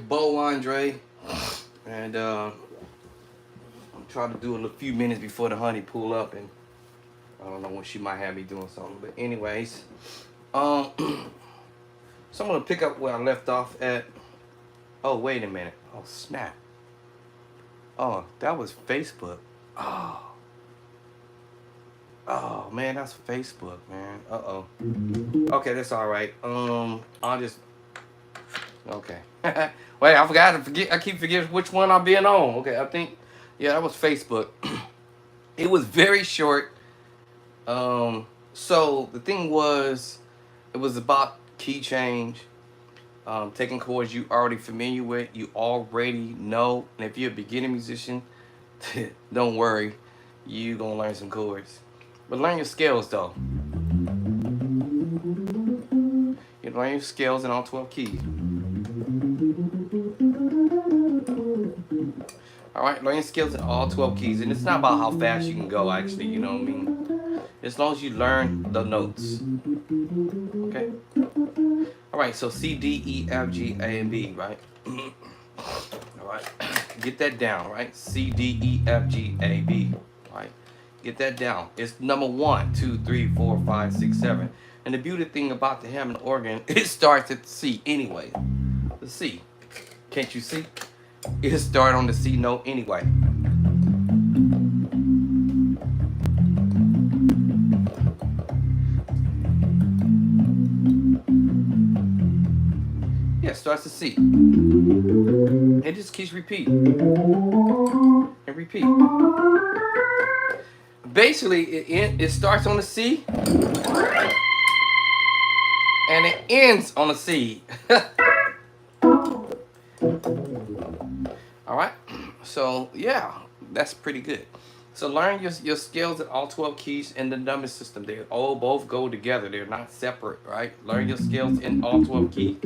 Bo Andre, and I'm trying to do it a few minutes before the honey pull up, and I don't know when she might have me doing something. But anyways, um, so I'm gonna pick up where I left off at. Oh wait a minute. Oh snap. Oh, that was Facebook. Oh, oh man, that's Facebook, man. Uh-oh. Okay, that's all right. I'll just okay. Wait, I forgot to forget. I keep forgetting which one I'm being on. Okay, I think yeah, that was Facebook. It was very short. So the thing was, it was about key change. Taking chords you already familiar with, you already know, and if you're a beginner musician, don't worry, you gonna learn some chords. But learn your scales though. You learn your scales in all 12 keys. All right, learn your scales in all 12 keys, and it's not about how fast you can go. Actually, you know what I mean. As long as you learn the notes. Okay. All right. So C, D, E, F, G, A, and B. Right. All right. Get that down. Right. C, D, E, F, G, A, B. Right. Get that down. It's number 1, 2, 3, 4, 5, 6, 7. And the beauty thing about the Hammond organ, it starts at the C anyway. The C. Can't you see? It start on the C note anyway. Yeah, it starts to C. It just keeps repeating and repeat. Basically, it starts on the C and it ends on a C. All right. So yeah, that's pretty good. So learn your scales in all 12 keys in the number system. They all both go together. They're not separate, right? Learn your scales in all 12 keys.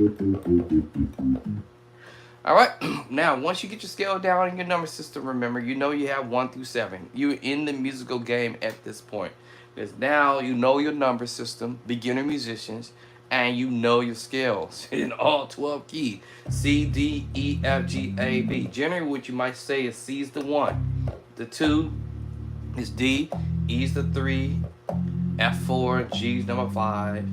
All right. Now, once you get your scale down in your number system, remember, you know you have 1 through 7. You're in the musical game at this point. Because now you know your number system, beginner musicians, and you know your scales in all 12 keys. C, D, E, F, G, A, B. Generally, what you might say is C is the 1. The 2 is D. E is the 3. F4, G is number 5.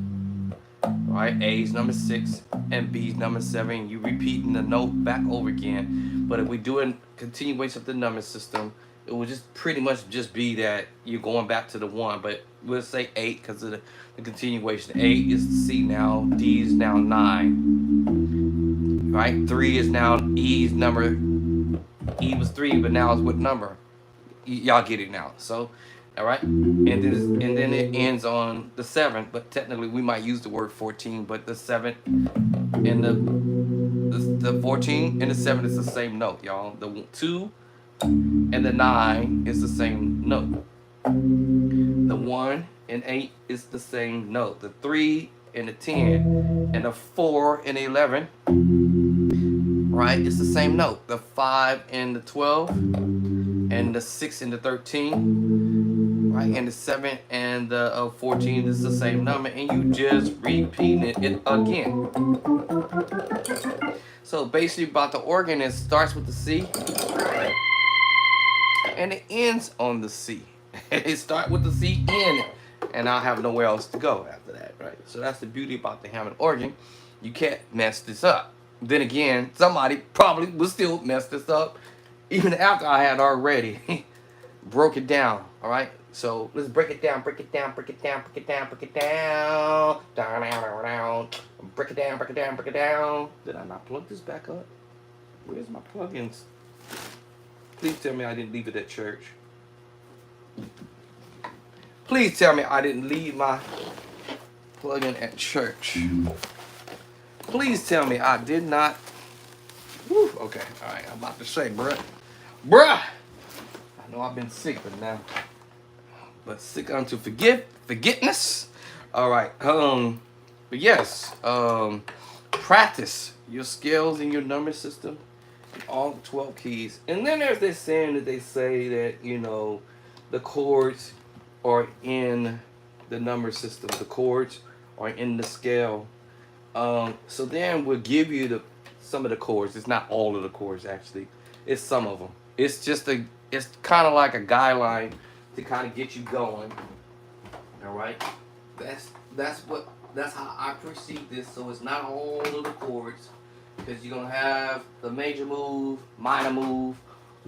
Right, A is number 6 and B is number 7. You repeating the note back over again. But if we do a continuation of the number system, it will just pretty much just be that you're going back to the 1. But we'll say 8 because of the continuation. 8 is C now. D is now 9. Right, 3 is now E's number. E was 3, but now it's what number? Y'all get it now. So. All right, and then it ends on the 7th, but technically we might use the word 14, but the 7th and the 14 and the 7 is the same note, y'all. The 2 and the 9 is the same note. The 1 and 8 is the same note. The 3 and the 10 and the 4 and the 11, right? It's the same note. The 5 and the 12 and the 6 and the 13. Right, and the 7 and the 14 is the same number, and you just repeating it again. So basically, about the organ, it starts with the C, and it ends on the C. It starts with the C in, and I'll have nowhere else to go after that, right? So that's the beauty about the Hammond organ. You can't mess this up. Then again, somebody probably will still mess this up, even after I had already broke it down. All right. So let's break it down, break it down, break it down, break it down, break it down, down, down, down, down, break it down, break it down, break it down. Did I not plug this back up? Where's my plugins? Please tell me I didn't leave it at church. Please tell me I didn't leave my plug-in at church. Please tell me I did not. Whew, okay, all right, I'm about to say, bruh. I know I've been sick, but sick unto forgiveness. All right. But yes. Practice your scales in your number system, all 12 keys. And then there's this saying that they say that the chords are in the number system. The chords are in the scale. So then we'll give you the some of the chords. It's not all of the chords actually. It's some of them. It's kind of like a guideline to kind of get you going. All right. That's that's what that's how I perceive this. So it's not all of the chords, because you're gonna have the major move, minor move,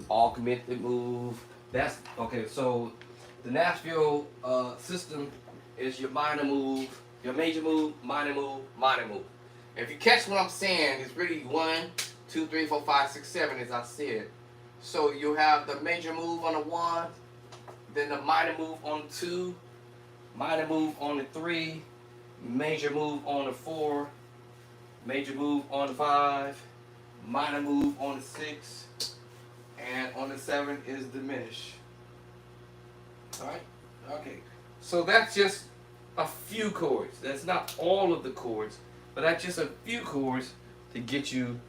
augmented move. That's okay. So the Nashville system is your minor move, your major move, minor move, minor move. If you catch what I'm saying, it's really 1, 2, 3, 4, 5, 6, 7, as I said. So you have the major move on the 1, then the minor move on the 2, minor move on the 3, major move on the 4, major move on the 5, minor move on the 6, and on the 7 is diminish. Alright? Okay. So that's just a few chords. That's not all of the chords, but that's just a few chords to get you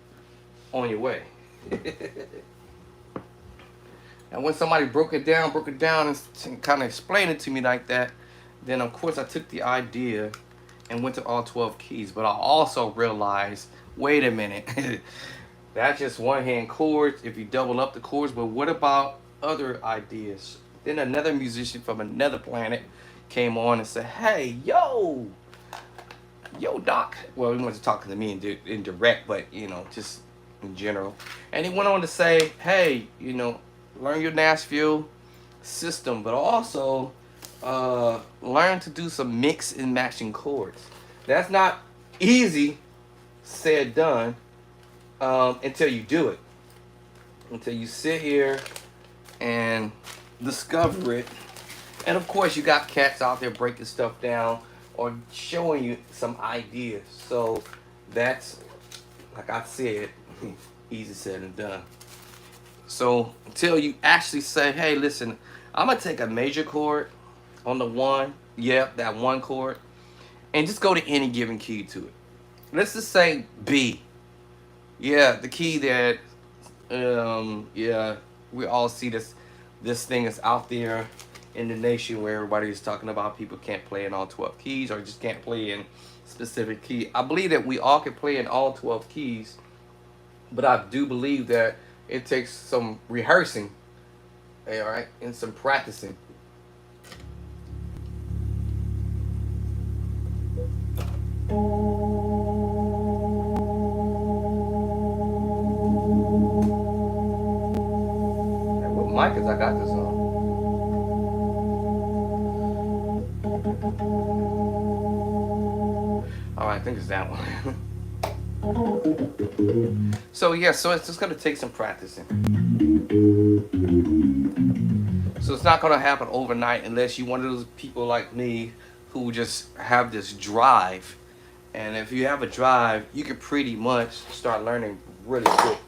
on your way. And when somebody broke it down and kind of explained it to me like that, then of course I took the idea and went to all 12 keys. But I also realized, wait a minute, that's just one hand chords if you double up the chords, but what about other ideas? Then another musician from another planet came on and said, hey, yo, Doc. Well, he wasn't talking to me in direct, but, just in general. And he went on to say, hey, learn your Nashville system, but also learn to do some mix and matching chords. That's not easy said done until you do it. Until you sit here and discover it. And of course, you got cats out there breaking stuff down or showing you some ideas. So that's, like I said, easy said and done. So until you actually say, hey, listen, I'm going to take a major chord on the 1, that 1 chord, and just go to any given key to it. Let's just say B. Yeah, the key that, we all see this thing is out there in the nation where everybody is talking about people can't play in all 12 keys or just can't play in specific key. I believe that we all can play in all 12 keys, but I do believe that it takes some rehearsing, all right, and some practicing. And what mic is I got this on? All right, I think it's that one. So yeah, so it's just gonna take some practicing. So it's not gonna happen overnight unless you're one of those people like me who just have this drive. And if you have a drive, you can pretty much start learning really quick.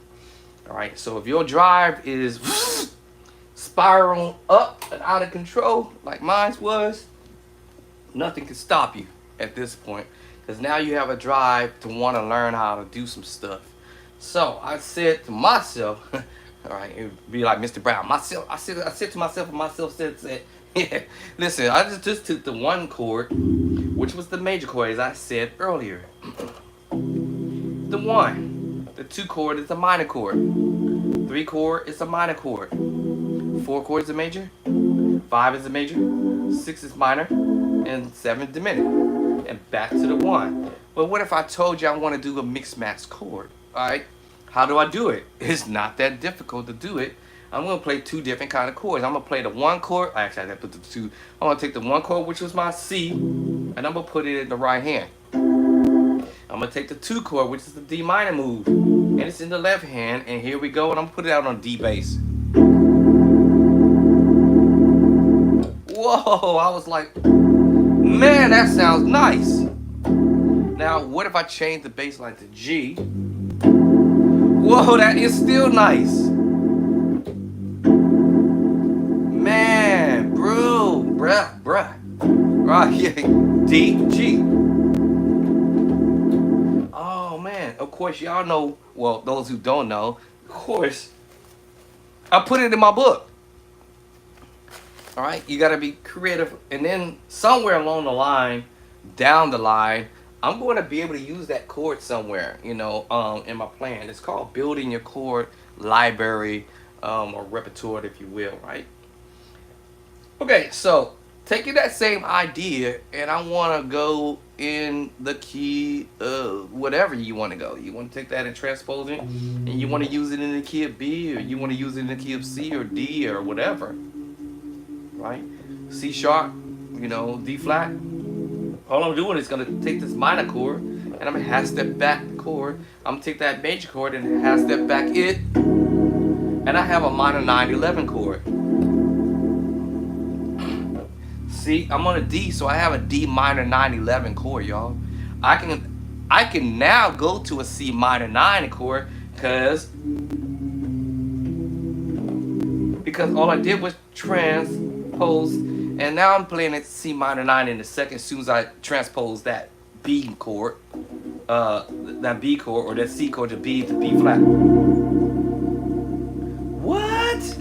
All right, so if your drive is spiraling up and out of control like mine was, nothing can stop you at this point, because now you have a drive to want to learn how to do some stuff. So I said to myself, all right, it would be like Mr. Brown. I said to myself, and myself said, yeah, listen, I just took the 1 chord, which was the major chord, as I said earlier. The 1, the 2 chord is a minor chord. 3 chord is a minor chord. 4 chord is a major. 5 is a major. 6 is minor, and 7 diminished. And back to the 1. But what if I told you I want to do a mixed match chord? All right, how do I do it? It's not that difficult to do it. I'm gonna play 2 different kind of chords. I'm gonna play the 1 chord. Actually, I gotta put the 2. I'm gonna take the 1 chord, which was my C, and I'm gonna put it in the right hand. I'm gonna take the 2 chord, which is the D minor move, and it's in the left hand. And here we go. And I'm gonna put it out on D bass. Whoa! I was like, man, that sounds nice. Now, what if I change the bass line to G? Whoa, that is still nice. Man, bruh. Right, yeah, D, G. Oh, man. Of course, y'all know, well, those who don't know, of course, I put it in my book. All right, you got to be creative. And then somewhere along the line, down the line, I'm going to be able to use that chord somewhere, you know, in my plan. It's called building your chord library, or repertoire, if you will, right? Okay, so taking that same idea, and I want to go in the key of whatever you want to go. You want to take that and transpose it, and you want to use it in the key of B, or you want to use it in the key of C or D or whatever, right? C sharp, you know, D flat. All I'm doing is gonna take this minor chord, and I'm gonna half step back the chord. I'm gonna take that major chord and half step back it, and I have a minor 9/11 chord. See, I'm on a D, so I have a D minor 9/11 chord, y'all. I can now go to a C minor 9 chord because all I did was transpose, and now I'm playing at C minor 9 in the second as soon as I transpose that B chord, that B chord or that C chord to B to B flat. What?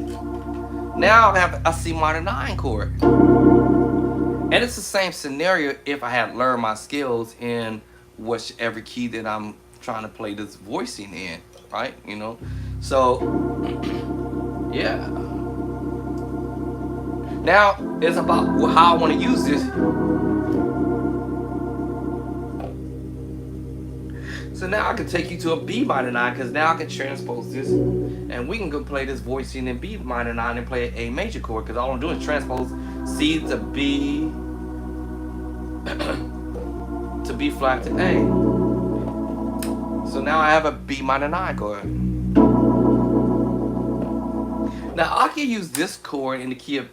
Now I have a C minor 9 chord. And it's the same scenario if I had learned my skills in whichever key that I'm trying to play this voicing in, right? You know, so yeah. Now it's about how I want to use this. So now I can take you to a B minor 9 because now I can transpose this, and we can go play this voicing in B minor 9 and play a major chord because all I'm doing is transpose C to B to B flat to A. So now I have a B minor 9 chord. Now I can use this chord in the key of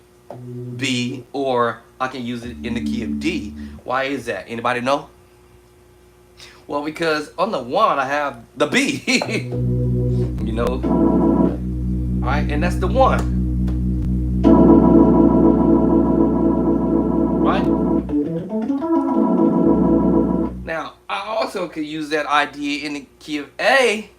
B, or I can use it in the key of D. Why is that? Anybody know? Well, because on the one I have the B, you know, all right, and that's the one, right? Now I also could use that idea in the key of A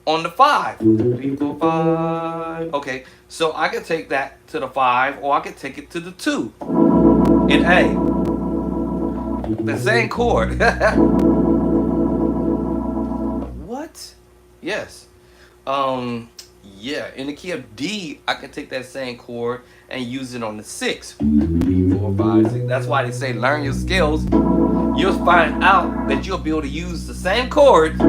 on the 5. 3, 4, 5. Okay, so I could take that to the 5, or I could take it to the 2 in A. The same chord. What? Yes. Yeah. In the key of D, I can take that same chord and use it on the 6. 3, 4, 5, 6. That's why they say learn your skills. You'll find out that you'll be able to use the same chords.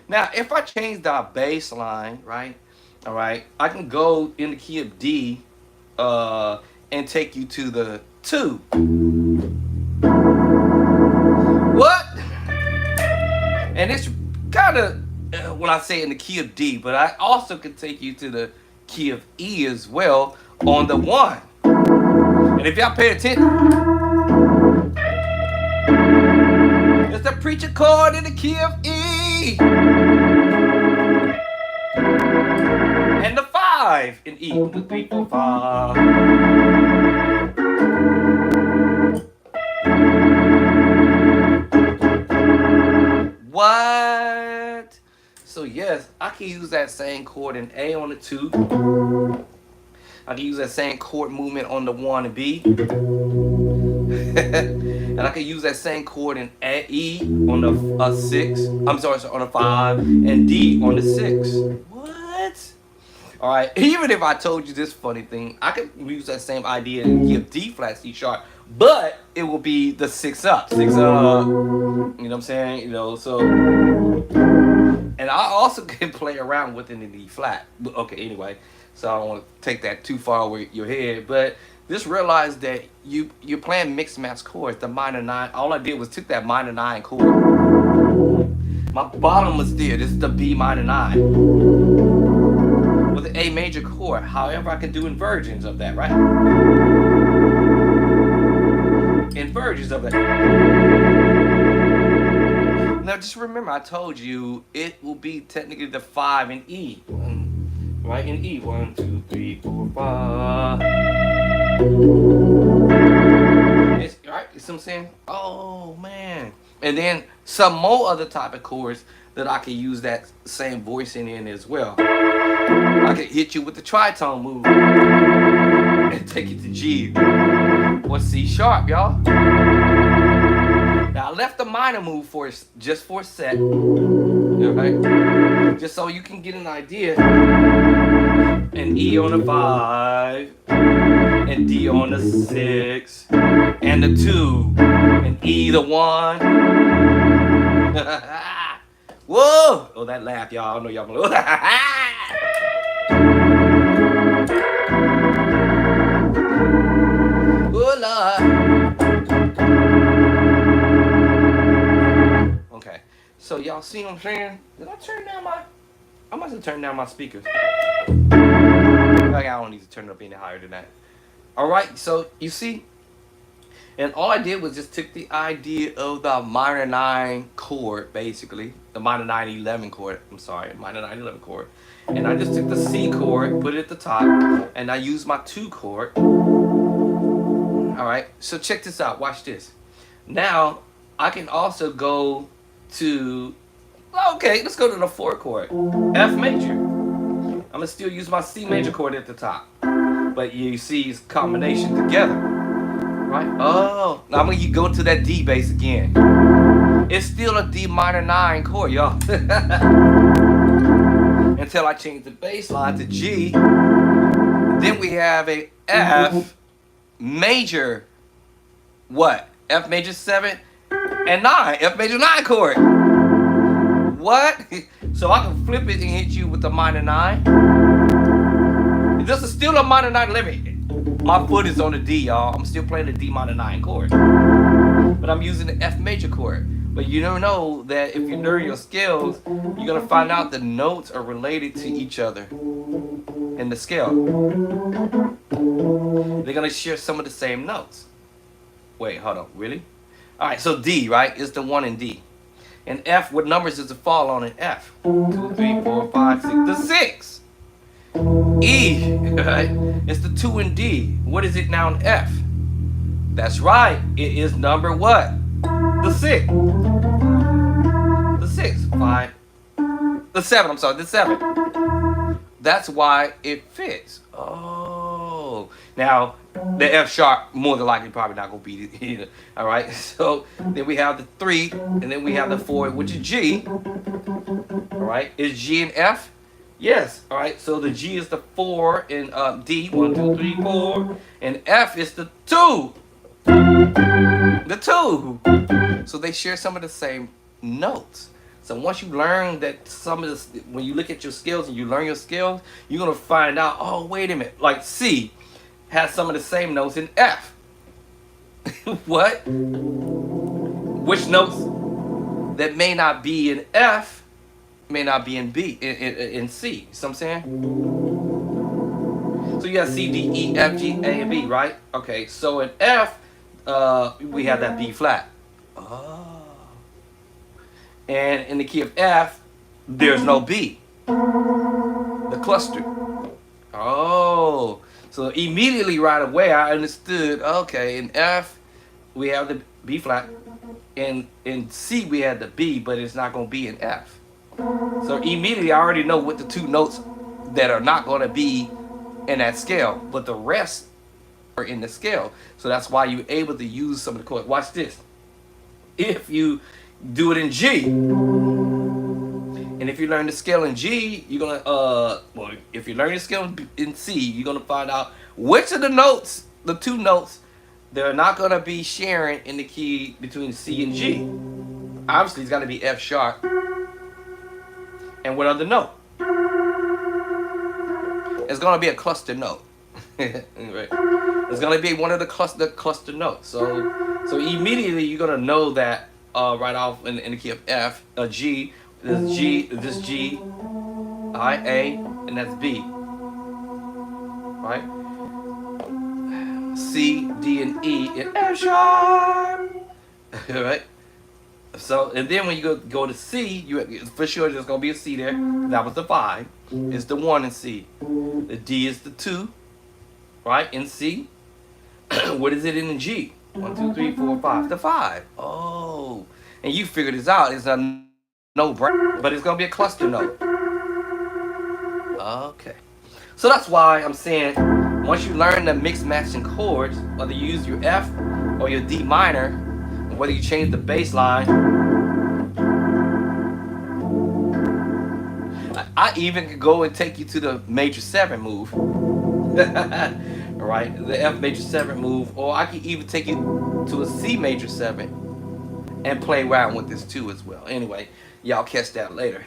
Now, if I change the bass line, right? All right, I can go in the key of D, and take you to the 2. What? And it's kind of when I say in the key of D, but I also can take you to the key of E as well on the 1. And if y'all pay attention, it's the preacher chord in the key of E. And the 5 in E. 1, 2, 3, 4, 5. What? So yes, I can use that same chord in A on the 2. I can use that same chord movement on the 1 and B. And I can use that same chord in E on the 6. I'm sorry, on the 5, and D on the 6. What? All right. Even if I told you this funny thing, I could use that same idea and give D flat, C sharp, but it will be the 6 up, 6 up. You know what I'm saying? You know, so. And I also can play around with it in D flat. Okay. Anyway, so I don't want to take that too far over your head, but just realize that you're playing mixed match chords. The minor 9. All I did was took that minor 9 chord. My bottom was there. This is the B minor 9 with an A major chord. However, I can do inversions of that, right? Inversions of that. Now, just remember, I told you it will be technically the 5 in E. Right in E. 1, 2, 3, 4, 5. It's, right, you see what I'm saying? Oh man. And then some more other type of chords that I can use that same voicing in as well. I can hit you with the tritone move. and take it to G. What's C sharp, y'all? Now I left the minor move for just for a sec. Alright? Just so you can get an idea. And E on the 5, and D on the 6, and the 2, and E the 1. Whoa! Oh, that laugh, y'all. I know y'all gonna. Oh, Lord. Okay, so y'all see what I'm saying? Did I turn down my? I must have turned down my speakers. Like I don't need to turn it up any higher than that. All right, so you see, and all I did was just took the idea of the minor 9 chord, basically the minor 9/11 chord. I'm sorry, minor 9/11 chord, and I just took the C chord, put it at the top, and I used my 2 chord. All right, so check this out. Watch this. Now I can also go to, okay, let's go to the 4 chord, F major. I'm gonna still use my C major chord at the top, but you see it's combination together, right? Oh, now I'm gonna go to that D bass again. It's still a D minor 9 chord, y'all. Until I change the bass line to G. Then we have a F major, what? F major 7 and 9, F major 9 chord. What? So I can flip it and hit you with the minor 9. This is still a minor 9/11. My foot is on the D, y'all. I'm still playing the D minor 9 chord, but I'm using the F major chord. But you don't know that if you learn your scales, you're gonna find out the notes are related to each other in the scale. They're gonna share some of the same notes. Wait, hold on, really? All right, so D, right, is the 1 in D. And F, what numbers does it fall on in F? 2, 3, 4, 5, 6, the 6. E, right, it's the 2 in D. What is it now in F? That's right, it is number what? The 6. The 6, 5. The 7, I'm sorry, the 7. That's why it fits. Oh, now the F sharp more than likely probably not gonna beat it either. All right, so then we have the 3, and then we have the 4, which is G. All right, is G and F? Yes. All right, so the G is the 4 in D, 1, 2, 3, 4, and F is the 2. The 2. So they share some of the same notes. So once you learn that some of this, when you look at your scales and you learn your scales, you're gonna find out, oh, wait a minute, like C has some of the same notes in F. What? Which notes that may not be in F may not be in B, in C. You see what I'm saying? So you have C, D, E, F, G, A, and B, right? Okay, so in F, we have that B flat. Oh. And in the key of F, there's no B. The cluster. Oh. So immediately right away I understood, okay, in F we have the B flat. In C we have the B, but it's not gonna be in F. So immediately I already know what the 2 notes that are not gonna be in that scale, but the rest are in the scale. So that's why you're able to use some of the chords. Watch this. If you do it in G, and if you learn the scale in G, you're gonna well, if you learn the scale in C, you're gonna find out which of the notes, the 2 notes, they're not gonna be sharing in the key between C and G. Obviously, it's gotta be F sharp. And what other note? It's gonna be a cluster note. Right. It's gonna be one of the cluster notes. So immediately you're gonna know that right off in the key of F, G, this G, I, A, and that's B. Right? C, D, and E, and F sharp. Right? So, and then when you go to C, you for sure there's gonna be a C there. That was the 5. It's the 1 in C. The D is the 2, right? In C. What is it in the G? 1, 2, 3, 4, 5. The 5. Oh, and you figured this out. It's a no-brainer, but it's gonna be a cluster note. Okay. So that's why I'm saying Once you learn the mix matching chords, whether you use your F or your D minor, or whether you change the bass line, I even could go and take you to the major 7 move. Alright, the F major 7 move, or I could even take you to a C major 7 and play around with this too as well. Anyway, y'all catch that later.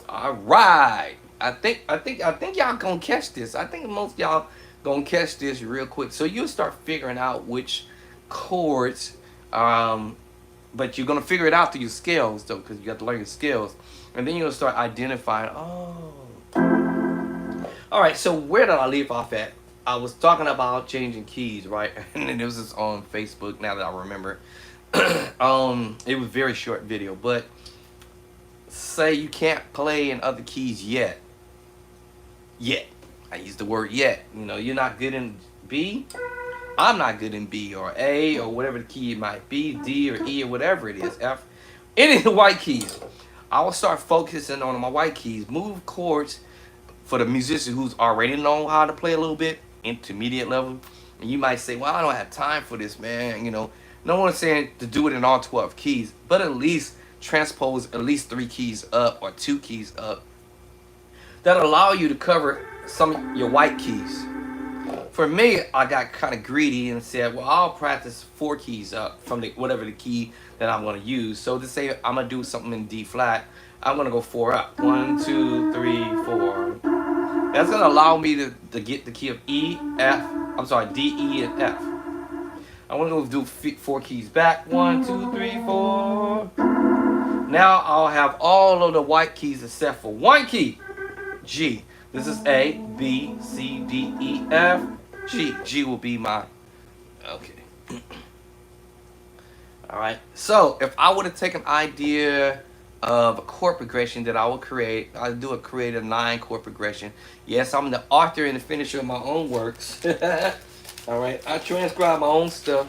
Alright. I think y'all gonna catch this. I think most y'all gonna catch this real quick. So you'll start figuring out which chords, but you're gonna figure it out through your scales though, because you got to learn your scales. And then you'll start identifying, oh. Alright, so where did I leave off at? I was talking about changing keys, right? And then it was just on Facebook, now that I remember. It was a very short video, but say you can't play in other keys yet. I use the word yet. You know, you're not good in B. I'm not good in B or A or whatever the key it might be, D or E or whatever it is, F. Any of the white keys. I will start focusing on my white keys, move chords for the musician who's already know how to play a little bit, intermediate level. And you might say, well, I don't have time for this, man. You know, no one's saying to do it in all 12 keys, but at least transpose at least 3 keys up or 2 keys up that allow you to cover some of your white keys. For me, I got kind of greedy and said, well, I'll practice 4 keys up from whatever the key that I'm going to use. So to say I'm going to do something in D flat, I'm going to go 4 up. 1, 2, 3, 4. That's going to allow me to get the key of E, F, I'm sorry, D, E, and F. I want to go do 4 keys back. 1, 2, 3, 4. Now I'll have all of the white keys except for 1 key, G. This is A, B, C, D, E, F, G. G will be my, okay. Alright, so if I would have taken an idea of a chord progression that I would create, I'd create a 9 chord progression. Yes, I'm the author and the finisher of my own works. Alright, I transcribe my own stuff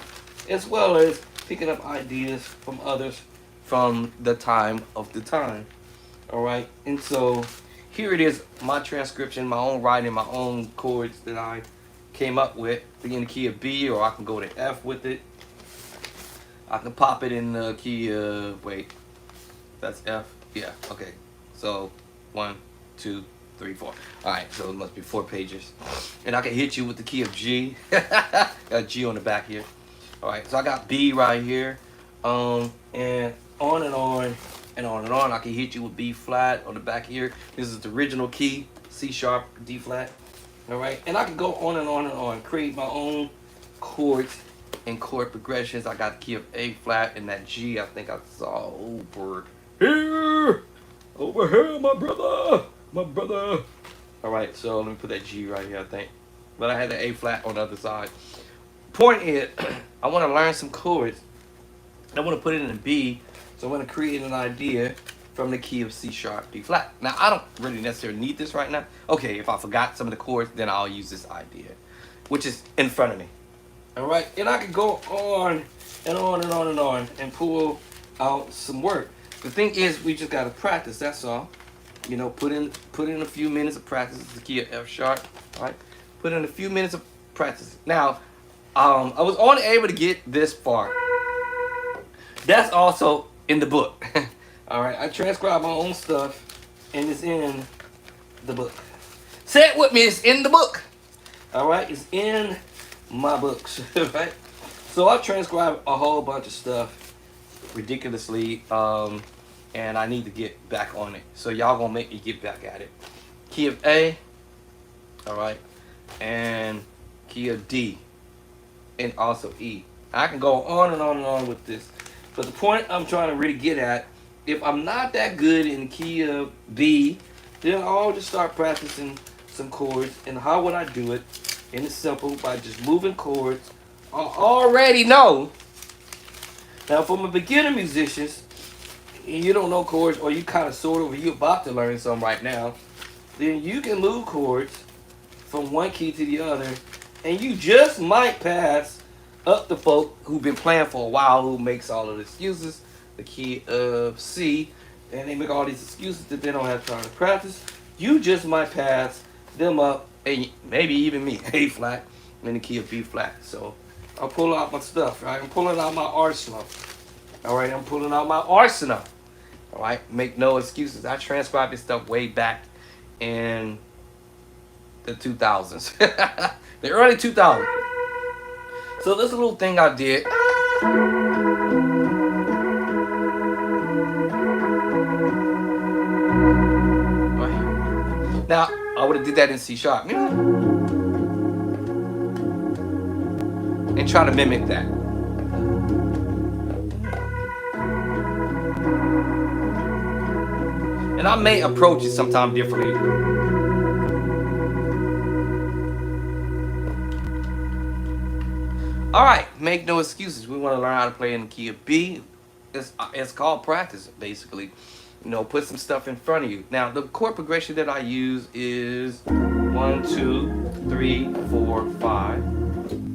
as well as picking up ideas from others from the time of the time. Alright, and so here it is, my transcription, my own writing, my own chords that I came up with. In the key of B, or I can go to F with it. I can pop it in the key of, wait, that's F? Yeah, okay. So, 1, 2, 3, 4. Alright, so it must be 4 pages. And I can hit you with the key of G. Got G on the back here. Alright, so I got B right here. And on and on and on and on. I can hit you with B flat on the back here. This is the original key, C sharp, D flat. Alright, and I can go on and on and on. Create my own chords and chord progressions. I got the key of A flat and that G I think I saw over here. Over here, my brother. My brother. Alright, so let me put that G right here, I think. But I had the A flat on the other side. Point is, I want to learn some chords. I want to put it in a B, so I'm going to create an idea from the key of C sharp, D flat. Now, I don't really necessarily need this right now. Okay, if I forgot some of the chords, then I'll use this idea, which is in front of me. All right, and I can go on and on and on and on and pull out some work. The thing is, we just got to practice, that's all. You know, put in a few minutes of practice. It's the key of F sharp, all right? Put in a few minutes of practice. Now, I was only able to get this far. That's also in the book. All right, I transcribe my own stuff, and it's in the book. Say it with me, it's in the book. All right, it's in my books, right? So I transcribe a whole bunch of stuff ridiculously, and I need to get back on it. So y'all gonna make me get back at it. Key of A, all right, and key of D, and also E. I can go on and on and on with this. But the point I'm trying to really get at, if I'm not that good in the key of B, then I'll just start practicing some chords. And how would I do it? And it's simple, by just moving chords. I already know. Now, from a beginner musicians, and you don't know chords, or you kind of sort of, or you're about to learn some right now, then you can move chords from one key to the other, and you just might pass up the folk who've been playing for a while, who makes all of the excuses, the key of C, and they make all these excuses that they don't have time to practice. You just might pass them up and maybe even me, A flat, in the key of B flat. So I'll pull out my stuff, right? I'm pulling out my arsenal. All right, I'm pulling out my arsenal. All right, make no excuses. I transcribed this stuff way back in the 2000s, the early 2000s. So this little thing I did. Right. Now I would have did that in C sharp, and try to mimic that. And I may approach it sometime differently. All right, make no excuses. We want to learn how to play in the key of B. It's called practice, basically. You know, put some stuff in front of you. Now, the chord progression that I use is 1, 2, 3, 4, 5,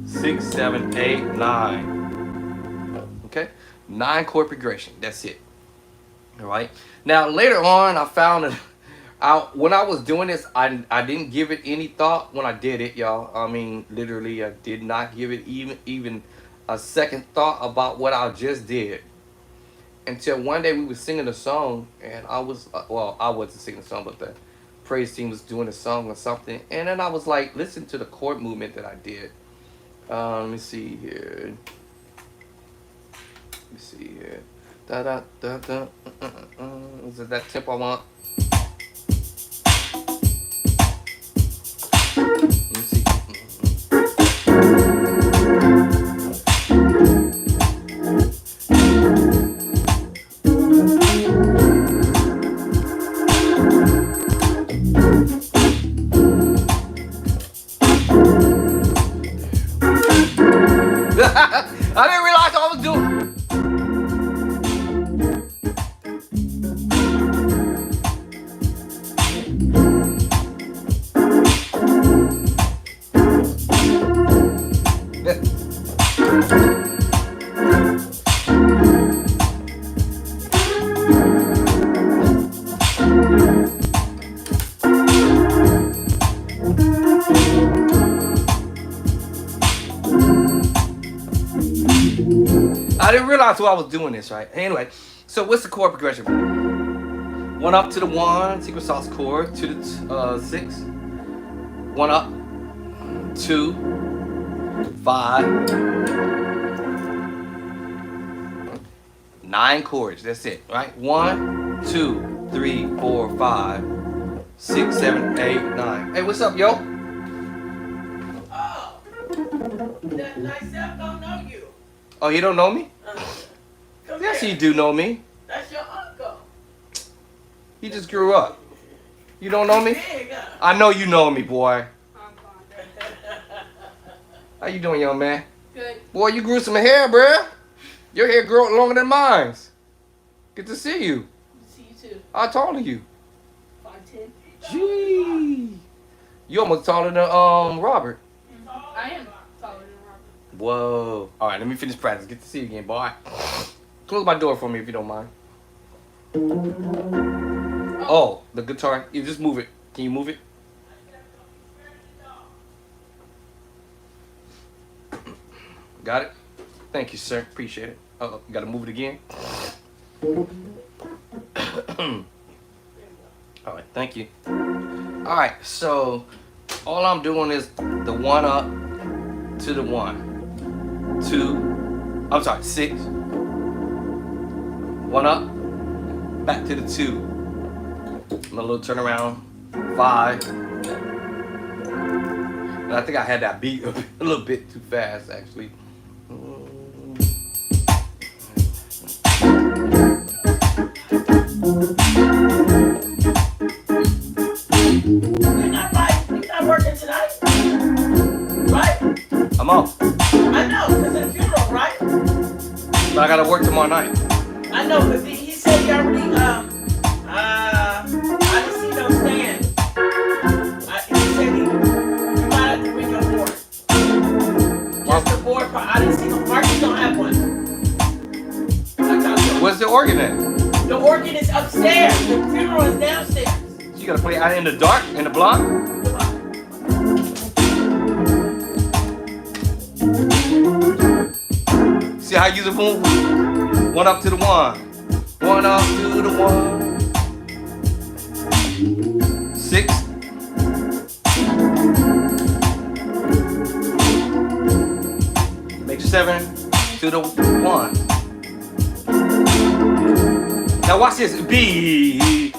6, 7, 8, 9. Okay, 9 chord progression. That's it. All right. Now later on, I found that when I was doing this, I didn't give it any thought when I did it, y'all. I mean, literally, I did not give it even a second thought about what I just did until one day we were singing a song, and I was well, I wasn't singing a song, but the praise team was doing a song or something, and then I was like, listen to the chord movement that I did. Let me see here. Let me see here. Da da da da. Is it that tempo I want? Let me see. I didn't realize what I was doing. I didn't realize who I was doing this, right? Anyway, so what's the chord progression? 1 up to the 1, secret sauce chord, to the 6. 1 up, 2, 5, 9 chords. That's it, right? 1, 2, 3, 4, 5, 6, 7, 8, 9. Hey, what's up, yo? Oh, that myself don't know you. Oh, you don't know me? Yes, here. you do know me. That's your uncle. He just grew up. You don't know me? Big, huh? I know you know me, boy. I'm fine. How you doing, young man? Good. Boy, you grew some hair, bruh. Your hair grew longer than mine. Good to see you. See you too. How tall are you? 5'10". Gee. You almost taller than Robert. I am taller than Robert. Whoa. All right, let me finish practice. Good to see you again, boy. Close my door for me if you don't mind. Oh, the guitar. You just move it. Can you move it? Got it? Thank you, sir. Appreciate it. Oh, you gotta move it again. All right, thank you. All right, so all I'm doing is the 1 up to the 1, 2. I'm sorry, 6. 1 up, back to the 2. A little turnaround, 5. And I think I had that beat a little bit too fast, actually. You're not working tonight, right? I'm off, I know, because of the funeral, right? but I gotta work tomorrow night. I know, but he said he already, I didn't see no stand. He said you might have to bring your board. Just the board part. I didn't see no, Marcus don't have one. I talked to him. Where's the organ at? The organ is upstairs. The funeral is downstairs. You gotta play out in the dark, in the block? see how I use it? Boom. 1 up to the 1. 1 up to the 1. 6. Major 7 to the 1. Now watch this. B.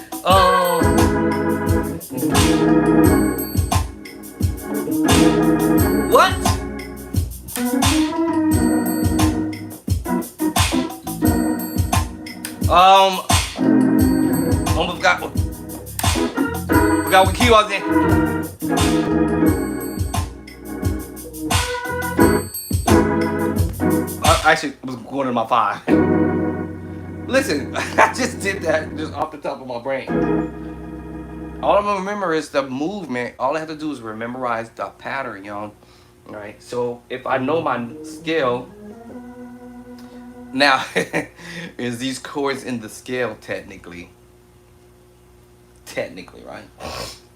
What? Almost forgot what key I was in. I actually was going to my 5. Listen, I just did that just off the top of my brain. All I'm gonna remember is the movement. All I have to do is memorize the pattern, y'all. All right. So if I know my scale, now is these chords in the scale technically? Technically, right?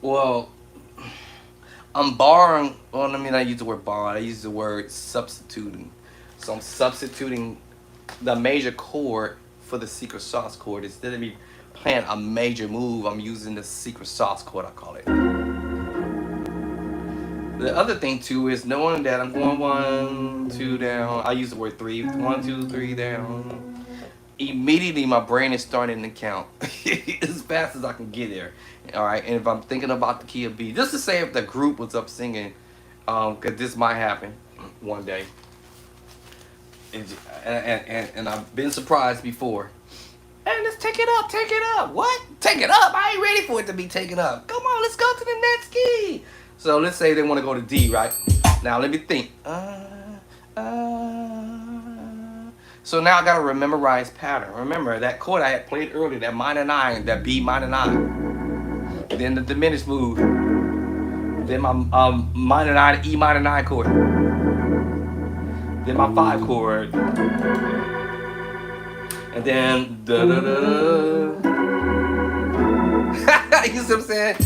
Well, I'm borrowing. Well, I mean, I use the word borrow. I use the word substituting. So I'm substituting the major chord for the secret sauce chord. Instead of me playing a major move, I'm using the secret sauce chord, I call it. The other thing too is knowing that I'm going 1, 2 down. I use the word 3. 1, 2, 3 down. Immediately my brain is starting to count as fast as I can get there. All right, and if I'm thinking about the key of B, just to say if the group was up singing, because this might happen one day. And I've been surprised before. Hey, let's take it up. What? Take it up? I ain't ready for it to be taken up. Come on, let's go to the next key. So let's say they want to go to D, right? Now let me think. So now I gotta memorize pattern. Remember that chord I had played earlier, that minor 9, that B minor 9. Then the diminished move. Then my minor 9, E minor 9 chord. Then my 5 chord. And then da da da da. You see what I'm saying?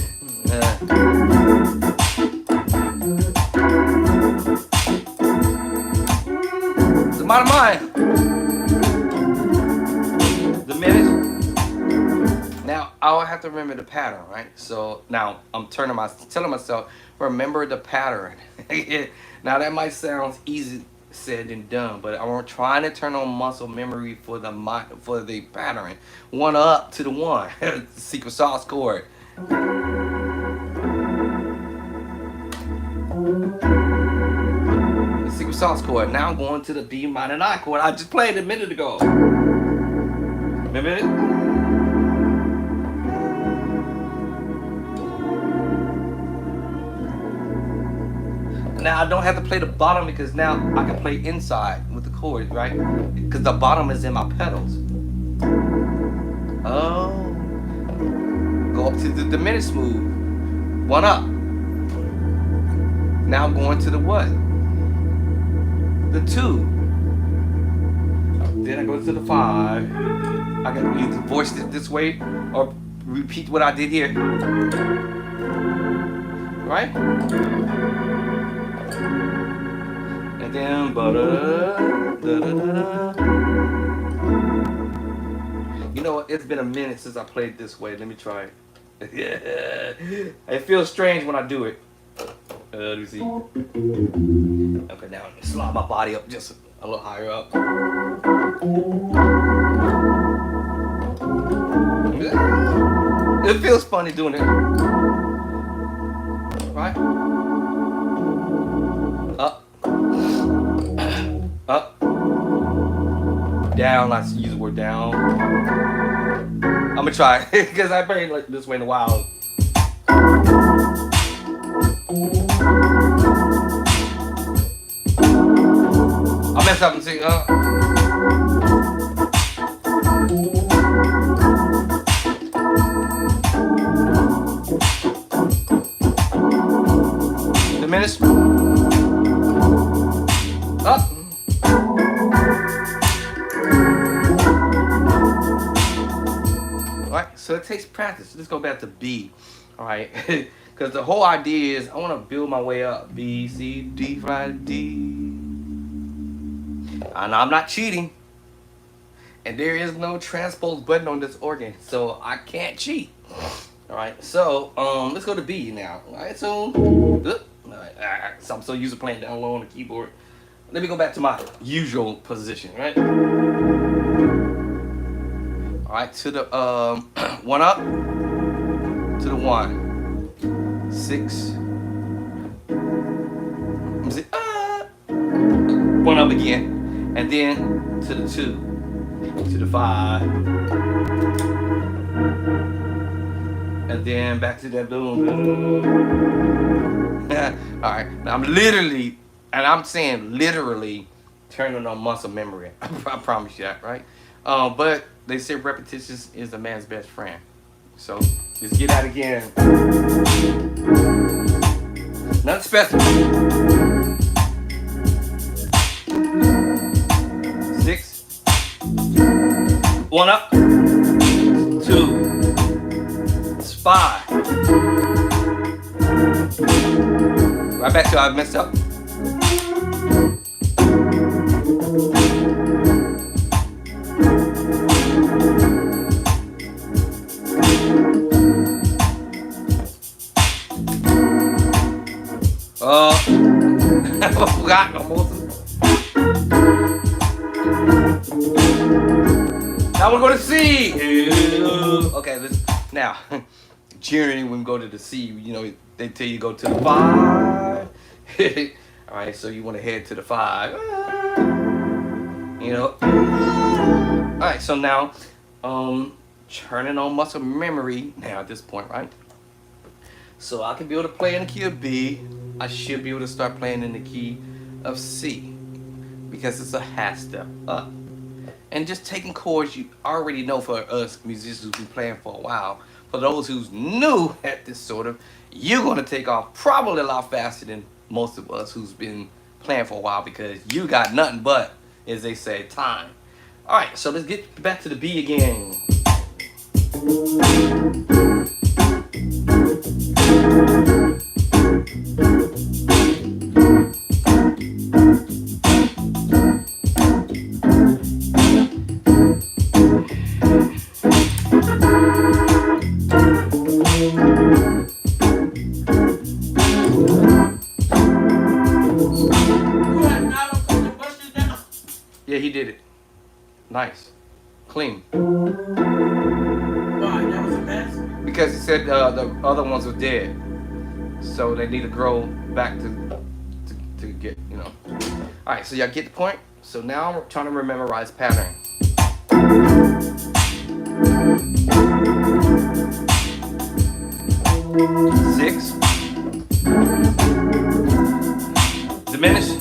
The minor mine. Diminished. Now I'll have to remember the pattern, right? So now I'm telling myself, remember the pattern. Now that might sound easy said and done, but I'm trying to turn on muscle memory for the pattern. 1 up to the 1. Secret sauce chord. The secret sauce chord. Now I'm going to the B minor 9 chord I just played a minute ago. Remember it? Now I don't have to play the bottom because now I can play inside with the chords, right? Because the bottom is in my pedals. Oh. Go up to the diminished move. 1 up. Now I'm going to the what? The 2. Then I go to the 5. I can either voice it this way or repeat what I did here. Right? And then you know what? It's been a minute since I played this way. Let me try it. Yeah. It feels strange when I do it. Let me see. Okay, now slide my body up just a little higher up. It feels funny doing it. Right? Up. Up. Down. I use the word down. I'm gonna try because I played like this way in a while. I messed up and see. Diminished. Up. Alright, so it takes practice. Let's go back to B. Alright, because the whole idea is I want to build my way up. B, C, D, flat, D. And I'm not cheating. And there is no transpose button on this organ, so I can't cheat. All right, so let's go to B now. All right, so, so I'm so used to playing down low on the keyboard. Let me go back to my usual position, right? All right, to the 1 up, to the 1, 6. Let me see, 1 up again, and then to the 2. To the 5, and then back to that boom. All right, now I'm literally, and I'm saying literally, turning on muscle memory. I promise you that, right? But they say repetition is a man's best friend. So let's get that again. Nothing special. 6. 1 up, 2, it's 5. Right back to I messed up. I forgot almost. Now we're going to C. Okay, let's now. Generally, when we go to the C, you know, they tell you go to the 5. All right, so you want to head to the 5. You know. All right, so now, turning on muscle memory now at this point, right? So I can be able to play in the key of B. I should be able to start playing in the key of C because it's a half step up. And just taking chords, you already know for us musicians who've been playing for a while. For those who's new at this sort of, you're going to take off probably a lot faster than most of us who's been playing for a while because you got nothing but, as they say, time. All right, so let's get back to the B again. Yeah, he did it. Nice. Clean. Why? That was a mess? Because he said the other ones were dead. So they need to grow back to get, you know. Alright, so y'all get the point? So now I'm trying to memorize pattern. 6. Diminish.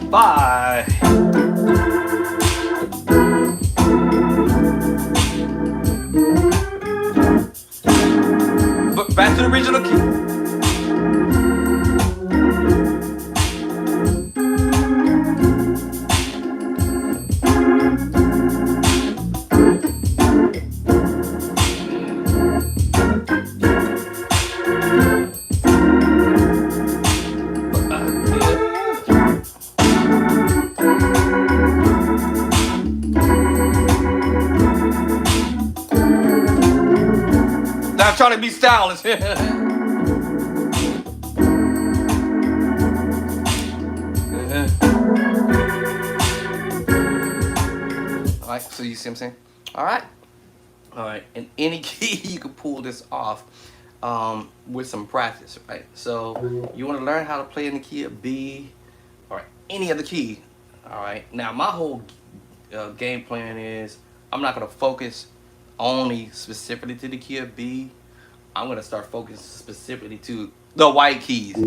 5. But back to the original key. Now I'm trying to be stylish. Alright, so you see what I'm saying? Alright. Alright, in any key you can pull this off with some practice, right? So you want to learn how to play in the key of B or any other key. Alright, now my whole game plan is I'm not going to focus only specifically to the key of B. I'm going to start focusing specifically to the white keys. A,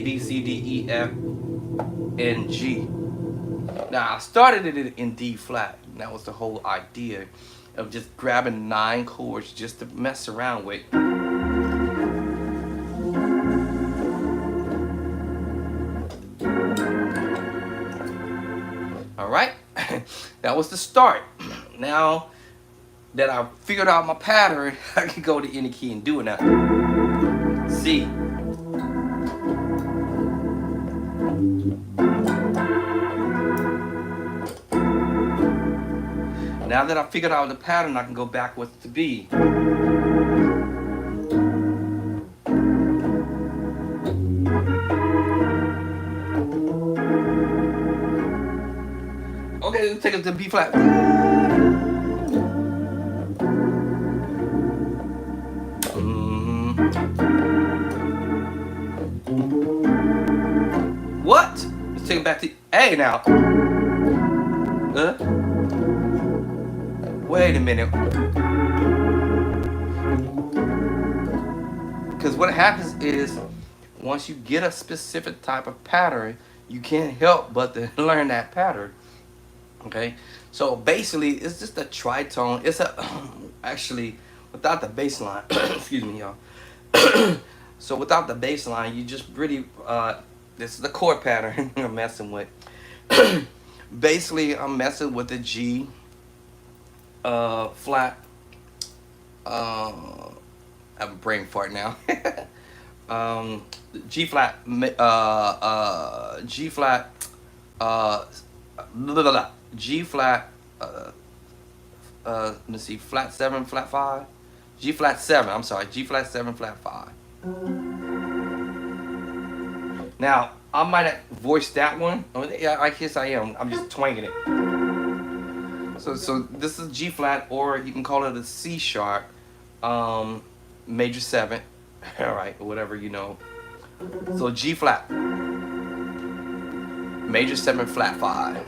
B, C, D, E, F, and G. Now I started it in D flat. That was the whole idea of just grabbing 9 chords just to mess around with. Alright, that was the start. Now that I figured out my pattern, I can go to any key and do it now. C. now that I figured out the pattern, I can go backwards to B. Okay, let's take it to B flat. What? Let's take it back to A now. Wait a minute. Because what happens is, once you get a specific type of pattern, you can't help but to learn that pattern. Okay, so basically, it's just a tritone. It's a actually without the bass line. Excuse me, y'all. So without the bass line, you just really this is the chord pattern I'm messing with. Basically, I'm messing with the G flat. I have a brain fart now. G flat. G flat. Blah, blah, blah. G flat, let me see, flat 7, flat 5, G flat 7, I'm sorry, G flat 7, flat 5. Now, I might have voiced that one. Oh, yeah, I guess I am. I'm just twanging it. So this is G flat, or you can call it a C sharp, major 7, all right, or whatever you know. So G flat, major 7, flat 5.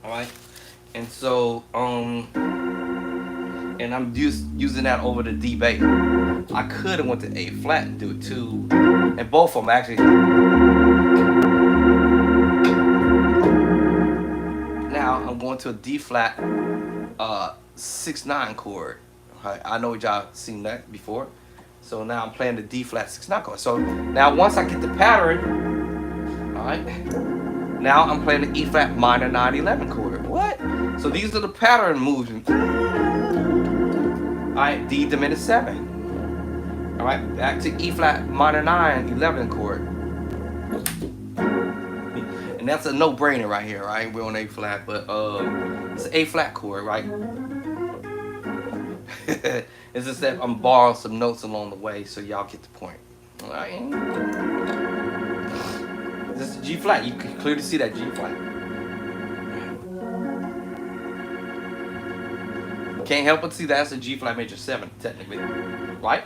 All right, and so and I'm using that over the D bass. I could have went to A flat and do it too, and both of them actually. Now I'm going to a D flat 6/9 chord. Right, I know y'all seen that before. So now I'm playing the D flat 6/9 chord. So now once I get the pattern, all right. Now I'm playing the E flat minor 9/11 chord. What? So these are the pattern movements. Alright, D diminished 7. Alright, back to E flat minor 9/11 chord. And that's a no-brainer right here, right? We're on A flat, but it's an A flat chord, right? It's just that I'm borrowing some notes along the way so y'all get the point. Alright. This is G flat. You can clearly see that G flat. Can't help but see that's a G flat major 7, technically, right?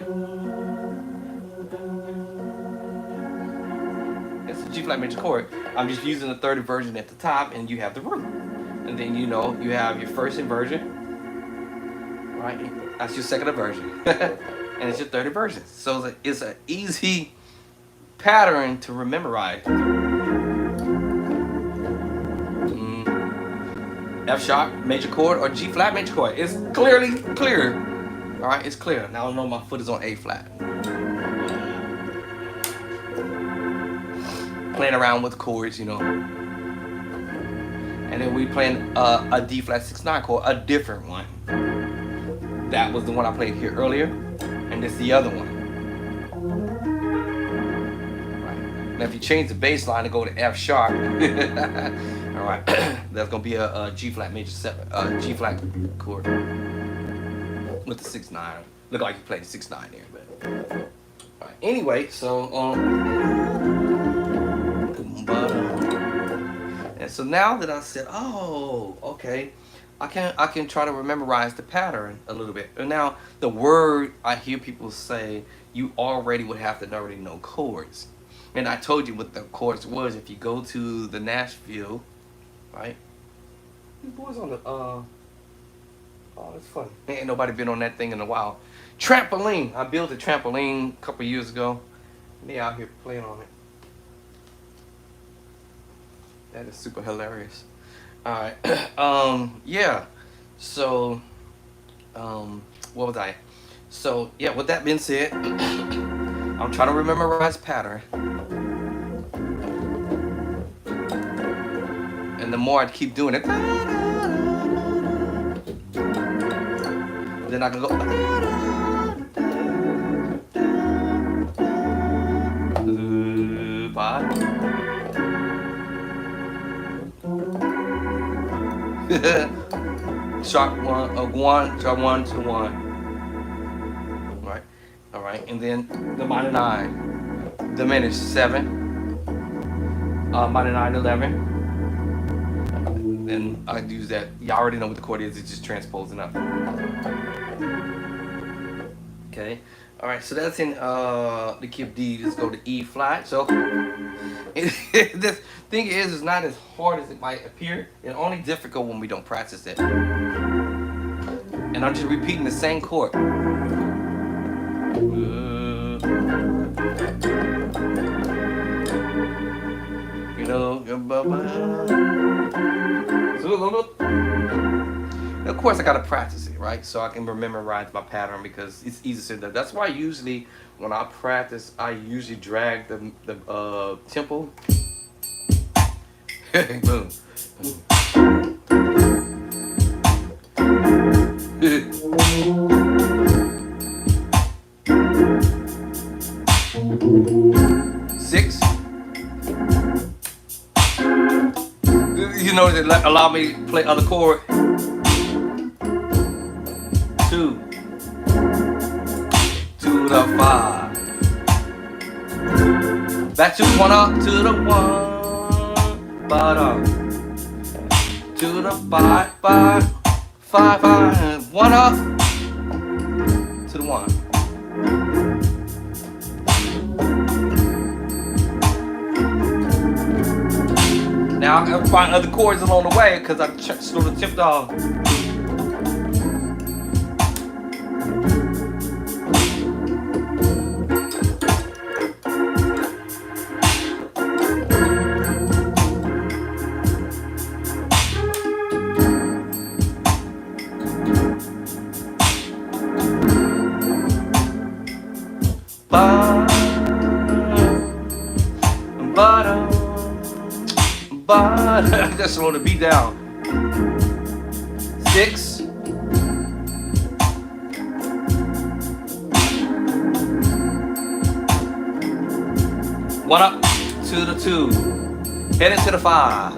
It's a G flat major chord. I'm just using the third inversion at the top, and you have the root, and then you have your first inversion, right? That's your second inversion, and it's your third inversion. So it's an easy pattern to memorize. F sharp major chord or G flat major chord. It's clearly clear. All right, it's clear. Now I know my foot is on A flat. Playing around with chords, you know. And then we playing a D flat 6/9 chord, a different one. That was the one I played here earlier, and this is the other one. Right. Now if you change the bass line to go to F sharp, all right, that's gonna be a G flat major 7, G flat chord with the 6/9. Look like you played the 6/9 there, but all right. Anyway, so and so now that I said, oh, okay, I can try to memorize the pattern a little bit. And now the word I hear people say, you already would have to already know chords. And I told you what the chords was. If you go to the Nashville, right? These boys on the oh, that's funny. Ain't nobody been on that thing in a while. Trampoline. I built a trampoline a couple years ago. They out here playing on it. That is super hilarious. All right. Yeah. So, what was I? So, yeah. With that being said, I'm trying to memorize pattern. And the more I keep doing it, then I can go. sharp one, sharp 1 to 1. Right, all right, and then the minor 9, diminish 7, minor 9, 11. Then I use that. Y'all already know what the chord is. It's just transposing up. Okay. All right. So that's in the key of D. Let's go to E flat. So this thing is, it's not as hard as it might appear. It's only difficult when we don't practice it. And I'm just repeating the same chord. You know, of course I gotta practice it, right? So I can memorize my pattern because it's easy to do. That's why usually when I practice, I usually drag the tempo. Boom. 6. You know, that allow me to play other chord. 2. To the 5. Back to 1 up to the 1, but up to the 5, 5, 5, 5, 1 up to the 1. Now I'm gonna find other chords along the way because I sort of tipped off. But just slow the beat down. 6. One up to the 2. Heading to the 5.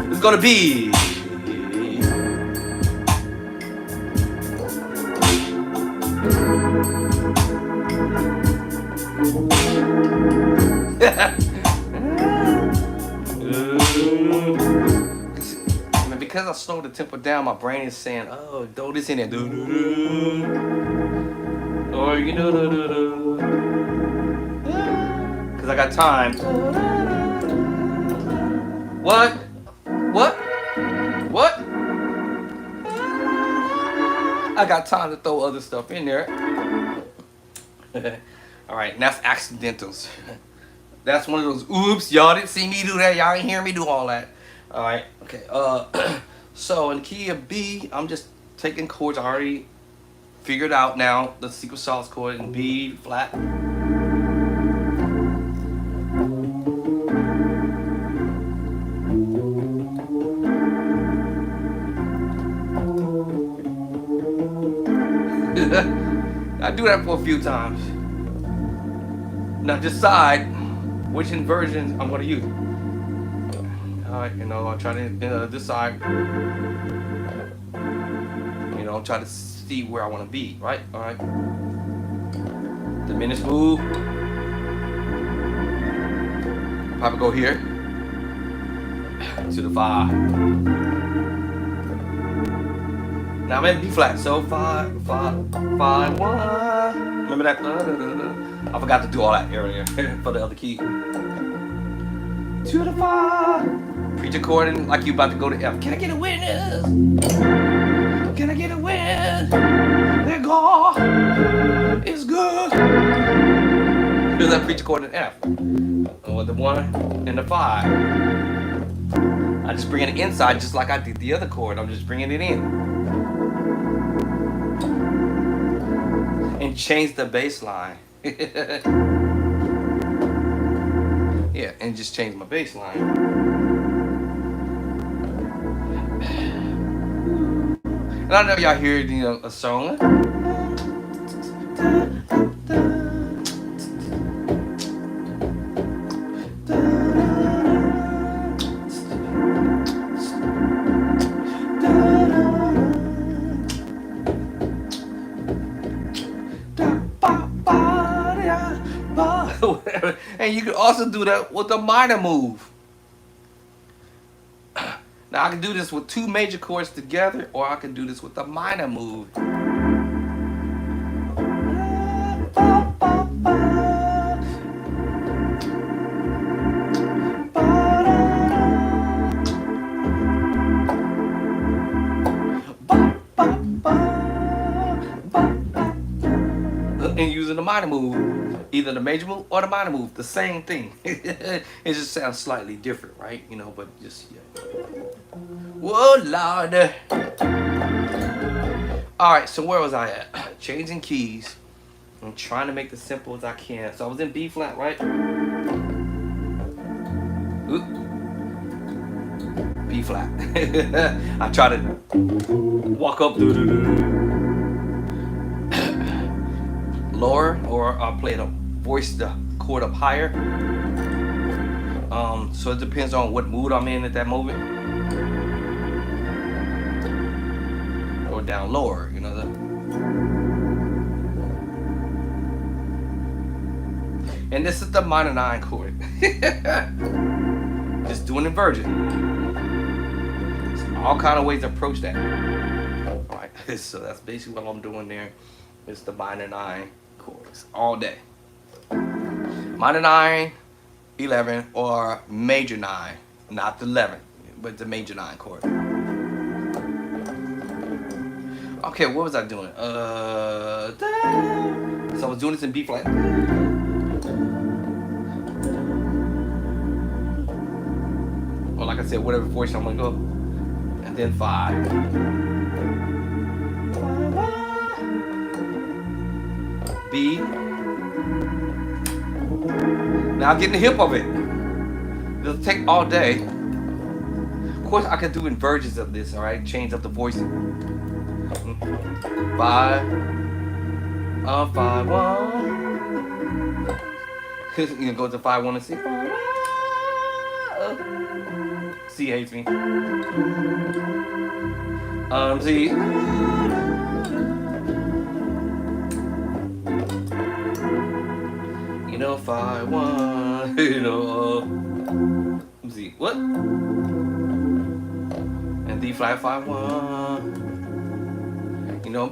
Let's go to B. Because I slowed the tempo down, my brain is saying, "Oh, throw this in there, or you know, because I got time." What? I got time to throw other stuff in there. All right, and that's accidentals. That's one of those oops, y'all didn't see me do that, y'all didn't hear me do all that. All right, okay. So in the key of B, I'm just taking chords I already figured out now. The secret sauce chord in B flat. I do that for a few times. Now decide which inversions I'm going to use. Alright, I'll try to decide. I'll try to see where I want to be, right? Alright. Diminish move. Probably go here. To the 5. Now I'm in B flat, so 5, 5, 5, 1. Remember that? I forgot to do all that earlier for the other key. To the 5. Preach according like you about to go to F. Can I get a witness? Can I get a witness? That God is good. Here's that preach according to F. Or the 1 and the 5. I just bring it inside just like I did the other chord. I'm just bringing it in. And change the bass line. Yeah, and just change my bass line. And I know y'all hear, a song. And you can also do that with a minor move. Now I can do this with two major chords together, or I can do this with a minor move. And using the minor move, either the major move or the minor move, the same thing. It just sounds slightly different, right? You know, but just yeah. Whoa, Lord. All right, so where was I at? Changing keys. I'm trying to make it as simple as I can. So I was in B flat, right? Oop. B flat. I try to walk up. Lower, or I'll play the voice the chord up higher. So it depends on what mood I'm in at that moment. Or down lower, you know. And this is the minor 9 chord. Just doing inversion. There's all kind of ways to approach that. All right, so that's basically what I'm doing there. It's the minor 9 chords all day. Minor 9, 11, or major 9, not the 11, but the major 9 chord. Okay, what was I doing? So I was doing this in B flat. Or like I said, whatever voice I'm gonna go, and then 5. B. Now getting the hip of it. It'll take all day. Of course, I can do inversions of this. All right, change up the voice. 5. 5 1. You can go to 5 1 and C. C hates me. C. You know, 5 1. You know, Z. What? And D flat 5 1. You know.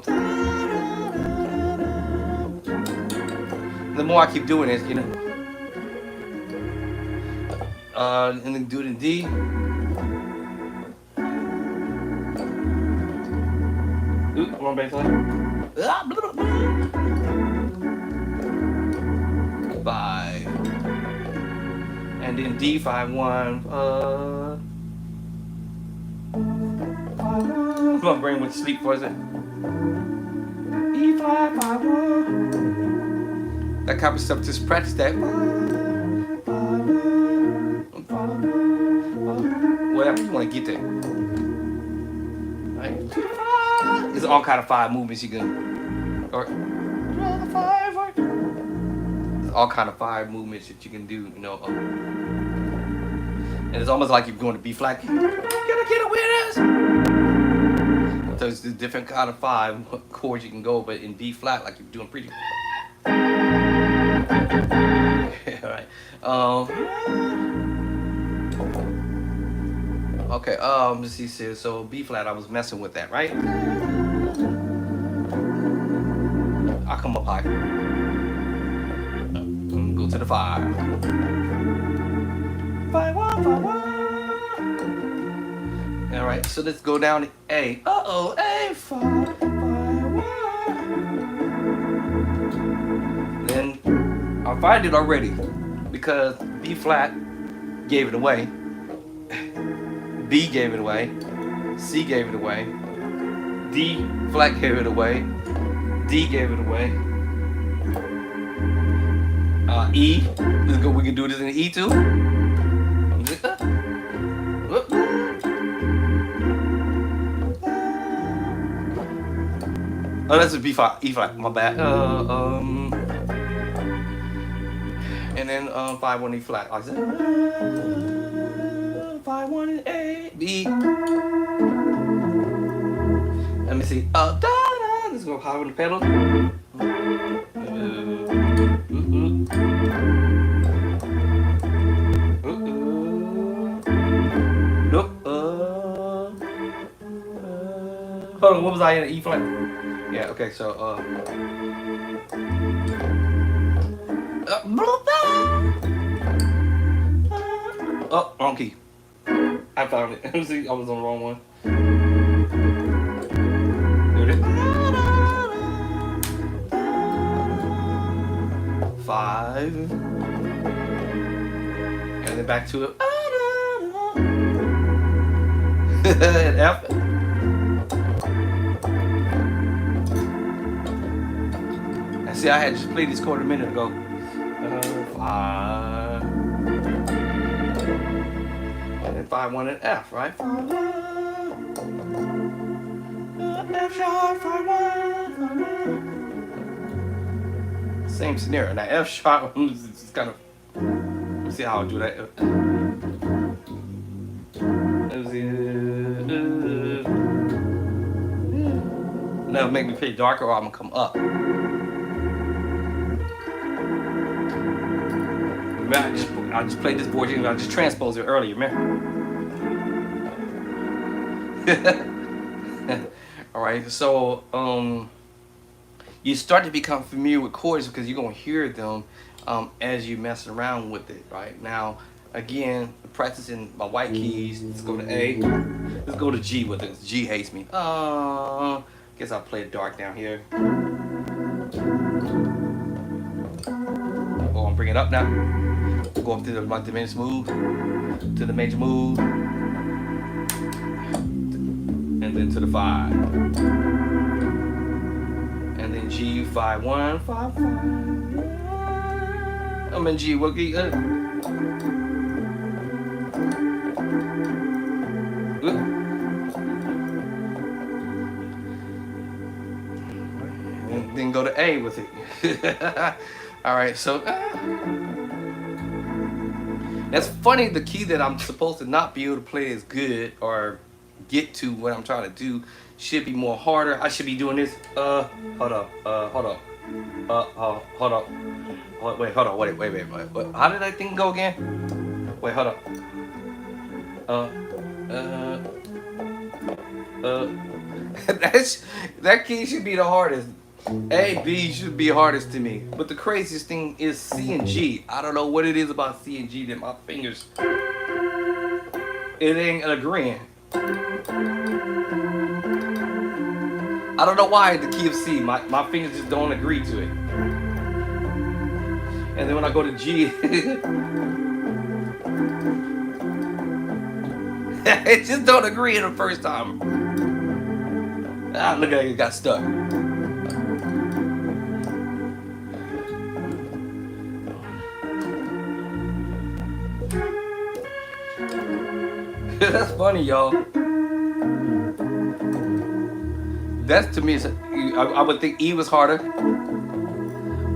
The more I keep doing this, you know. And then do it in D. Oop, wrong bass line. 5. And then D 5 1. My brain went to sleep for a second. E flat 5 1. That kind of stuff, just practice that. Whatever you want to get there. Right? There's all kind of 5 movements you can. Or there's all kind of 5 movements that you can do, you know. And it's almost like you're going to B flat. Can I get away with this? So there's different kind of 5 chords you can go, but in B flat, like you're doing pretty. Alright. Okay, let's see, so B flat, I was messing with that, right? I'll come up high. Go to the 5. 5 1 5 1. Alright, so let's go down to A. Uh-oh, A 5 5 1. Then I'll find it already because B flat gave it away. B gave it away. C gave it away. D flat gave it away. D gave it away. E. Let's go. We can do this in E too. Oh, that's a B flat. E flat. My bad. And then 5 1 E flat. Like that. 5 1 and A B. Let me see. Da da. Let's go high on the pedal. hold on, what was I in? E flat? Yeah, okay, so, oh, wrong key. I found it. See, I was on the wrong one. Here it is. 5. And then back to it. And F. And see, I had just played this chord a minute ago. 5. And then 5, 1, and F, right? 5, 1. F sharp, 5, 1, 5, 1. Same scenario. Now F sharp is kind of. Let's see how I do that. That'll make me play darker, or I'm gonna come up. Remember, I just played this board game. I just transposed it earlier, remember? All right, so you start to become familiar with chords because you're gonna hear them as you mess around with it. Right now, again, practicing my white keys. Let's go to A. Let's go to G with it. G hates me. Guess I'll play it dark down here. Oh, I'm bringing it up now. Go up to the diminished move, to the major move, and then to the 5, and then G 5 1 5 5. I'm in G. What key? And then go to A with it. All right, so that's funny. The key that I'm supposed to not be able to play as good or get to what I'm trying to do should be more harder. I should be doing this. Hold up. Hold up. Hold up. Wait, hold on. Wait. How did that thing go again? Wait, hold up. That key should be the hardest. A, B should be hardest to me. But the craziest thing is C and G. I don't know what it is about C and G that my fingers, it ain't agreeing. I don't know why the key of C, my fingers just don't agree to it. And then when I go to G, it just don't agree in the first time. Ah, look at it, got stuck. That's funny, y'all. That's to me, I would think E was harder,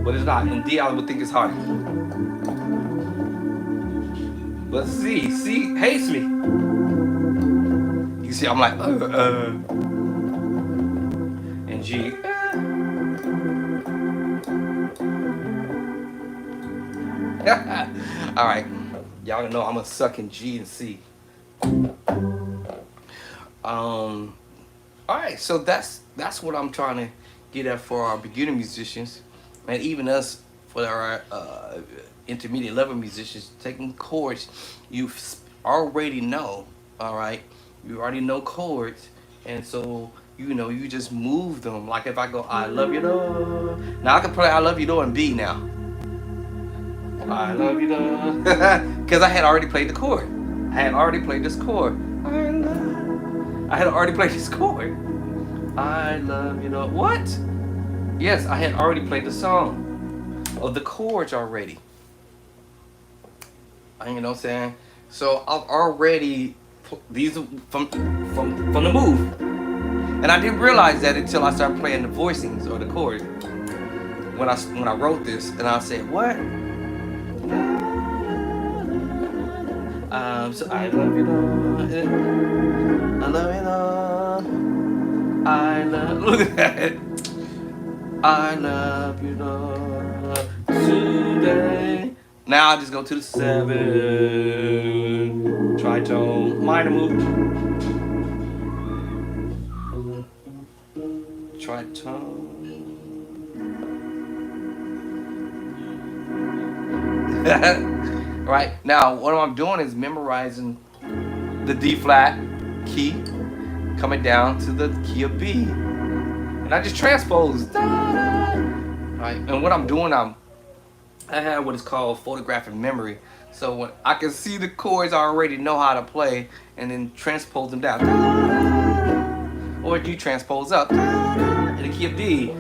but it's not. And D, I would think it's harder. But C hates me. You see, I'm like, and G. All right, y'all know I'm gonna suck in G and C. All right, so that's what I'm trying to get at for our beginner musicians, and even us for our intermediate level musicians. Taking chords you already know. All right, you already know chords, and so you just move them. Like if I go, I love you, though. Now I can play I love you, though in B now. I love you, though, because I had already played the chord. I had already played this chord. I had already played this chord. I love you, know what? Yes, I had already played the song of the chords already. You know what I'm saying? So I've already these are from the move, and I didn't realize that until I started playing the voicings or the chords. When I wrote this, and I said, what? So I love you, Lord. I love you, Lord. I love. Look at that. I love you, Lord. Today. Now I just go to the 7 tritone minor move. Tritone. Right now, what I'm doing is memorizing the D flat key, coming down to the key of B, and I just transpose. Right, and what I'm doing, I have what is called photographic memory. So when I can see the chords, I already know how to play, and then transpose them down. Or you transpose up in the key of D.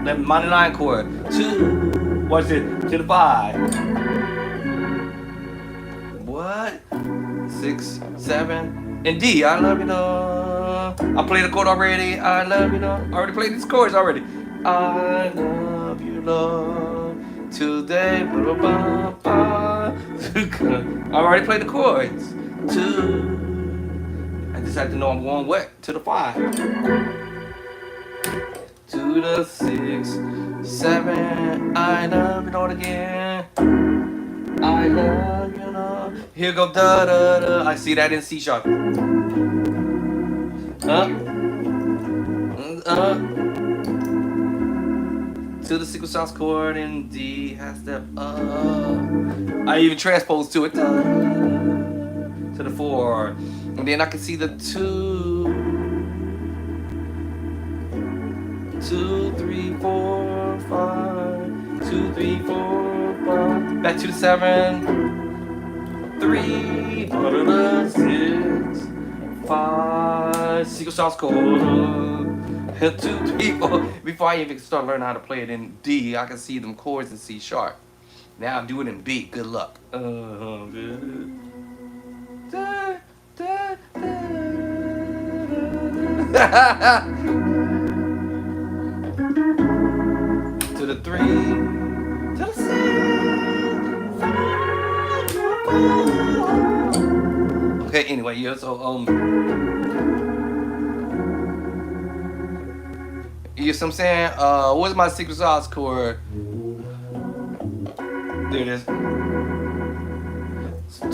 That minor 9 chord. 2, what's it? To the 5. What? 6, 7, and D. I love you, know. I played the chord already. I love you, know. I already played these chords already. I love you, love. Today, blah, blah, blah. I already played the chords. 2. I just have to know I'm going what? To the 5. To the 6, 7. I love you, know it again. I love you, know. Here go da da da. I see that in C sharp. To the sequence chord in D, half step up. I even transpose to it. To the 4. And then I can see the 2. 2, 3, 4, 5. 2, 3, 4, 5. Back to the 7. 3, 6, 5. Sequence chord. 2, 3, 4. Before I even start learning how to play it in D, I can see them chords in C sharp. Now I do it in B. Good luck. Da, da, da. To the 3, to the 6, 5, 4. Okay, anyway, yeah, so you see what I'm saying? What's my secret sauce chord? There it is.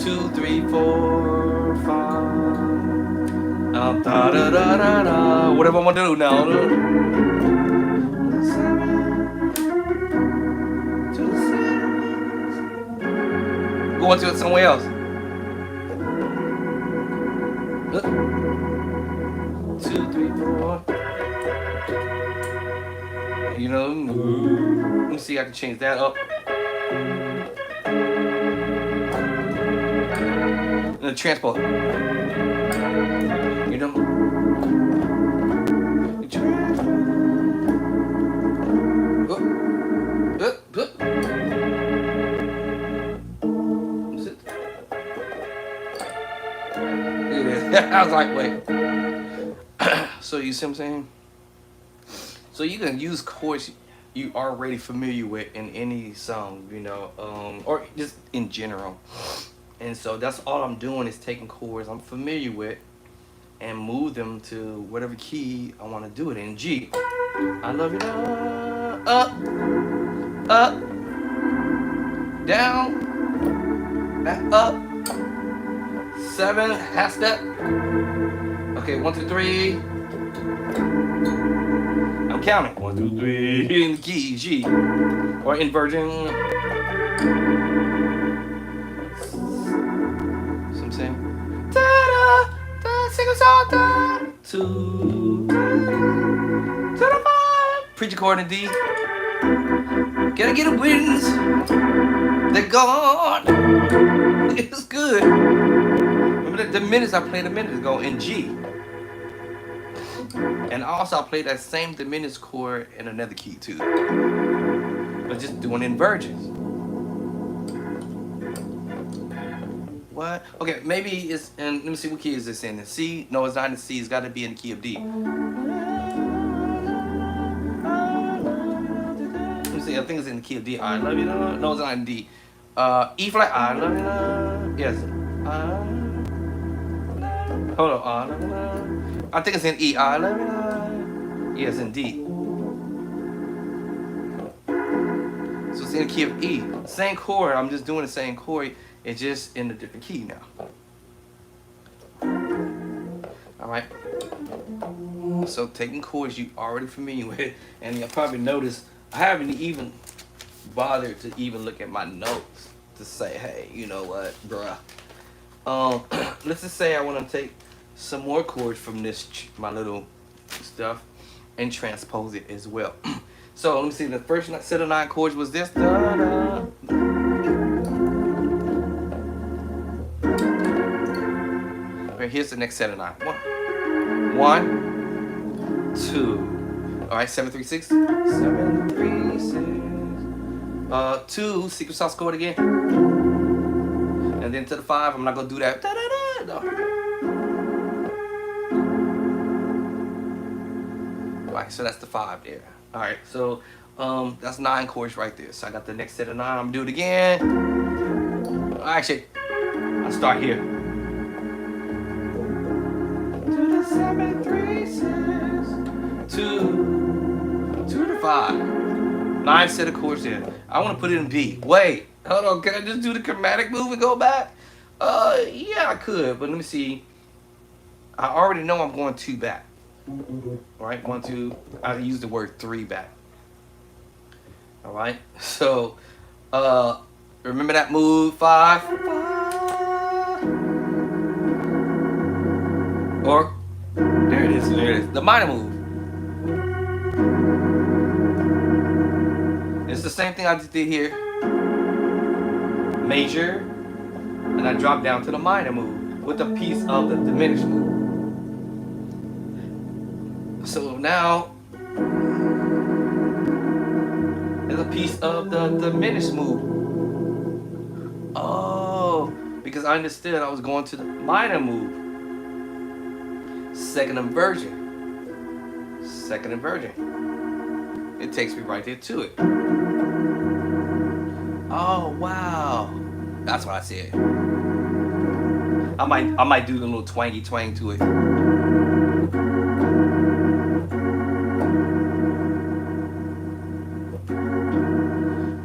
2, 3, 4, 5. Da da da da da. Whatever I'm gonna do now. 7 to the 6. Going to it somewhere else. 2, 3, 4. You know, let me see. I can change that up. And transport. You know. I was like, wait. So you see what I'm saying? So you can use chords you already familiar with in any song, you know, or just in general. And so that's all I'm doing is taking chords I'm familiar with and move them to whatever key I want to do it in. G. I love you. Up, up, down, back up. 7, half step. Okay, 1, 2, 3. I'm counting. 1, 2, 3. In the key, G. Or inversion. So I'm saying. Da da da, single song, da. 2, to the 5. Preacher chord in D. Gotta get the winds. They're gone. It's good. Remember the minutes I played a minute ago in G. And also I played that same diminished chord in another key too. But just doing inversions. What? Okay, maybe it's in, let me see, what key is this in? C? No, it's not in C, it's gotta be in the key of D. Let me see, I think it's in the key of D. I love you, no, it's not in D. E flat, I love you, yes. Hold on, I think it's in E. I love you. Yes, in D. So it's in the key of E. Same chord. I'm just doing the same chord. It's just in a different key now. All right. So taking chords you already familiar with, and you'll probably notice I haven't even bothered to even look at my notes to say, hey, you know what, bruh. Let's just say I want to take some more chords from this my little stuff and transpose it as well. So let me see. The first set of 9 chords was this. Da, da. Right, here's the next set of 9. 1, 2. All right, 7, 3, 6. 7, 3, 6. 2. Secret sauce chord again. And then to the 5. I'm not gonna do that. Da, da, da, no. All right, so that's the 5 there. All right, so that's 9 chords right there. So I got the next set of 9. I'm gonna do it again. Actually, I'll start here. To the 7, 3, 6. 2 to the 5. 9 set of chords there. I want to put it in B. Wait, hold on. Can I just do the chromatic move and go back? Yeah, I could, but let me see. I already know I'm going 2 back. All right, 1, 2. I use the word 3 back. All right, so remember that move 5, 5, or there it is, the minor move. It's the same thing I just did here. Major, and I drop down to the minor move with a piece of the diminished move. So now there's a piece of the diminished move. Oh, because I understood I was going to the minor move. Second inversion. Second inversion. It takes me right there to it. Oh wow, that's what I said. I might do the little twangy twang to it.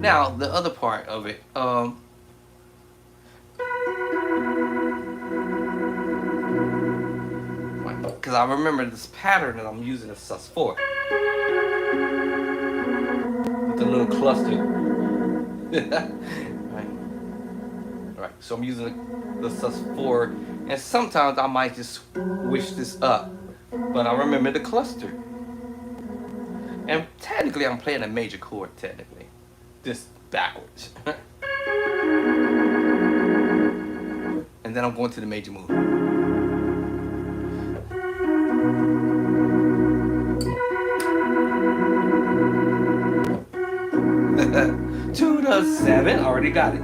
Now the other part of it, because I remember this pattern that I'm using is sus4 with the little cluster. Right. All right. So I'm using the sus4, and sometimes I might just switch this up, but I remember the cluster. And technically, I'm playing a major chord. Technically, just backwards. And then I'm going to the major move. To the 7, already got it.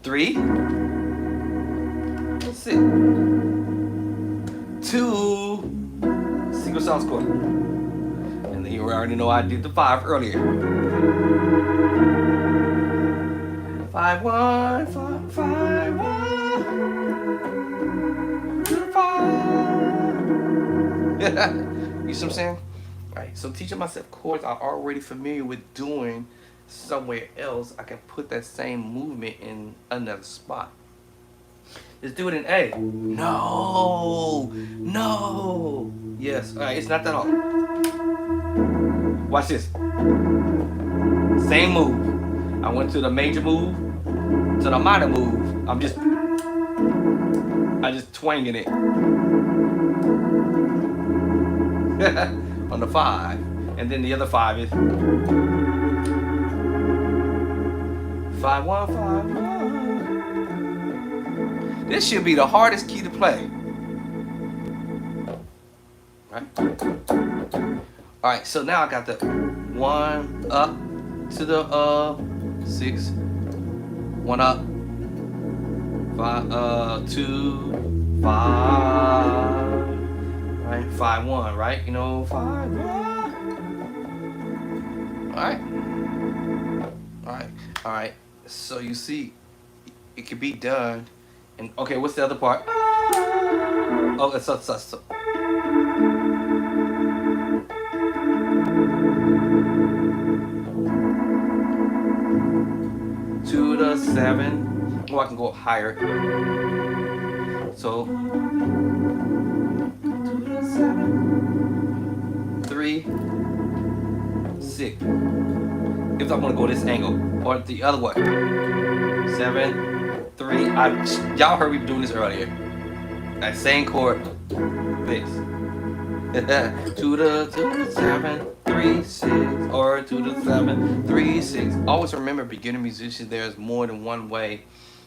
3, 6, 2, single sauce chord. And then you already know I did the 5 earlier. 5, 1, 5, 5, 1, 2, 5. You see what I'm saying? Right. So teaching myself chords I'm already familiar with doing somewhere else, I can put that same movement in another spot. Let's do it in A. No, no. Yes. All right. It's not that hard. Watch this. Same move. I went to the major move, to the minor move. I just twanging it on the 5, and then the other 5 is 5, 1, 5, 1. This should be the hardest key to play. Right? All right, so now I got the 1 up to the 6, 1 up, 5, 2, 5, right? 5, 1, right? You know, 5, 1. All right, all right, all right. So you see, it can be done. And okay, what's the other part? Oh, it's so. To the 7. Oh, I can go higher. So to the 7, 3, 6. If I want to go this angle or the other way. 7, 3. Y'all heard me doing this earlier. That same chord. This. to the 7, 3, 6, or to the 7, 3, 6. Always remember, beginner musicians, there's more than one way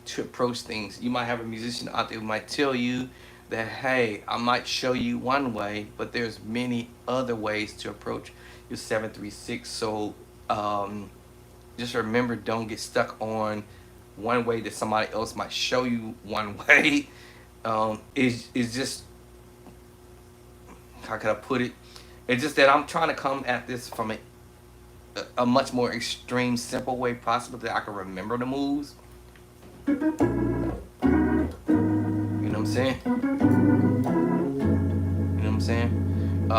to approach things. You might have a musician out there who might tell you that, hey, I might show you one way, but there's many other ways to approach your 7, 3, 6. So just remember, don't get stuck on one way that somebody else might show you one way. It's just, how can I put it? It's just that I'm trying to come at this from a much more extreme, simple way possible that I can remember the moves. You know what I'm saying? You know what I'm saying? You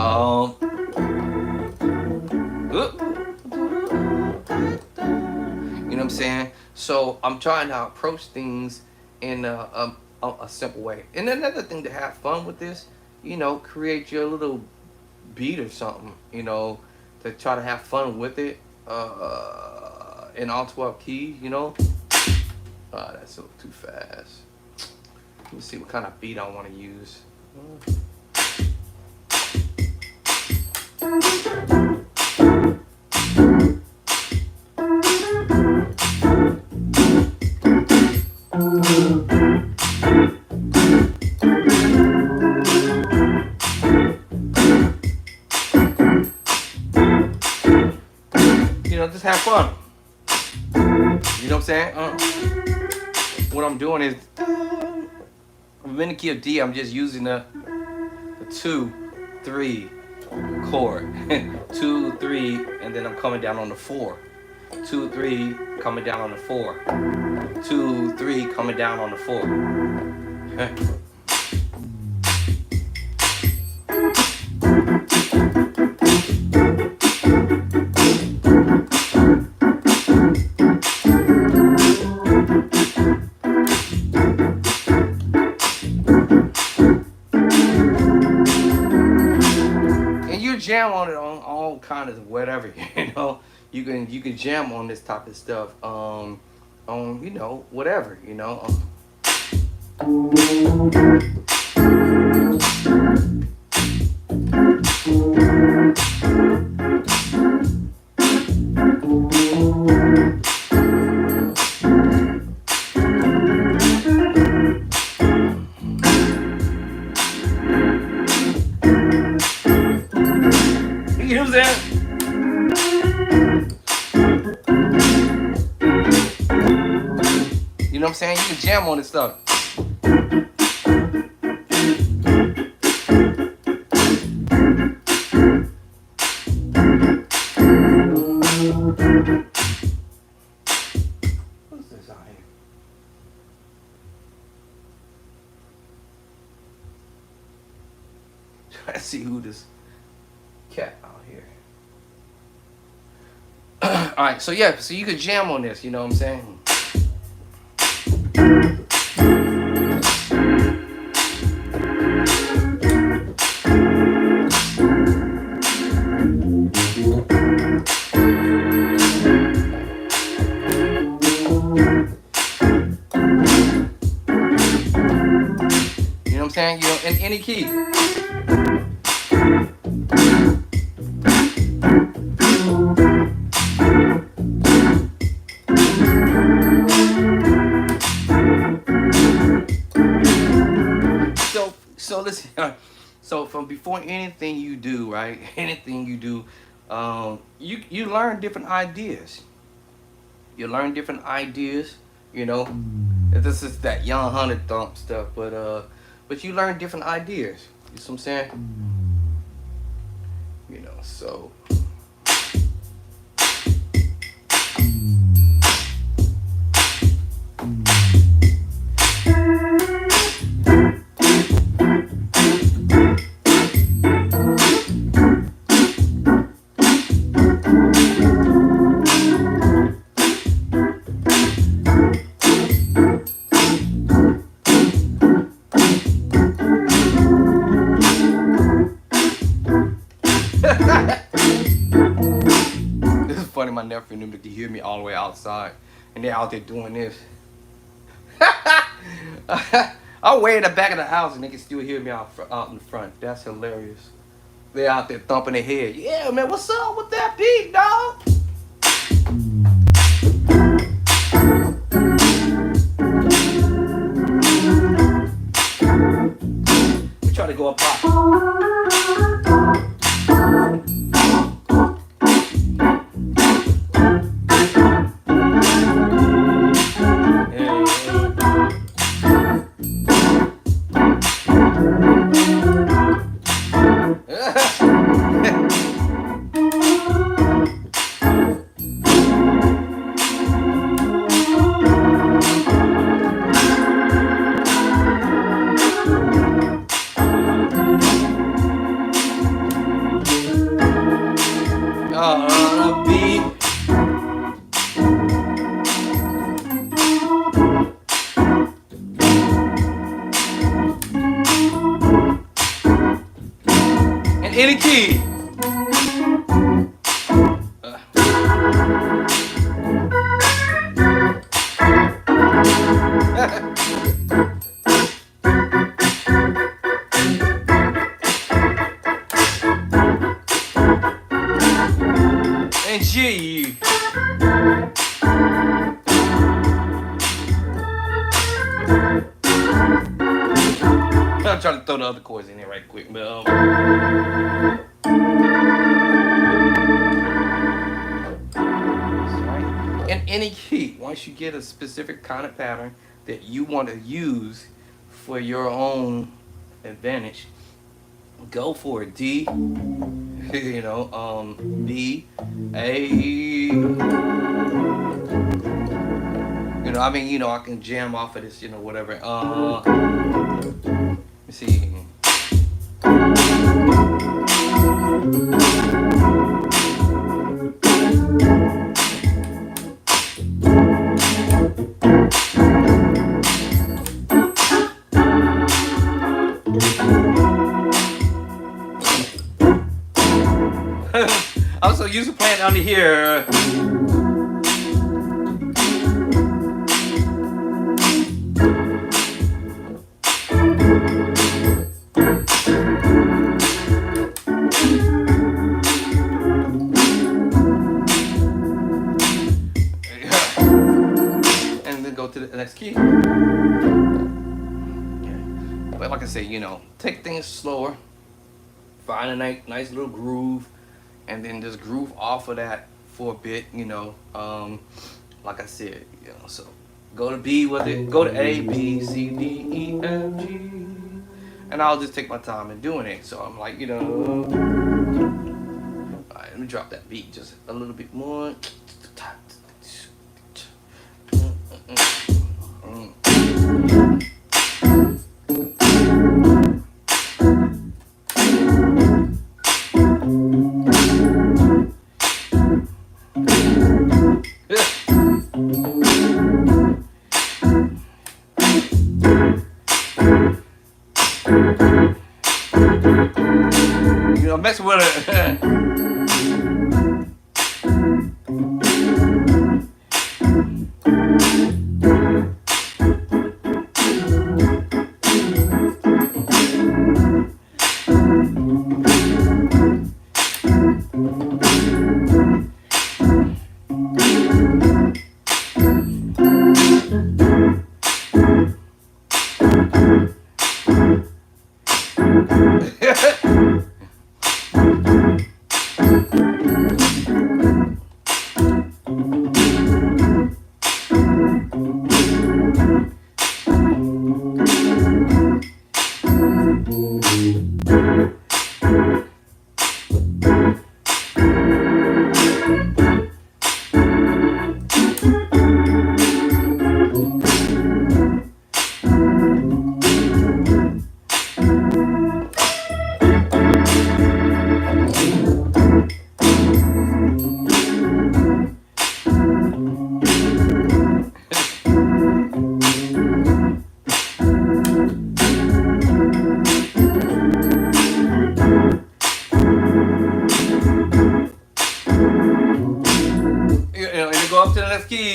know what I'm saying? So I'm trying to approach things in a simple way. And another thing to have fun with this, you know, create your little beat or something, you know, to try to have fun with it in all 12 keys, you know. That's a little too fast. Let me see what kind of beat I want to use. Just have fun. You know what I'm saying? What I'm doing is, I'm in the key of D. I'm just using the 2, 3 chord. 2, 3, and then I'm coming down on the 4. 2, 3, coming down on the 4. 2, 3, coming down on the 4. Jam on it on all kinds of whatever, you know. You can jam on this type of stuff on, you know, whatever, you know. You know what I'm saying? You can jam on this stuff. What's this out here? Try to see who this cat out here. Alright, so yeah, so you could jam on this, you know what I'm saying? You know what I'm saying? You know, in any key. So listen. So from before anything you do, right? Anything you do, you learn different ideas. You learn different ideas. You know, this is that Young Hunter thump stuff, but you learn different ideas. You see what I'm saying? You know, so. nephew and them that can hear me all the way outside, and they're out there doing this. I'm way in the back of the house and they can still hear me out in the front. That's hilarious. They're out there thumping their head. Yeah, man, what's up with that beat, dog? We try to go up high. Beat. In any key. And G. I'm trying to throw the other chords in there right quick, but in any key, once you get a specific kind of pattern that you want to use for your own advantage, go for it. D, you know, B, A. You know, I mean, you know, I can jam off of this, you know, whatever. Let's see. I'm so used to playing under here. And then go to the next key. But like I say, you know, take things slower. Find a nice little groove. And then just groove off of that for a bit, you know. Like I said, you know, so go to B with it, go to A, B, C, D, E, F, G, and I'll just take my time in doing it. So I'm like, you know, all right, let me drop that beat just a little bit more. You know, mess with it.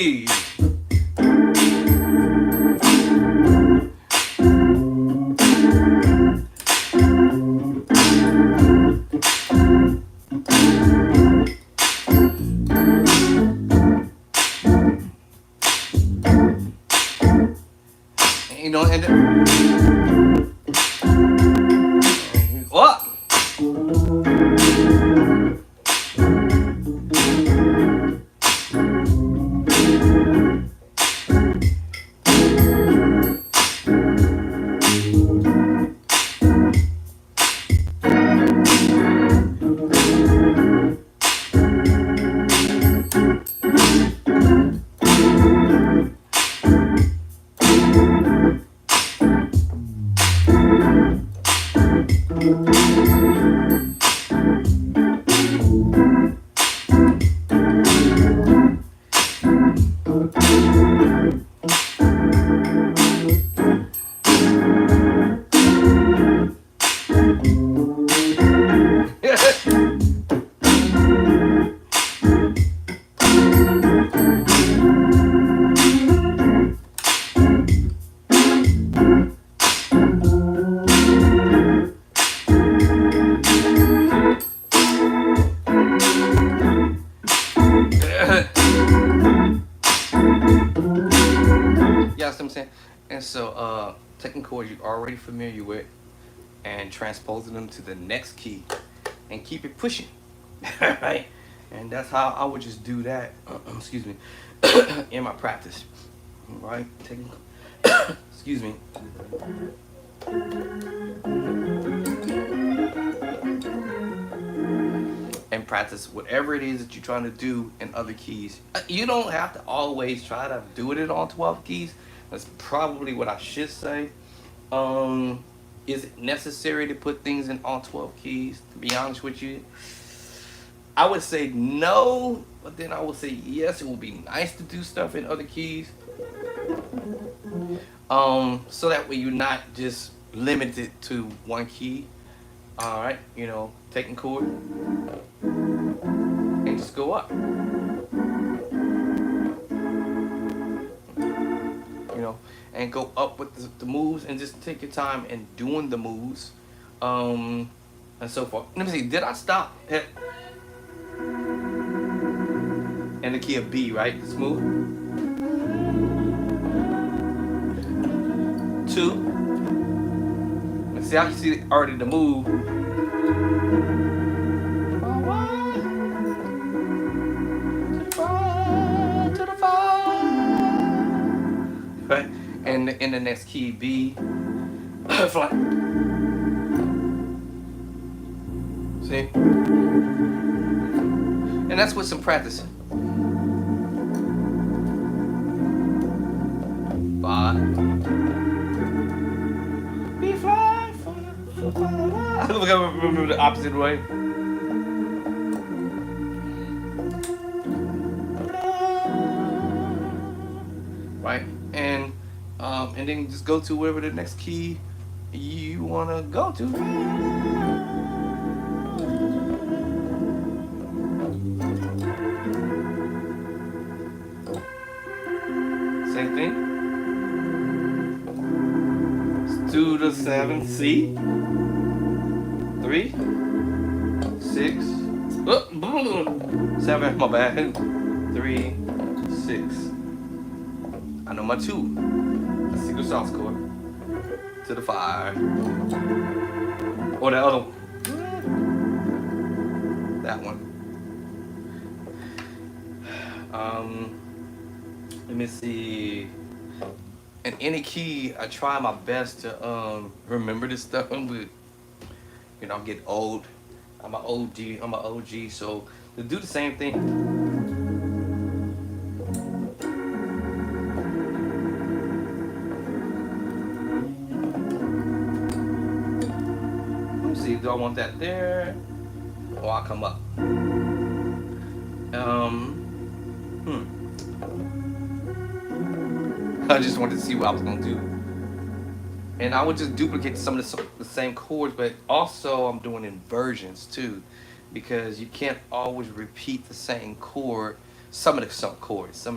Hey. You know, and what? Yeah, that's what I'm saying. And so, taking chords you're already familiar with and transposing them to the next key and keep it pushing. Right? And that's how I would just do that, excuse me, in my practice. Right? Taking, excuse me. And practice whatever it is that you're trying to do in other keys. You don't have to always try to do it on 12 keys. That's probably what I should say. Is it necessary to put things in all 12 keys? To be honest with you, I would say no, but then I would say yes. It would be nice to do stuff in other keys. So that way you're not just limited to one key. All right, you know, taking chord and just go up. You know, and go up with the moves and just take your time in doing the moves, and so forth. Let me see. Did I stop at in the key of B? Right, smooth. 2. Let's see. I can see already the move. Right, and in the next key B, flat. See, and that's with some practicing. 5. B flat. Look, I remember the opposite way. Right, and then just go to wherever the next key you wanna go to. Same thing. Let's do the 7 C. 3, 6. 7. My bad. 3, 6. I know my 2. The secret sauce chord. To the 5. Or the other one. That one. Let me see. In any key, I try my best to remember this stuff, but you know, I'm getting old. I'm an OG, so to do the same thing. See, do I want that there, or I'll come up? I just wanted to see what I was gonna do, and I would just duplicate some of the same chords, but also I'm doing inversions too, because you can't always repeat the same chord some of the chords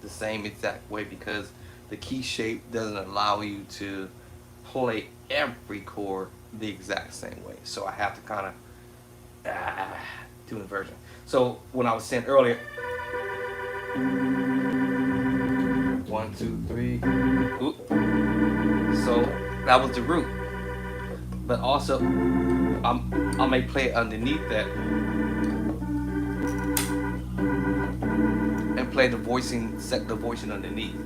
the same exact way because the key shape doesn't allow you to play every chord the exact same way. So I have to kind of do inversion. So when I was saying earlier, 1, 2, 3, oop. So that was the root. But also, I may play it underneath that and play the voicing, set the voicing underneath.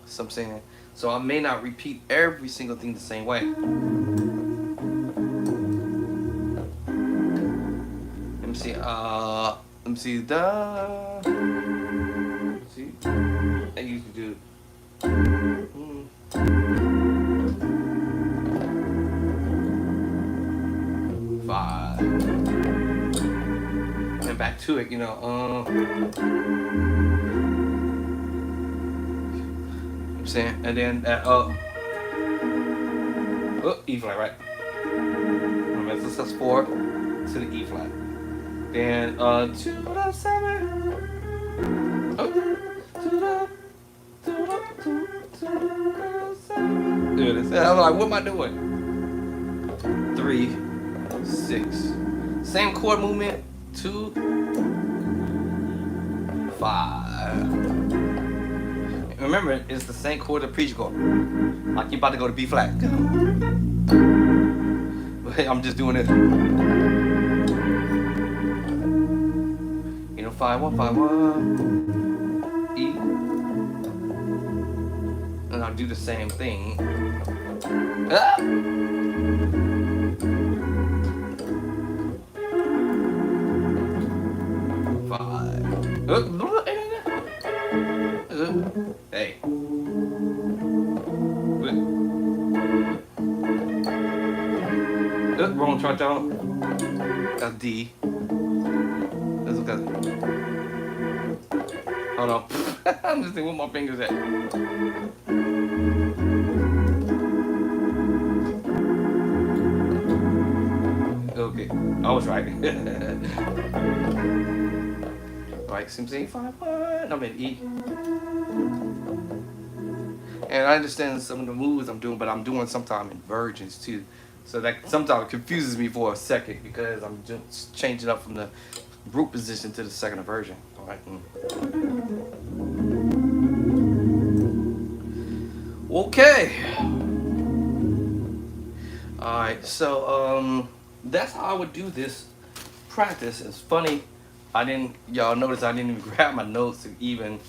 So I'm saying, so I may not repeat every single thing the same way. Let me see. Let me see. See, I used to do. Five. And back to it, you know. I'm saying, and then E flat, right? Remember, this is 4 to the E flat. Then 2 to the 7. Oh, to the 7. There it is. I'm like, what am I doing? 3, 6. Same chord movement. 2, 5. Remember, it's the same chord, the preacher chord. Like you're about to go to B flat. But I'm just doing it. You know, 5, 1, 5, 1. E. And I'll do the same thing. Ah! 5. Hey. Wrong chart down. That's D. Let's look at it. Hold on. I'm just thinking what my fingers at. Okay, I was right. Right, Simpson 5, 1. I'm in E. And I understand some of the moves I'm doing, but I'm doing sometimes inversions too. So that sometimes confuses me for a second because I'm just changing up from the root position to the second inversion. All right. Okay. All right. So that's how I would do this practice. It's funny. Y'all notice I didn't even grab my notes to even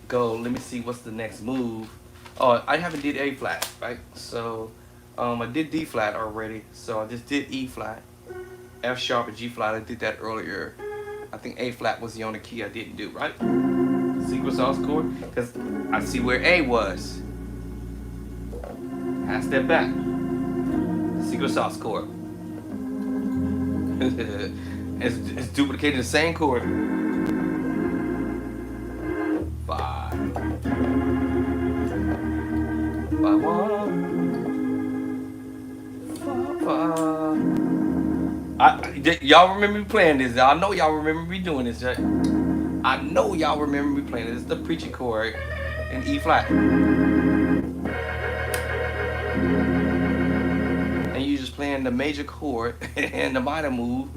go. Let me see what's the next move. Oh, I haven't did A flat, right? So I did D flat already. So I just did E flat, F sharp, and G flat. I did that earlier. I think A flat was the only key I didn't do, right? Secret sauce chord, because I see where A was. I step back. Secret sauce chord. It's duplicating the same chord. 5. 5, 1. 5, 5. Y'all remember me playing this. I know y'all remember me doing this, right? I know y'all remember me playing this. It's the preaching chord in E flat. And you just playing the major chord and the minor move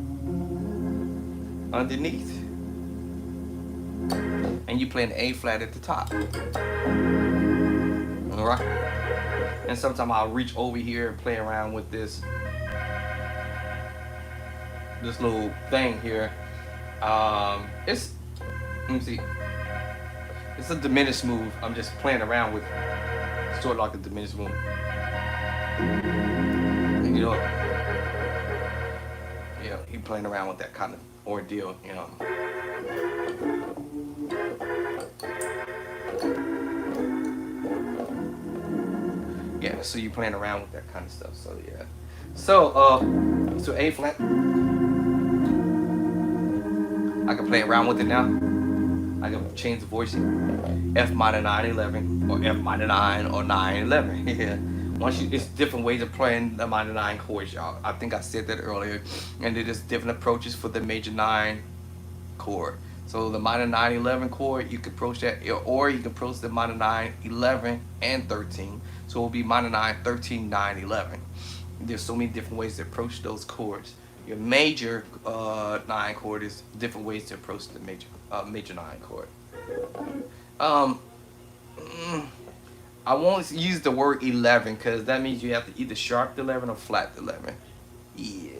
underneath. And you playing A flat at the top. Alright? And sometimes I'll reach over here and play around with this little thing here. Let me see. It's a diminished move. I'm just playing around with sort of like a diminished move. And, you know, he playing around with that kind of ordeal, you know. Yeah, so you're playing around with that kind of stuff. So yeah. So A flat. I can play around with it now. I can change the voicing. F minor 9 11 or F minor 9 or 9 11. Yeah. It's different ways of playing the minor 9 chords, y'all. I think I said that earlier. And there's different approaches for the major 9 chord. So the minor 9, 11 chord, you could approach that, or you can approach the minor 9, 11, and 13. So it will be minor 9, 13, 9, 11. There's so many different ways to approach those chords. Your major 9 chord is different ways to approach the major 9 chord. Um, mm, I won't use the word 11 because that means you have to either sharp the 11 or flat the 11. Yeah,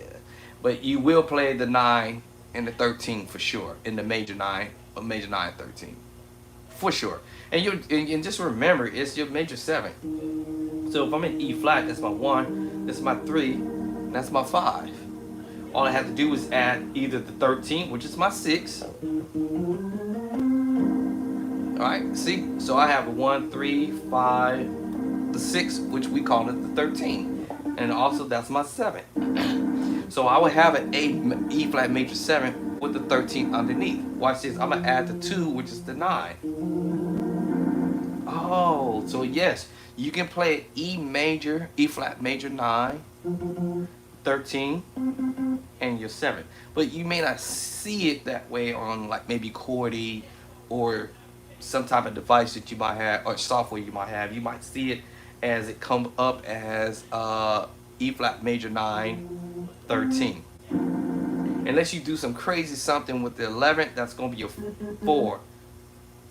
but you will play the 9 and the 13 for sure in the major 9 or major 9 13 for sure. And and just remember, it's your major 7. So if I'm in E flat, that's my 1, that's my 3, and that's my 5. All I have to do is add either the 13, which is my 6. Alright, see? So I have a 1, 3, 5, the 6, which we call it the 13. And also that's my 7. So I would have an E flat major 7 with the 13 underneath. Watch this. I'm going to add the 2, which is the 9. Oh, so yes, you can play E flat major 9, 13, and your 7. But you may not see it that way on like maybe Chordy or some type of device that you might have or software you might have. You might see it as it come up as E flat major 9, 13. Unless you do some crazy something with the 11th, that's going to be your 4.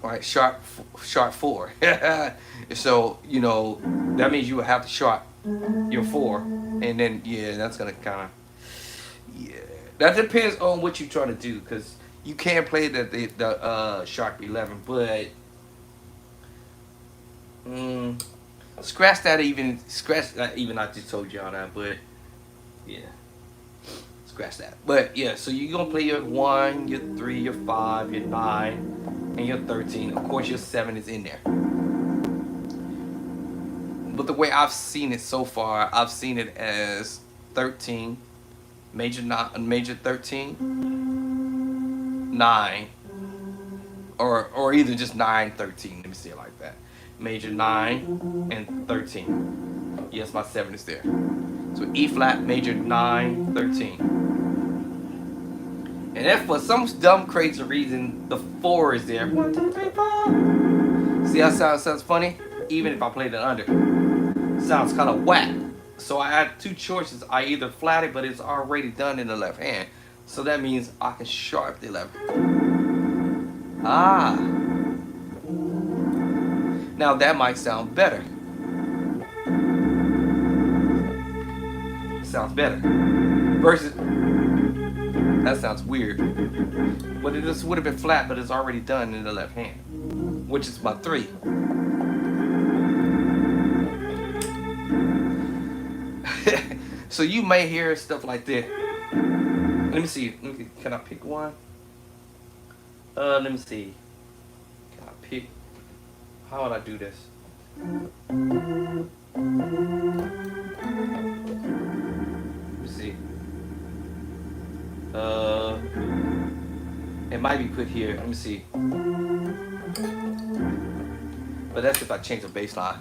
Right, sharp 4. So, you know, that means you would have to sharp your 4. And then, yeah, that's going to kind of, yeah. That depends on what you're trying to do, because you can play the sharp 11, but scratch that even, I just told y'all that, but yeah. Scratch that. But yeah, so you're gonna play your 1, your 3, your 5, your 9, and your 13. Of course, your 7 is in there. But the way I've seen it so far, I've seen it as 13, major 13, 9, or either just 9, 13. Let me see it like that. Major 9 and 13. Yes, my 7 is there. So E flat major 9, 13. And if for some dumb crazy reason the 4 is there, 1, 2, 3, 4. See how sounds funny? Even if I played it under, sounds kind of whack. So I had 2 choices. I either flat it, but it's already done in the left hand. So that means I can sharp the 11. Ah. Now that might sound better. Sounds better. Versus, that sounds weird. But this would have been flat, but it's already done in the left hand, which is my 3. So you may hear stuff like that. Let me see. Can I pick one? Let me see. Can I pick? How would I do this? It might be put here. Let me see. But that's if I change the bass line.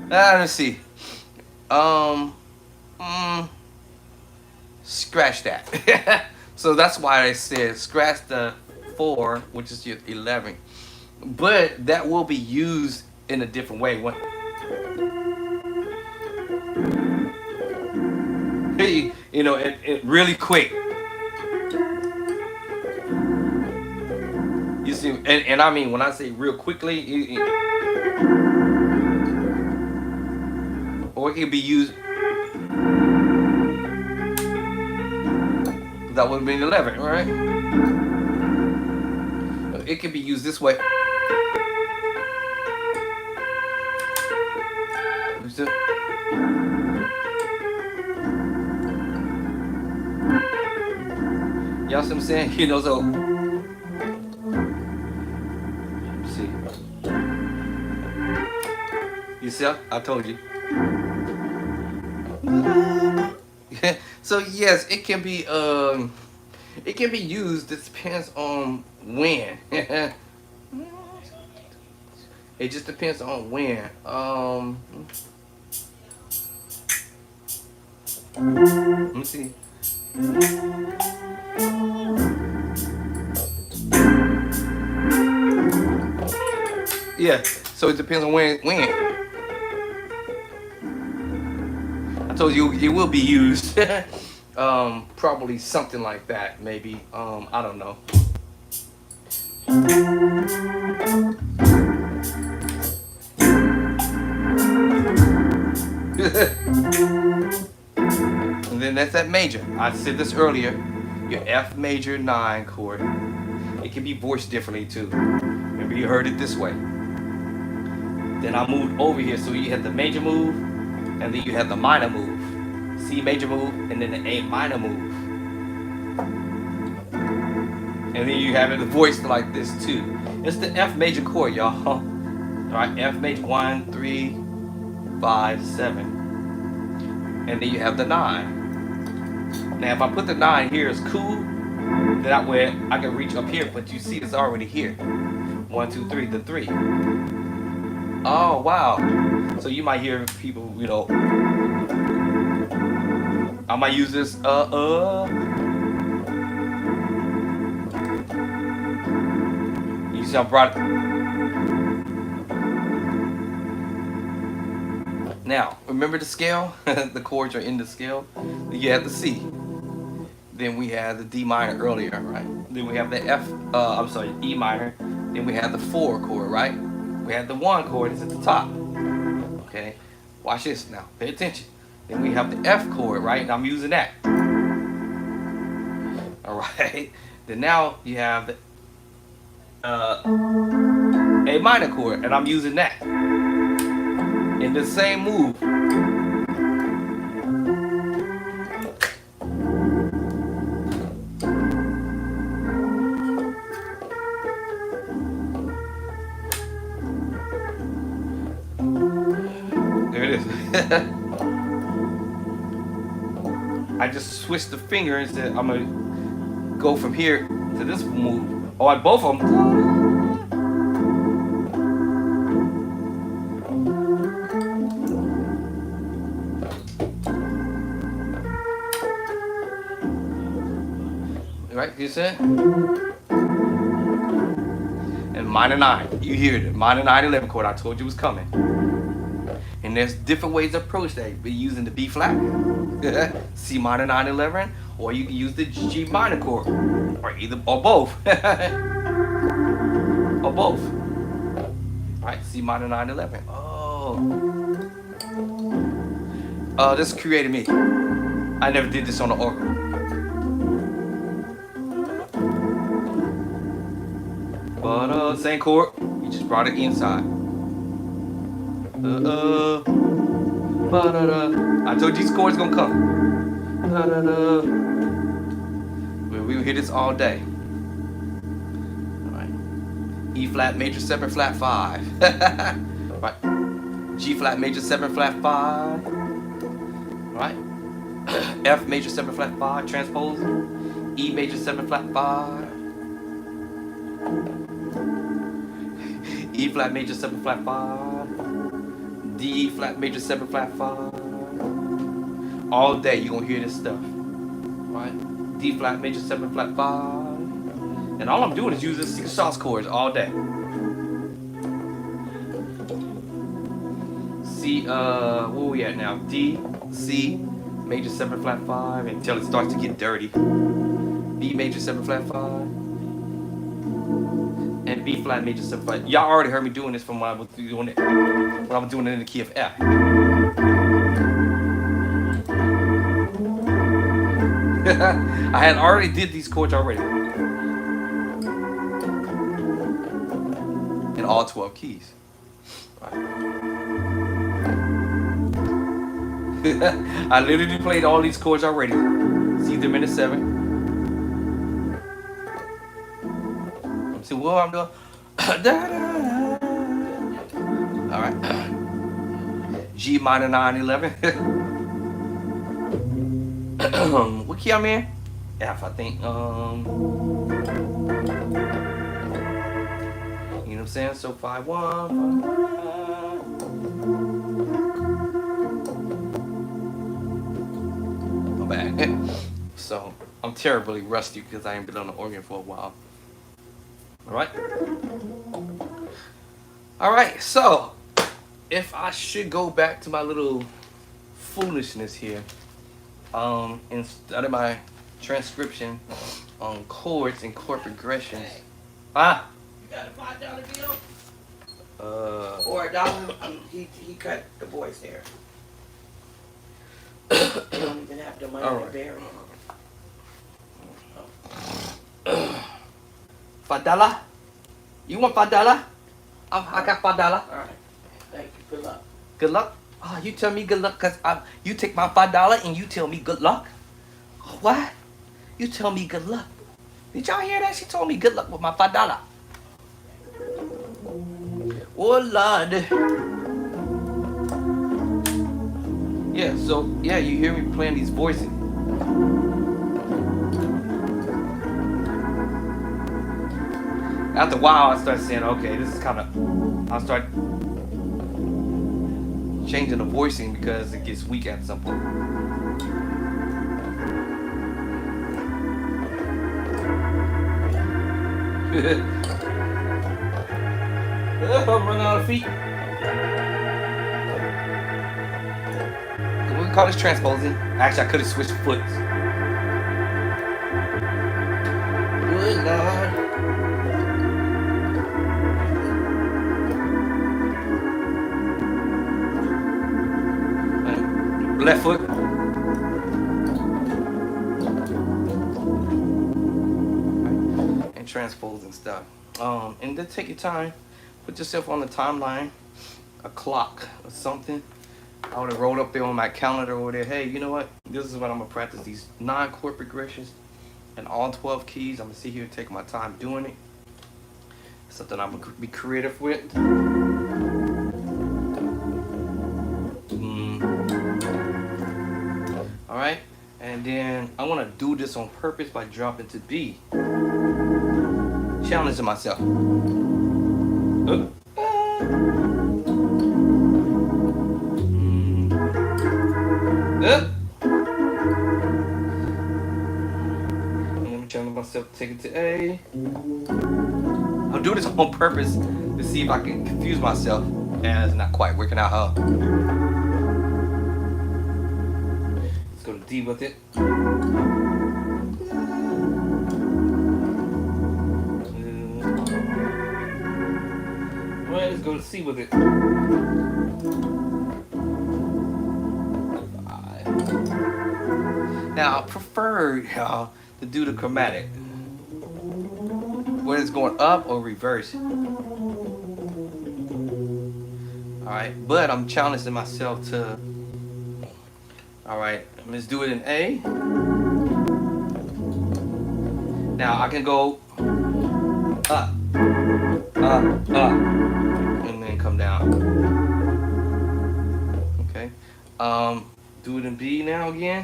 Let's see. Scratch that. So that's why I said scratch the 4, which is your 11. But that will be used in a different way. You know, it really quick. You see, and I mean, when I say real quickly, or it can be used. That would have been 11, right? It can be used this way. Y'all see what I'm saying? You know, so see. You see? I told you. So yes, it can be used. It depends on when. It just depends on when. Let me see. Yeah, so it depends on when. I told you it will be used. Probably something like that, maybe. I don't know. And then that's that major. I said this earlier. Your F major 9 chord. It can be voiced differently too. Remember you heard it this way. Then I moved over here, so you had the major move, and then you had the minor move. C major move, and then the A minor move. And then you have it voiced like this too. It's the F major chord, y'all. Alright, F major 1, 3, 5, 7. And then you have the 9. Now if I put the 9 here, it's cool. Then that way I can reach up here, but you see it's already here. 1, 2, 3, the 3. Oh wow. So you might hear people, you know, I might use this You see I brought it. Now, remember the scale? The chords are in the scale. You have the C. Then we had the D minor earlier, right? Then we have the E minor. Then we have the 4 chord, right? We have the 1 chord is at the top. Okay, watch this now. Pay attention. Then we have the F chord, right? And I'm using that. All right. Then now you have the A minor chord, and I'm using that in the same move. There it is. I just switched the finger and said I'm gonna go from here to this move. Oh, I both of them. Right, you said? And minor 9, you hear it, minor 9 11 chord. I told you was coming. And there's different ways to approach that. You can be using the B flat, C minor 9 11, or you can use the G minor chord, or both, or both. Right, C minor 9 11. Oh, this created me. I never did this on the organ. But same chord, you just brought it inside. I told you these chords gonna come. We will hear this all day. All right. E flat major 7 flat 5. Right. G flat major 7 flat 5. Right. F major 7 flat 5 transpose. E major 7 flat 5. E flat major 7 flat 5. D flat major 7 flat 5. All day you're gonna hear this stuff. Right? D flat major 7 flat 5. And all I'm doing is using 6 sauce chords all day. C, where we at now? D, C, major 7 flat 5 until it starts to get dirty. B major 7 flat 5. And B flat major 7 flat. Y'all already heard me doing this from when I was doing it. When I was doing it in the key of F. I had already did these chords already. In all 12 keys. Right. I literally played all these chords already. See them in the 7. See what I'm doing? Alright. G minor 9 11. What key I'm in? F, I think. You know what I'm saying? So 5 1 5. So I'm terribly rusty because I ain't been on the organ for a while. All right. All right. So if I should go back to my little foolishness here, instead of my transcription on chords and chord progressions. Ah. You got a $5 bill? Uh. Or $1? He cut the boy's hair. You don't even have the money to bury him. $5? You want $5? I got $5. All right. Thank you. Good luck. Good luck? Oh, you tell me good luck because you take my $5 and you tell me good luck? What? You tell me good luck. Did y'all hear that? She told me good luck with my $5. Oh, Lord. Yeah, so, yeah, you hear me playing these voices. After a while, I start saying, okay, this is kind of, I'll start changing the voicing because it gets weak at some point. I'm running out of feet. We call this transposing. Actually, I could have switched foot. Good Lord. Left foot. And transpose and stuff. And then take your time. Put yourself on the timeline. A clock or something. I would have rolled up there on my calendar over there. Hey, you know what? This is what I'm going to practice. These 9 chord progressions and all 12 keys. I'm going to sit here and take my time doing it. Something I'm going to be creative with. Alright, and then I want to do this on purpose by dropping to B. Challenging myself. I'm going to challenge myself to take it to A. I'll do this on purpose to see if I can confuse myself. And it's not quite working out, huh? Go to D with it. Well, let's go to C with it. 5. Now, I prefer y'all to do the chromatic. Whether it's going up or reverse. Alright, but I'm challenging myself to. Alright, let's do it in A. Now I can go up, and then come down. Okay. Do it in B now again.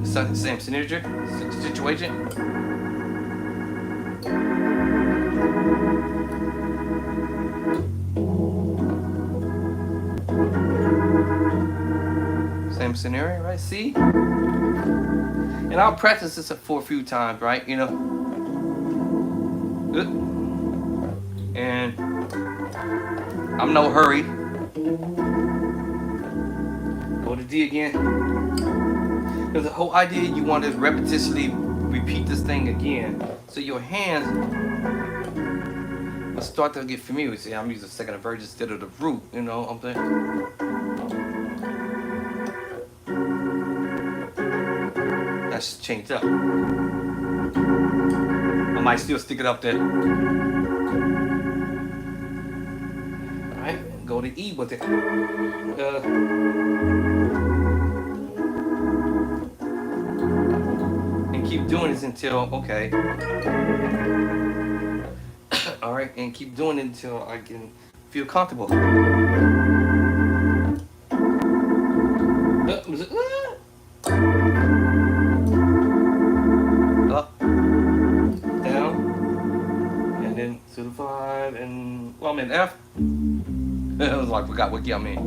Same situation. Same scenario, right? See? And I'll practice this for a few times, right? You know? And I'm no hurry. Go to D again. Because the whole idea, you want to repetitively repeat this thing again. So your hands will start to get familiar. See, I'm using the second inversion instead of the root, you know what I'm saying? That's changed up. I might still stick it up there. Alright, go to E with it. And keep doing this until, okay. Alright, and keep doing it until I can feel comfortable. Up, down, and then to the 5, and well, I'm in F. I was like, forgot what key I'm in.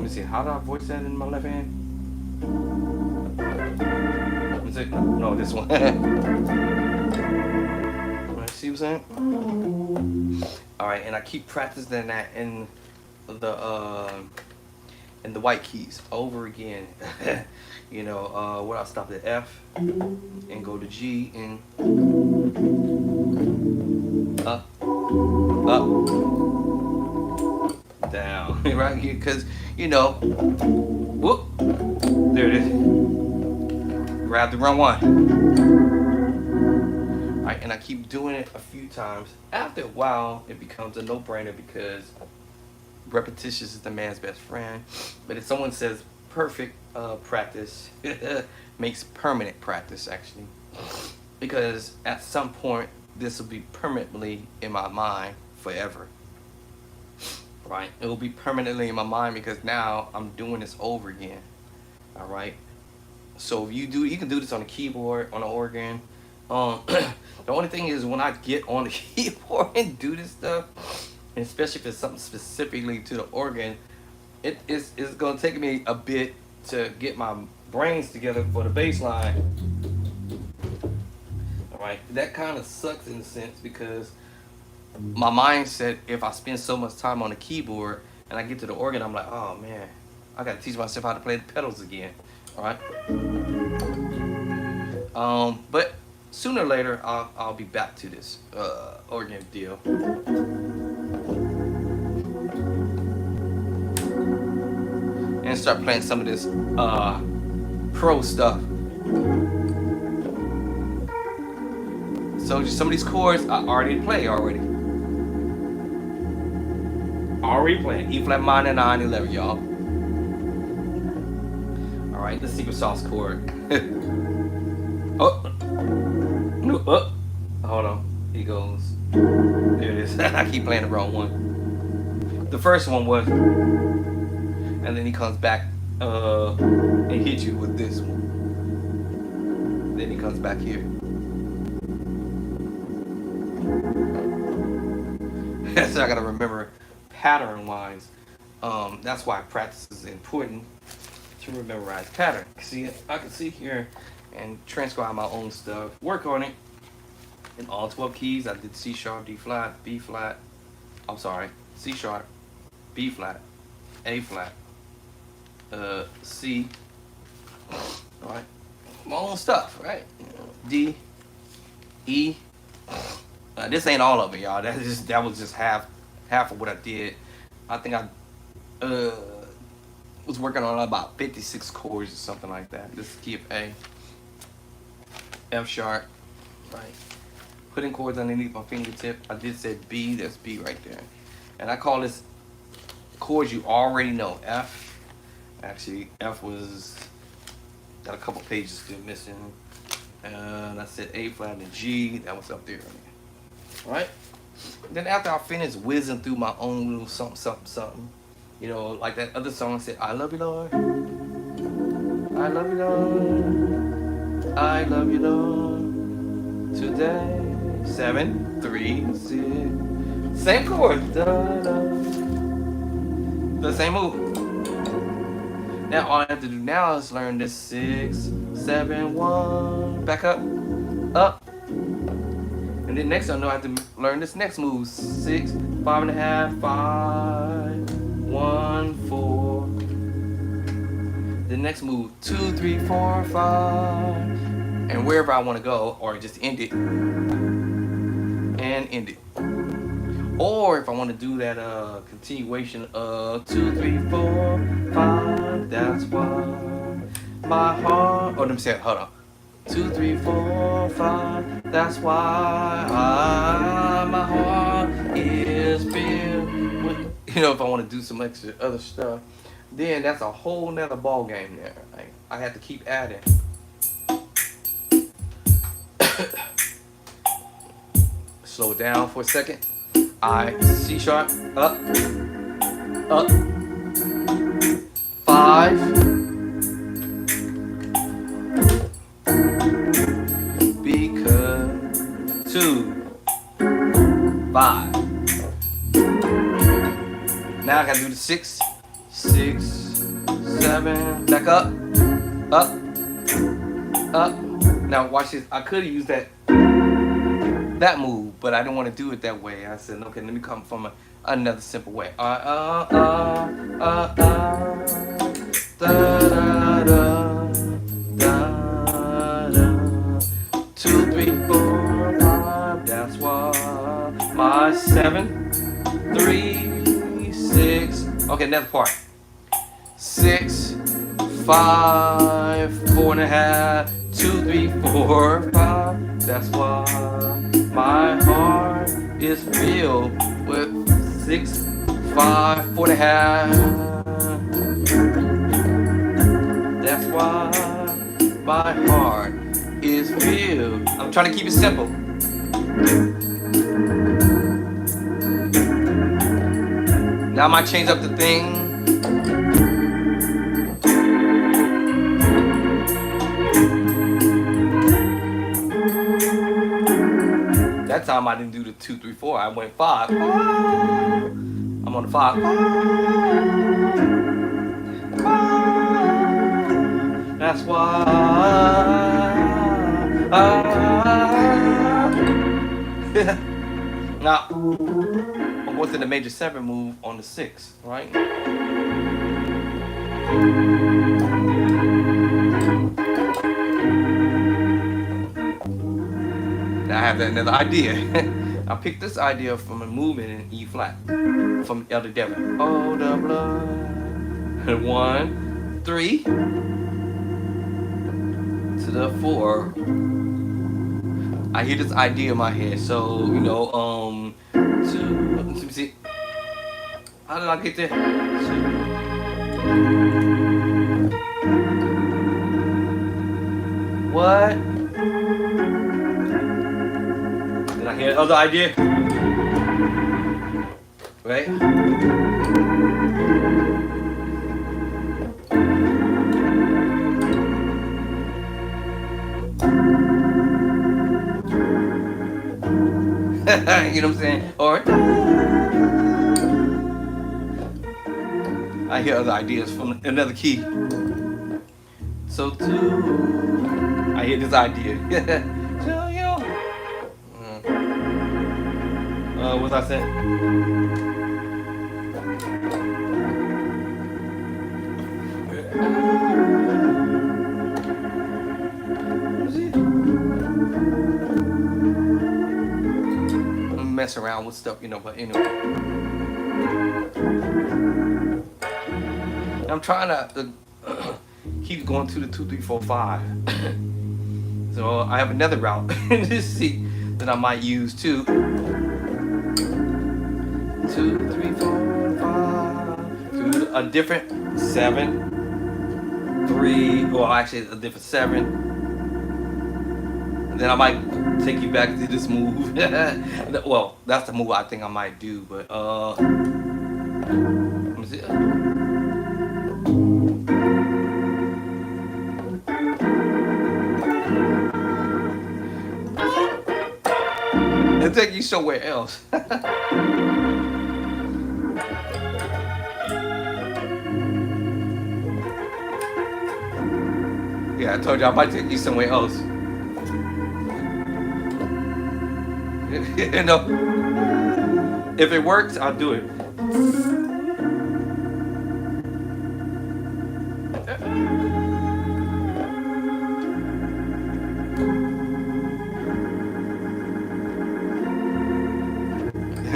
me see. How do I voice that in my left hand? Let me see. No, this one. See what I'm saying? All right, and I keep practicing that in the white keys over again. You know, where I stop at F and go to G and up, down, right here, because you know, whoop, there it is. Grab the wrong one. All right, and I keep doing it a few times. After a while, it becomes a no-brainer because repetition is the man's best friend. But if someone says perfect practice makes permanent practice, actually, because at some point this will be permanently in my mind forever. Right? It will be permanently in my mind because now I'm doing this over again. All right. So if you can do this on the keyboard, on the organ. The only thing is when I get on the keyboard and do this stuff, and especially if it's something specifically to the organ, it's gonna take me a bit to get my brains together for the bass line. All right, that kind of sucks in a sense because my mindset, if I spend so much time on the keyboard and I get to the organ, I'm like, oh man, I gotta teach myself how to play the pedals again. All right. But sooner or later, I'll be back to this organ deal. And start playing some of this pro stuff. So some of these chords I already play already. Already playing E flat minor 9 11, y'all. All right, the secret sauce chord. Oh, no, hold on. He goes. There it is. I keep playing the wrong one. The first one was, and then he comes back and hits you with this one. Then he comes back here. So I gotta remember pattern-wise. That's why practice is important to memorize pattern. See, I can see here and transcribe my own stuff. Work on it in all 12 keys. I did C sharp, D flat, B flat. I'm sorry, C sharp, B flat, A flat, C. All right, my own stuff, right? D, E. This ain't all of it, y'all. That was just half of what I did. I think I was working on about 56 chords or something like that. This is key of A, F sharp, right? Putting chords underneath my fingertip. I did say B. That's B right there, and I call this chords you already know. F. Actually, F was got a couple pages still missing. And I said A flat and G. That was up there. Right? Then after I finished whizzing through my own little something, you know, like that other song said, I love you, Lord. I love you, Lord. I love you, Lord. Today. 7, 3, 6. Same chord. Da, da. The same move. Now all I have to do now is learn this 6, 7, 1. Back up. Up. And then next I know I have to learn this next move. 6, 5.5, 5, 1, 4. The next move, 2, 3, 4, 5. And wherever I want to go, or just end it. And end it. Or if I want to do that continuation of 2, 3, 4, 5, that's why my heart. Oh, let me say it. Hold on. 2, 3, 4, 5. That's why my heart is filled with. You know, if I want to do some extra other stuff, then that's a whole nother ball game there. Like, I have to keep adding. Slow it down for a second. I C sharp up, 5. Because 2, 5. Now I gotta do the 6, 6, 7. Back up. Up. Up. Now watch this. I could have used that move, but I didn't want to do it that way. I said, okay, let me come from another simple way. Da da da da da. 2, 3, 4, 5. That's why my 7, 3, 6. Okay, another part. 6, 5, 4 and a half. 2, 3, 4, 5. That's why my heart is filled with 6, 5, 4 and a half. That's why my heart is filled. I'm trying to keep it simple. Now I might change up the thing. That time I didn't do the 2, 3, 4. I went 5. I'm on the 5. That's why. Now I'm going to the major 7 move on the 6, right? I have another idea. I picked this idea from a movement in E flat from Elder Devon. Oh, the blood. 1, 3 to the 4. I hear this idea in my head. So, 2. Let me see. How did I get there? 2. What? Did I hear another idea? Right? You know what I'm saying? Or I hear other ideas from another key. So 2. I hear this idea. What was I saying? Mess around with stuff, but anyway. I'm trying to keep going to the 2, 3, 4, 5. So I have another route that I might use too. 2, 3, 4, 5. To a different 7, 3, or actually a different 7. And then I might take you back to this move. Well, that's the move I think I might do, but let me see. It'll take you somewhere else. Yeah, I told you I might take you somewhere else. If it works, I'll do it.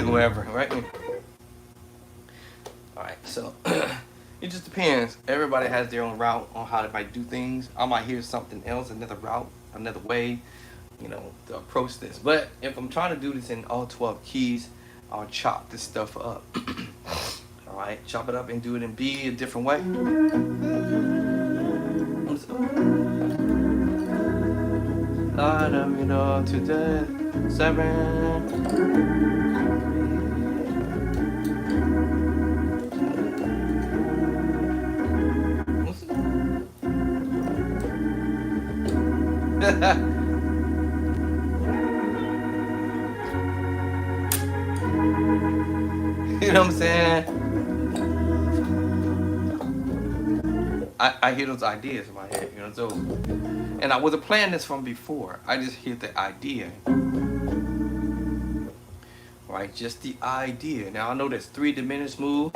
Whatever, right? Alright, so it just depends. Everybody has their own route on how they might do things. I might hear something else, another route, another way, to approach this. But if I'm trying to do this in all 12 keys, I'll chop this stuff up. Alright, chop it up and do it in B a different way. Light up, today, 7. You know what I'm saying? I hear those ideas in my head, you know, those, and I wasn't playing this from before. I just hear the idea, right? Just the idea. Now I know there's 3 diminished move.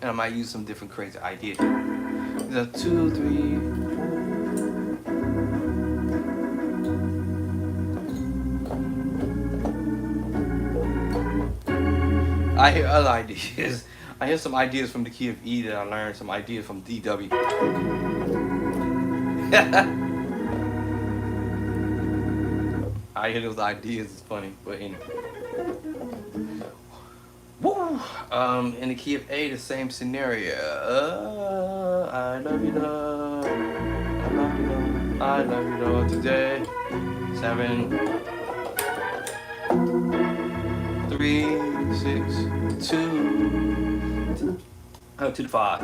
And I might use some different crazy ideas. The 2, 3, 4. I hear other ideas. I hear some ideas from the key of E that I learned. Some ideas from DW. I hear those ideas. It's funny, but anyway. Woo! In the key of A, the same scenario. I love you, love. I love you, love. I love you, love. Today, 7, 3, 6, 2, to the 5,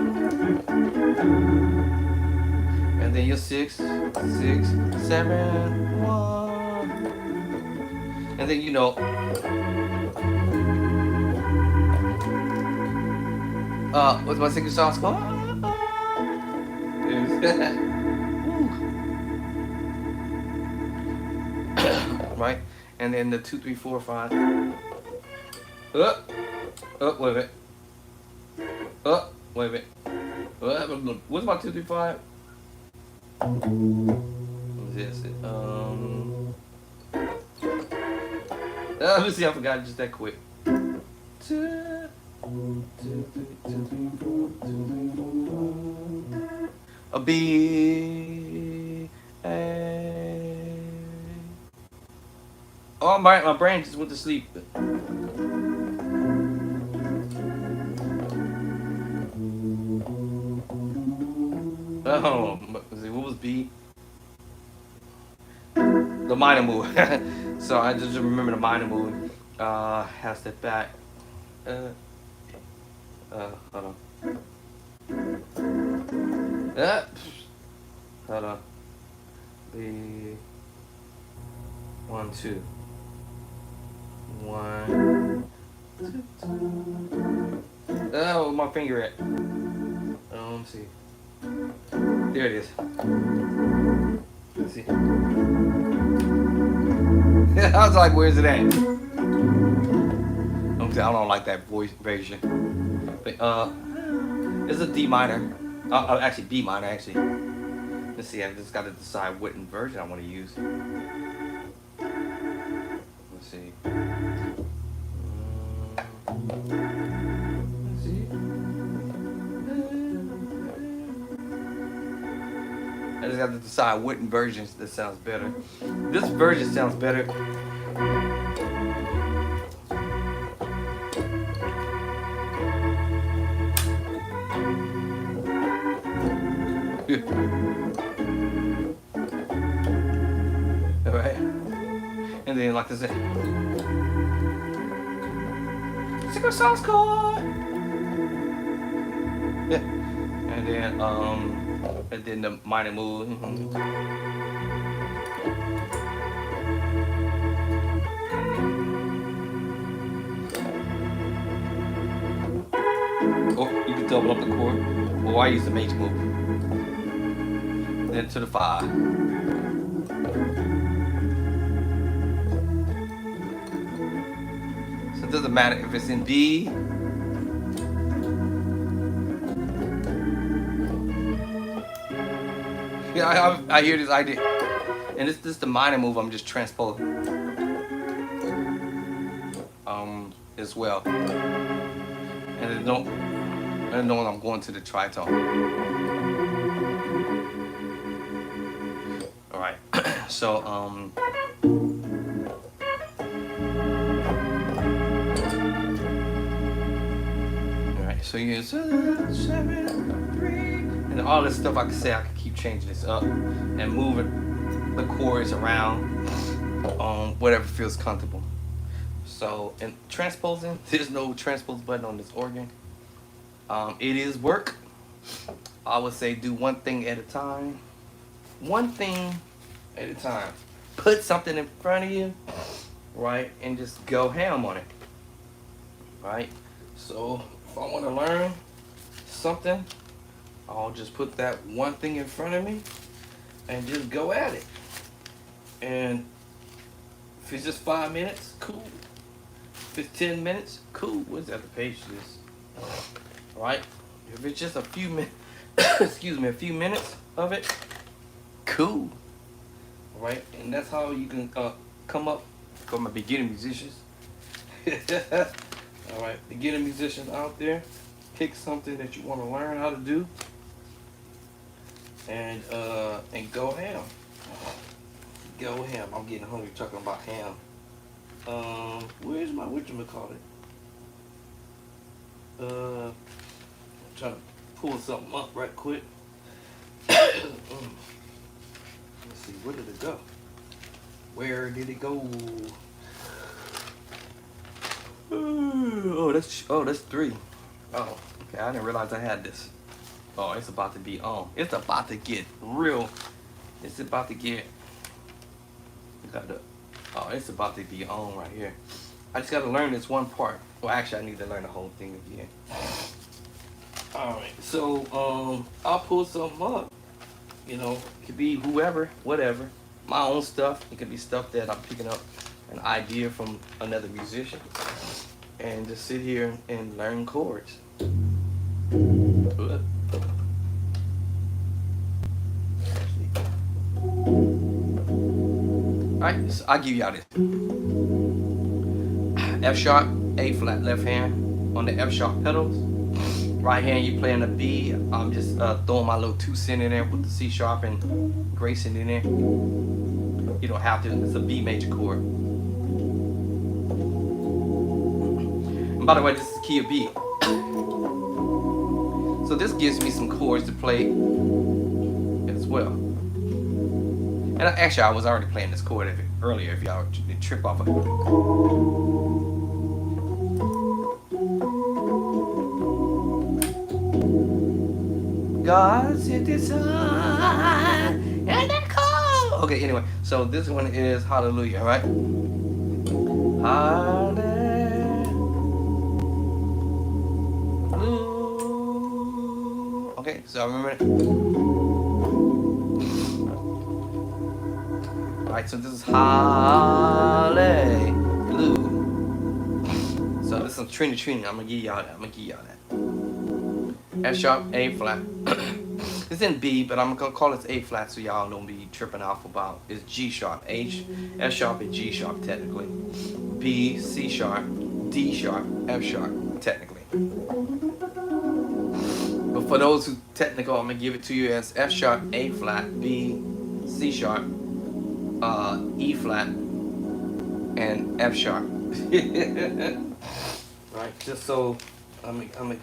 and then your 6, 6, 7, 1, and then you know. What's my secret sauce called? Right? And then the 2, 3, 4, 5. Wait a minute. Wait a minute. What's my 2, 3, 5? What's this? Let me see, I forgot just that quick. 2, 2, 3, 4, 2, 3, 4. A B, A. Oh, my brain just went to sleep. Oh, what was B? The minor move. So I just remember the minor move. Half step back. Hold on. Hold on. The 1, 2. 1, 2, 2. Oh, my finger at? Let me see. There it is. Let's see. I was like, where's it at? I don't like that voice version. But it's a D minor. Actually B minor actually. Let's see, I just got to decide what inversion I want to use. Let's see. Let's see. I just got to decide what inversions that sounds better. This version sounds better. Alright. And then like I said. Secret sauce card! Yeah. And then the minor move. Oh, you can double up the chord. Well, I use the H move. Then to the 5. So it doesn't matter if it's in D. Yeah, I hear this idea. And this is the minor move I'm just transposing. As well. And then knowing I'm going to the tritone. Alright. So alright, so you 7, 3, and all this stuff I can say, I can keep changing this up and moving the chords around whatever feels comfortable. So in transposing, there's no transpose button on this organ. It is work. I would say do one thing at a time. One thing at a time. put something in front of you, right, and just go ham on it, right? So if I want to learn something, I'll just put that one thing in front of me and just go at it. And if it's just 5 minutes, cool. If it's 10 minutes, cool. What's that? The page is, right? If it's just a few minutes, excuse me, a few minutes of it, cool. Right? And that's how you can come up for my beginner musicians. All right, beginner musicians out there, pick something that you want to learn how to do, and go ham. Go ham. I'm getting hungry talking about ham. Where's my whatchamacallit? I'm trying to pull something up right quick. Let's see, where did it go? Where did it go? Oh, that's 3. Oh, okay, I didn't realize I had this. Oh, it's about to be on. It's about to get real. It's about to get. It's about to be on right here. I just got to learn this one part. Well, actually, I need to learn the whole thing again. All right, so I'll pull something up. You know, it could be whoever, whatever. My own stuff. It could be stuff that I'm picking up an idea from another musician, and just sit here and learn chords. Alright, so I'll give y'all this. F sharp, A flat, left hand on the F sharp pedals. Right hand you playing a B. I'm just throwing my little 2 cents in there with the C sharp and gracing in there. You don't have to, it's a B major chord. And by the way, this is key of B. So this gives me some chords to play as well. And actually, I was already playing this chord earlier if y'all did trip off of it. God sent his son and that call. Okay, anyway, so this one is Hallelujah, right? Hallelujah. Okay, so I remember it. Alright, so this is Hallelujah. So this is Trini. I'm gonna give y'all that. F sharp, A flat. It's in B, but I'm gonna call it A flat so y'all don't be tripping off about. It's G sharp, H, F sharp, and G sharp technically. B, C sharp, D sharp, F sharp technically. But for those who technical, I'm gonna give it to you as F sharp, A flat, B, C sharp, E flat, and F sharp. Right, just so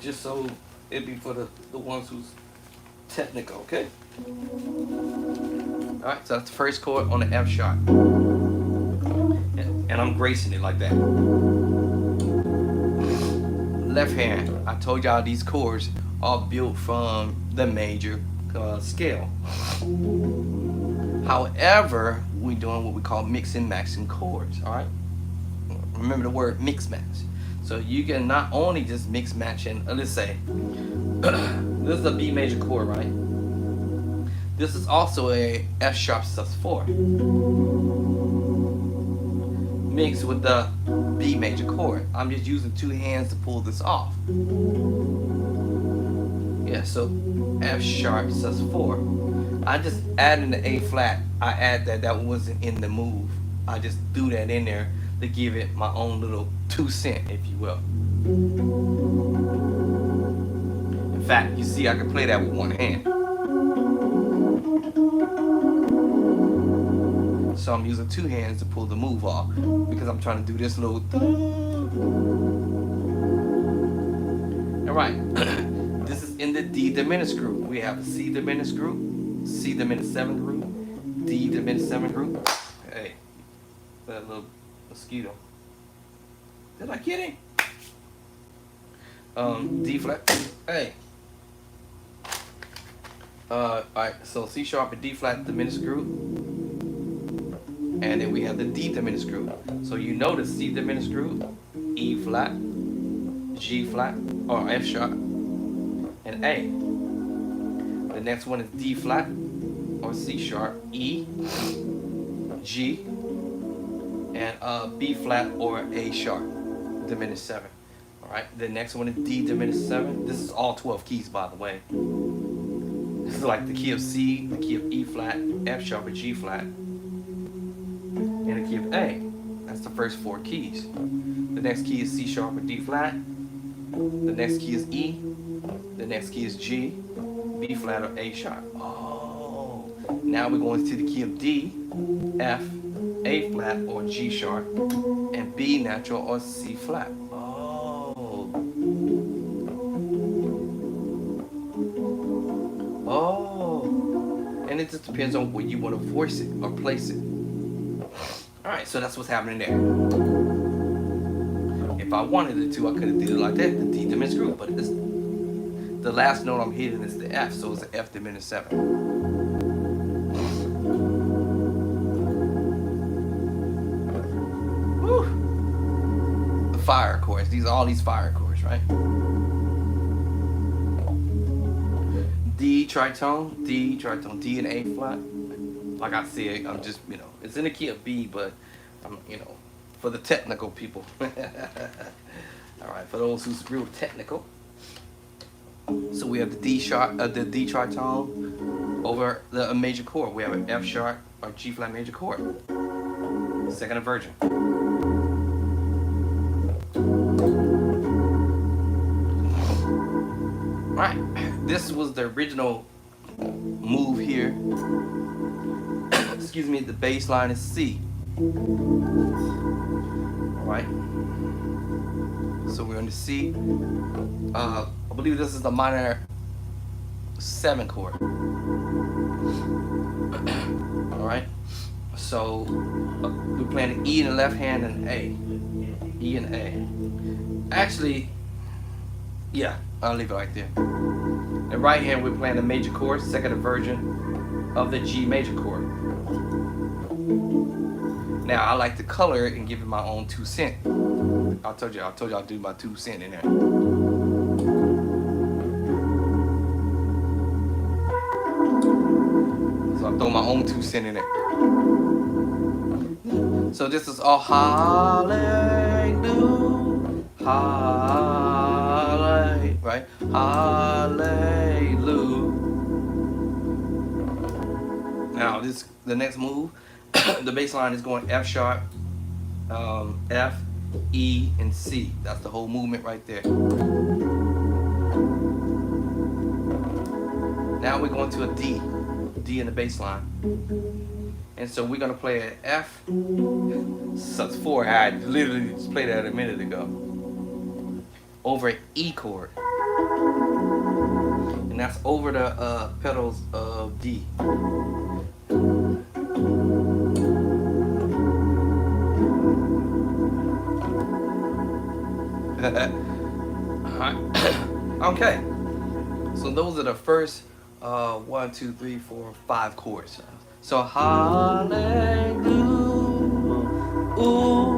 just so it'd be for the ones who's technical, okay? Alright, so that's the first chord on the F sharp. And I'm gracing it like that. Left hand, I told y'all these chords are built from the major scale. However, we're doing what we call mix and matching chords, alright? Remember the word mix match. So you can not only just mix match and let's say this is a B major chord, right? This is also a F sharp sus4 mixed with the B major chord. I'm just using 2 hands to pull this off. Yeah, so F sharp sus4. I just added the A flat. I add that wasn't in the move. I just threw that in there to give it my own little 2 cents, if you will. In fact, you see I can play that with 1 hand. So I'm using 2 hands to pull the move off because I'm trying to do this little Alright, this is in the D diminished group. We have a C diminished group, C diminished 7th group, D diminished 7th group. Hey, that little mosquito. Did I get him? D flat. Hey. Alright, so C sharp and D flat diminished group. And then we have the D diminished group. So you notice C diminished group, E flat, G flat, or F sharp, and A. The next one is D flat, or C sharp, E, G, and B flat or A sharp, diminished 7. All right. The next one is D diminished 7. This is all 12 keys, by the way. This is like the key of C, the key of E flat, F sharp, or G flat, and the key of A. That's the first 4 keys. The next key is C sharp or D flat. The next key is E. The next key is G, B flat, or A sharp. Oh, now we're going to the key of D, F, A flat, or G sharp, and B natural or C flat. Oh, and it just depends on where you want to voice it or place it. All right, so that's what's happening there. If I wanted it to, I could have did it like that, the D diminished group, but it's, the last note I'm hitting is the F, so it's an F diminished 7. Woo! The fire chords. All these fire chords, right? D tritone, D and A flat. Like I said, I'm just, it's in the key of B, but I'm, for the technical people. All right, for those who's real technical. So we have the D sharp, the D tritone over the major chord. We have an F sharp or G flat major chord. Second inversion. All right, this was the original move here. Excuse me, the bass line is C. All right. So we're on the C. I believe this is the minor 7 chord. All right. So we're playing E in the left hand and A. E and A. Actually, yeah, I'll leave it right there. In the right hand, we're playing the major chord, second inversion of the G major chord. Now I like to color it and give it my own 2 cents. I told you I'll do my 2 cents in there. So I throw my own 2 cents in there. So this is all hallelujah, hallelujah, right? Hallelujah. Now the next move, the bass line is going F sharp, F, E, and C. That's the whole movement right there. Now we're going to a D in the bass line. And so we're gonna play an F, sus 4. I literally just played that a minute ago. Over an E chord. And that's over the pedals of D. Okay, so those are the first 1, 2, 3, 4, 5 chords. So hallelujah, ooh.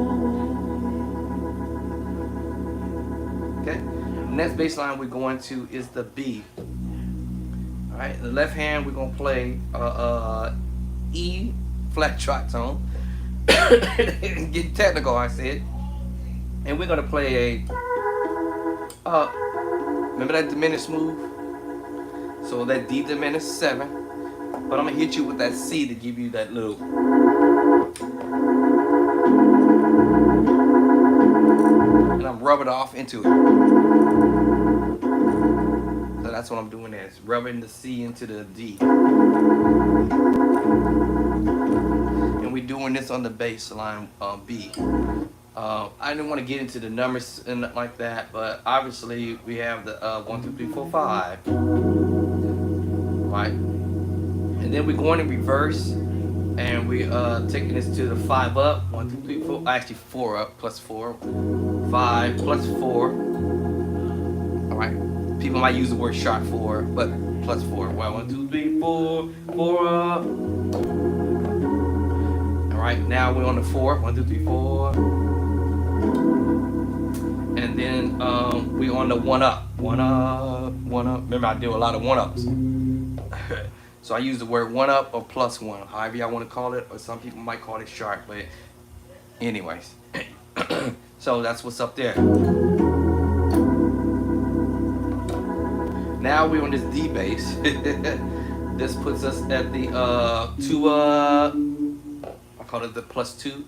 Okay, next bass line we're going to is the B. All right, the left hand we're gonna play E flat tritone. Get technical, I said. And we're gonna play a remember that diminished move? So that D diminished 7, but I'm gonna hit you with that C to give you that little. And I'm rubbing it off into it. So that's what I'm doing there. Is rubbing the C into the D. And we're doing this on the bass line B. I didn't want to get into the numbers and like that, but obviously we have the 1, 2, 3, 4, 5, right? And then we're going in reverse, and we taking this to the 5 up, 1, 2, 3, 4, actually 4 up, plus 4, 5 plus 4. All right. People might use the word sharp 4, but plus 4. Well, 1, 2, 3, 4, 4 up. All right, now we're on the 4. 1, 2, 3, 4. And then we're on the 1 up. 1 up, 1 up. Remember, I do a lot of 1 ups. So I use the word 1 up or +1, however y'all want to call it, or some people might call it sharp, but anyways. So that's what's up there. Now we're on this D bass. This puts us at the I call it the +2.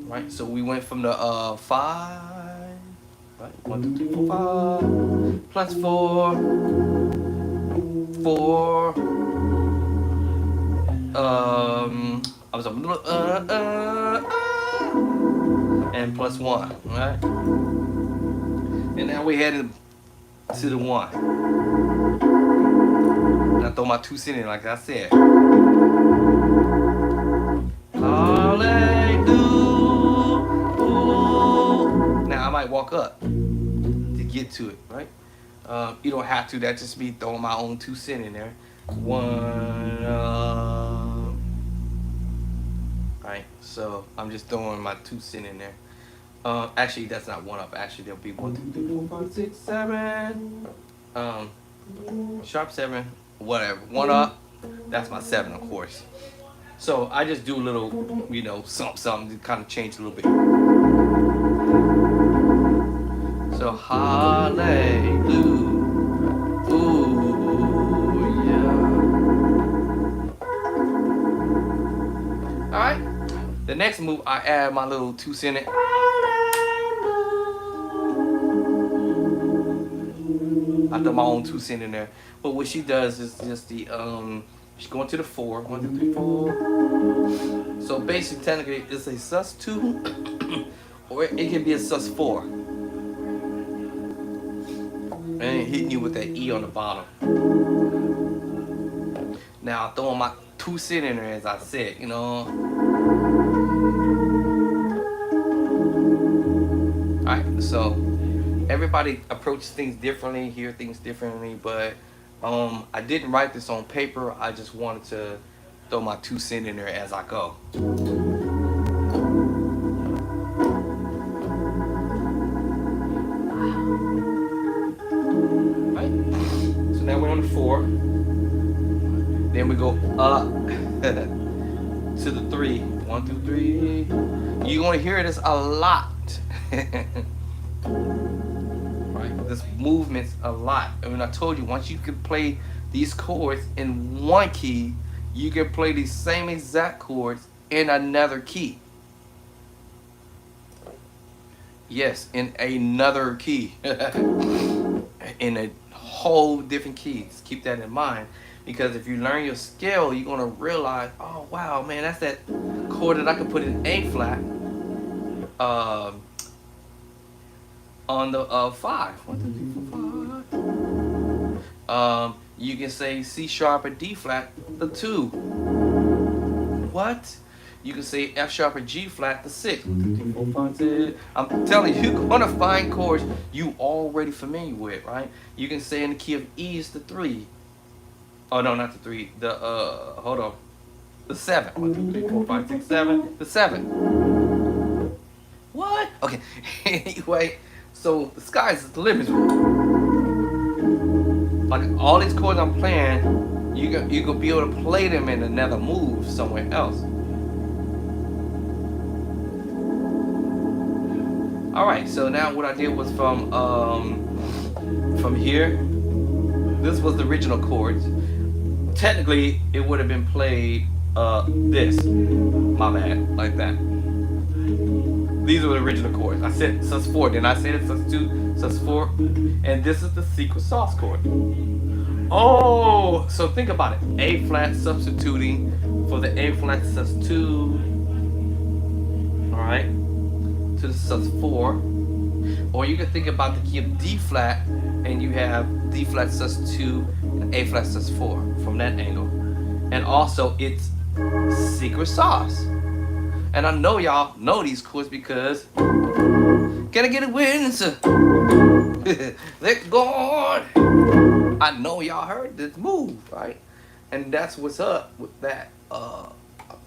Right? So we went from the 5, right? 1, 2, 3, 4, 5, +4, 4. I was a little and +1, right? And now we're heading to the 1. And I throw my 2 cents in, like I said. Hallelujah. Now I might walk up to get to it, right? You don't have to. That's just me throwing my own 2 cents in there. 1. Right. So I'm just throwing my 2 cents in there. Actually, that's not 1 up. Actually, there'll be 1, 2, 3, 4, 5, 6, 7. Sharp 7, whatever. 1 up. That's my 7, of course. So I just do a little, you know, something to kind of change a little bit. So hallelujah. All right. The next move, I add my little 2 cents. I throw my own 2 cents in there. But what she does is just the she's going to the 4. 1, 2, 3, 4. So basically, technically, it's a sus2, or it can be a sus4. And hitting you with that E on the bottom. Now, throwing my 2 cents in there, as I said, you know. Alright, so everybody approaches things differently, hear things differently, but I didn't write this on paper. I just wanted to throw my 2 cents in there as I go. Right? So now we're on the 4. Then we go up to the 3. 1, 2, 3. You're gonna hear this a lot. Right? This movement's a lot. I mean, I told you, once you can play these chords in one key, you can play these same exact chords in another key. Yes, in another key. In a whole different key. Just keep that in mind. Because if you learn your scale, you're going to realize, oh, wow, man, that's that chord that I could put in A flat on the 5. 1, 2, 3, 4, 5. You can say C sharp or D flat, the 2. What? You can say F sharp or G flat, the 6. 1, 2, 3, 4, 5, 6. I'm telling you, you're going to find chords you already familiar with, right? You can say in the key of E is the 3. Oh, no, not the 3. The, hold on. The 7. 1, 2, 3, 4, 5, 6, 7. The 7. What? Okay. Anyway, so the sky's the limit. Like, all these chords I'm playing, you gonna be able to play them in another move somewhere else. Alright, so now what I did was from here, this was the original chords. Technically, it would have been played this. My bad, like that. These are the original chords. I said sus4, then I said it sus2, sus4, and this is the secret sauce chord. Oh, so think about it. A flat substituting for the A flat sus2, all right, to the sus4. Or you can think about the key of D flat, and you have D flat sus2 and A flat sus4 from that angle. And also it's secret sauce. And I know y'all know these chords because can I get a witness? Let God. I know y'all heard this move, right? And that's what's up with that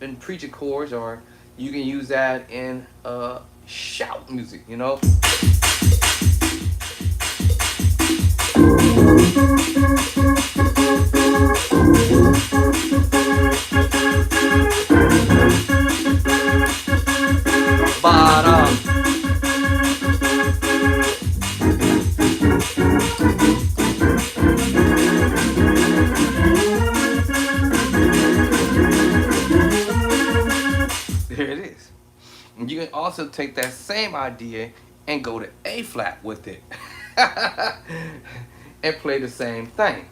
in preaching chords, or you can use that in shout music, you know. But there it is. And you can also take that same idea and go to A flat with it and play the same thing.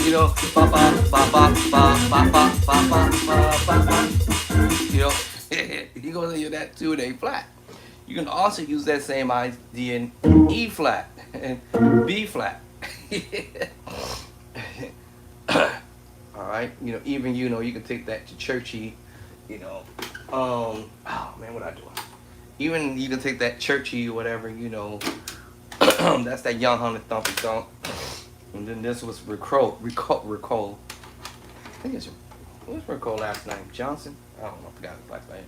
You know, ba ba ba ba ba ba ba ba ba ba ba. You know, you're gonna hear that too in A flat. You can also use that same idea in E flat and B flat. All right, you know, even you know you can take that to churchy, you know. Oh man, what I doing? Even you can take that churchy or whatever, you know. That's that Young Hunter Thumpy song. And then this was Rick Cole. I think it's what's Rick Cole last name? Johnson? I don't know. I forgot his last name.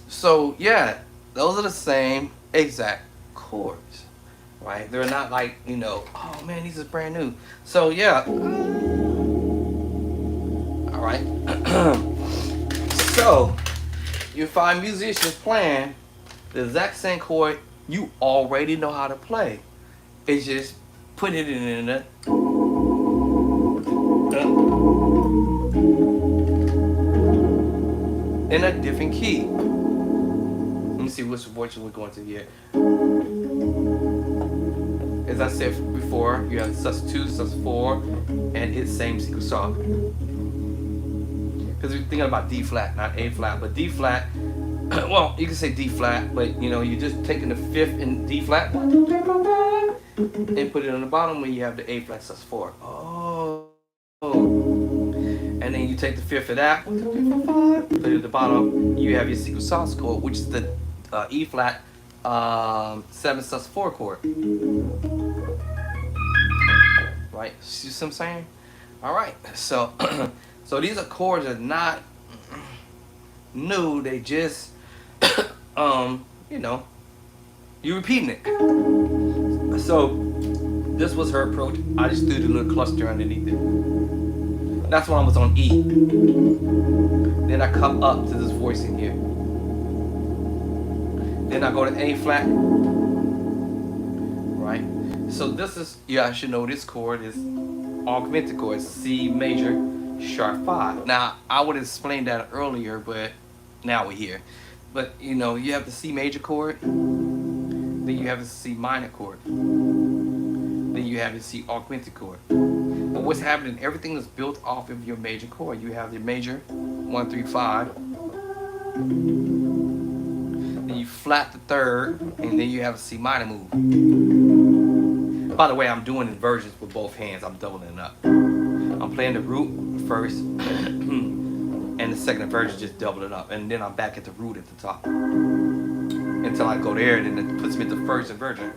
So yeah, those are the same exact chords, right? They're not like, you know, oh man, these is brand new. So yeah. All right. So you find musicians playing the exact same chord you already know how to play. It's just put it in a different key. Let me see which voice we're going to here. As I said before, you have sus2, sus4, and its same secret song. Because we're thinking about D flat, not A flat, but D flat. Well, you can say D flat, but you know, you're just taking the fifth in D flat and put it on the bottom where you have the A flat sus4. Oh. And then you take the fifth of that, put it at the bottom, you have your secret sauce chord, which is the E flat 7 sus4 chord. Right? See what I'm saying? Alright, so so these are chords that are not new, they just you know, you repeating it. So this was her approach. I just threw the little cluster underneath it. That's when I was on E. Then I come up to this voice in here. Then I go to A flat. Right? So this is, yeah, I should know this chord is augmented chord, C major, sharp 5. Now, I would have explained that earlier, but now we're here. But, you know, you have the C major chord, then you have the C minor chord, then you have the C augmented chord. But what's happening, everything is built off of your major chord. You have the major, 1, 3, 5. Then you flat the third, and then you have a C minor move. By the way, I'm doing inversions with both hands. I'm doubling it up. I'm playing the root first, and the second inversion just double it up. And then I'm back at the root at the top. Until I go there, and then it puts me at the first inversion.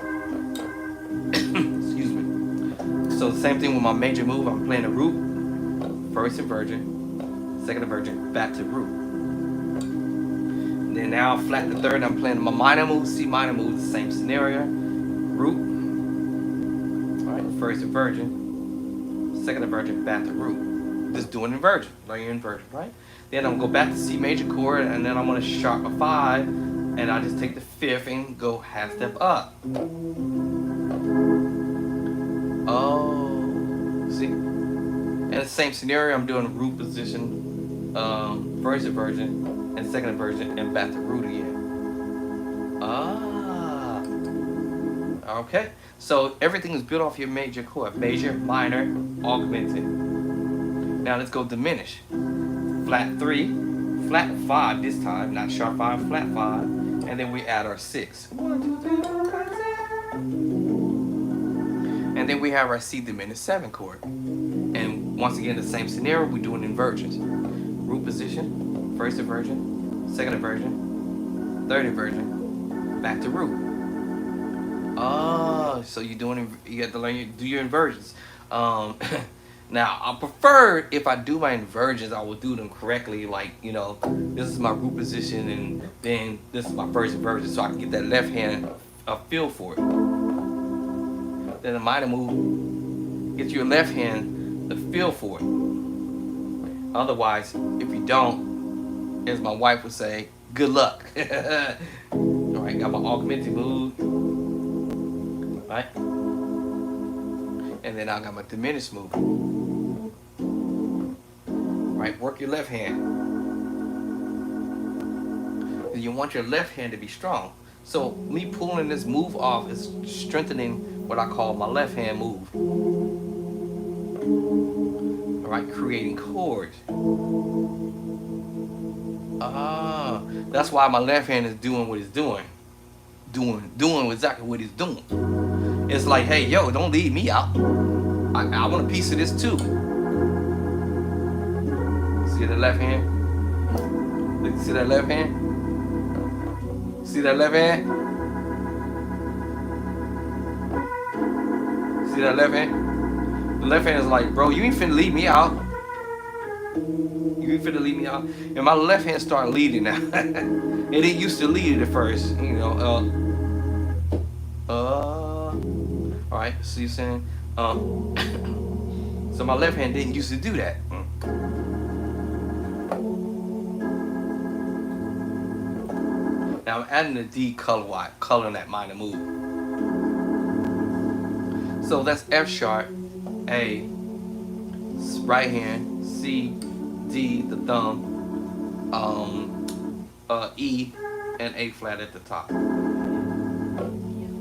Excuse me. So the same thing with my major move. I'm playing the root, first inversion, second inversion, back to root. And then now I flat the third, I'm playing my minor move, C minor move, the same scenario. Root, alright, first inversion, second inversion, back to root. Just doing inversion, like your inversion, right? Then I'm gonna go back to C major chord, and then I'm gonna sharp a 5, and I just take the fifth and go half step up. Oh, see? And the same scenario, I'm doing a root position, first inversion, and second inversion, and back to root again. Ah, okay. So everything is built off your major chord. Major, minor, augmented. Now let's go diminish. Flat 3, flat 5 this time, not sharp 5, flat 5, and then we add our 6. 1, 2, 3, 4, 5, 6. And then we have our C diminished 7 chord. And once again, the same scenario, we're doing inversions. Root position, first inversion, second inversion, third inversion, back to root. Oh, so you have to learn do your inversions. Now, I prefer if I do my inversions, I will do them correctly. Like, you know, this is my root position, and then this is my first inversion, so I can get that left hand a feel for it. Then the minor move, get your left hand a feel for it. Otherwise, if you don't, as my wife would say, good luck. All right, got my augmented move, right? And then I got my diminished move. Right, work your left hand. And you want your left hand to be strong. So me pulling this move off is strengthening what I call my left hand move. All right, creating chords. Ah, that's why my left hand is doing what it's doing. Doing exactly what it's doing. It's like, hey, yo, don't leave me out. I want a piece of this too. See the left hand? See that left hand? See that left hand? See that left hand? The left hand is like, bro, you ain't finna leave me out. You ain't finna leave me out. And my left hand started leading now. It didn't used to lead it at first, you know. Alright, so you're saying, so my left hand didn't used to do that. Now I'm adding the D coloring that minor move. So that's F sharp, A, right hand, C, D, the thumb, E, and A flat at the top.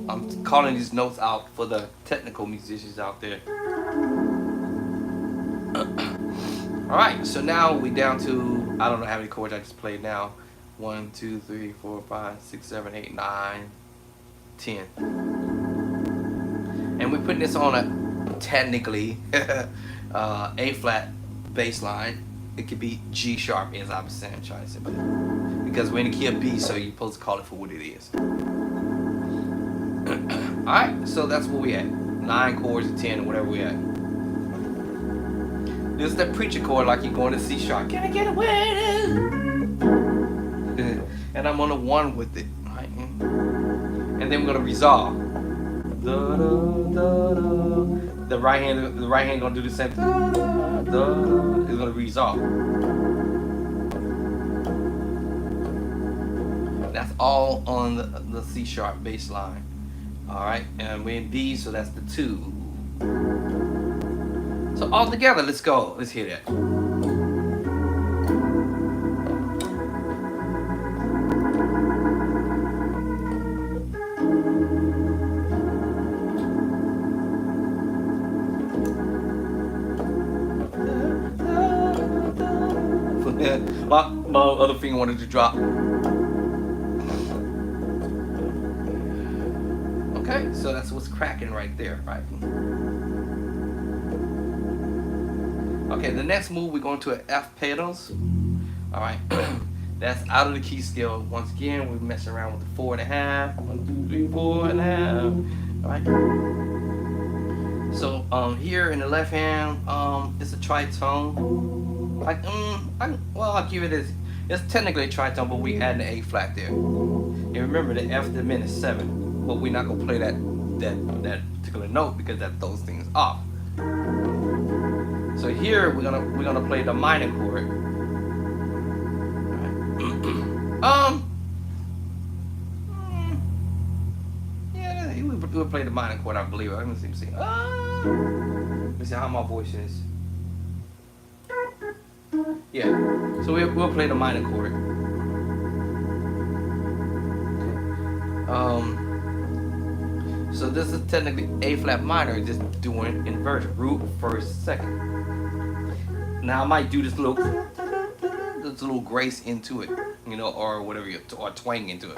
I'm calling these notes out for the technical musicians out there. Alright, so now we down to, I don't know how many chords I just played now. 1, 2, 3, 4, 5, 6, 7, 8, 9, 10. And we're putting this on a, technically, A flat bass line. It could be G sharp, as I was saying, trying to say, but because we're in the key of B, so you're supposed to call it for what it is. Alright, so that's where we at. 9 chords or 10 or whatever we at. This is the preacher chord, like you're going to C sharp. Can I get away? And I'm on a 1 with it. Right? And then we're gonna resolve. Da, da, da, da. The right hand gonna do the same. Da, da, da. It's gonna resolve. That's all on the C sharp bass line. All right, and we're in B, so that's the 2. So all together, let's go. Let's hear that. My other finger wanted to drop. Okay, so that's what's cracking right there, right? Okay, the next move we're going to an F pedals. All right, that's out of the key scale. Once again, we're messing around with the 4.5. 1, 2, 3, 4.5. All right. So here in the left hand, it's a tritone. Like, well, I'll give it as, it's technically a tritone, but we add the A flat there. And remember, the F diminished 7, but we're not gonna play that particular note because that throws things off. So here we're gonna play the minor chord. Right. Yeah, we'll play the minor chord, I believe. Let me see. Let me see how my voice is. Yeah, so we'll play the minor chord. Okay. So this is technically A flat minor, just doing inversion, root, first, second. Now I might do this little grace into it, you know, or whatever, or twang into it.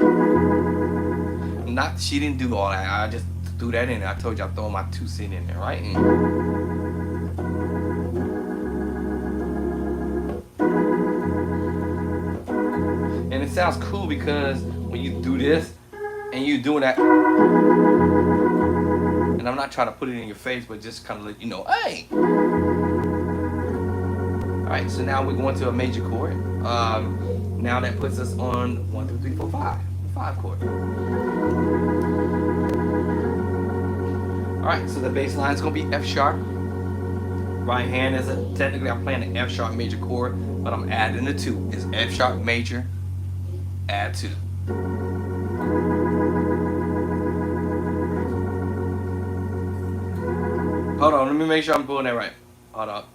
She didn't do all that. I just threw that in there. I told you I'm throwing my 2 cents in there, right? And it sounds cool because when you do this and you doing that, and I'm not trying to put it in your face, but just kind of let you know, hey. All right, so now we're going to a major chord. Now that puts us on 1, 2, 3, 4, 5 chord. All right, so the bass line is gonna be F sharp. Right hand is technically I'm playing an F sharp major chord, but I'm adding a 2. It's F sharp major, add 2. Hold on, let me make sure I'm doing that right. Hold up.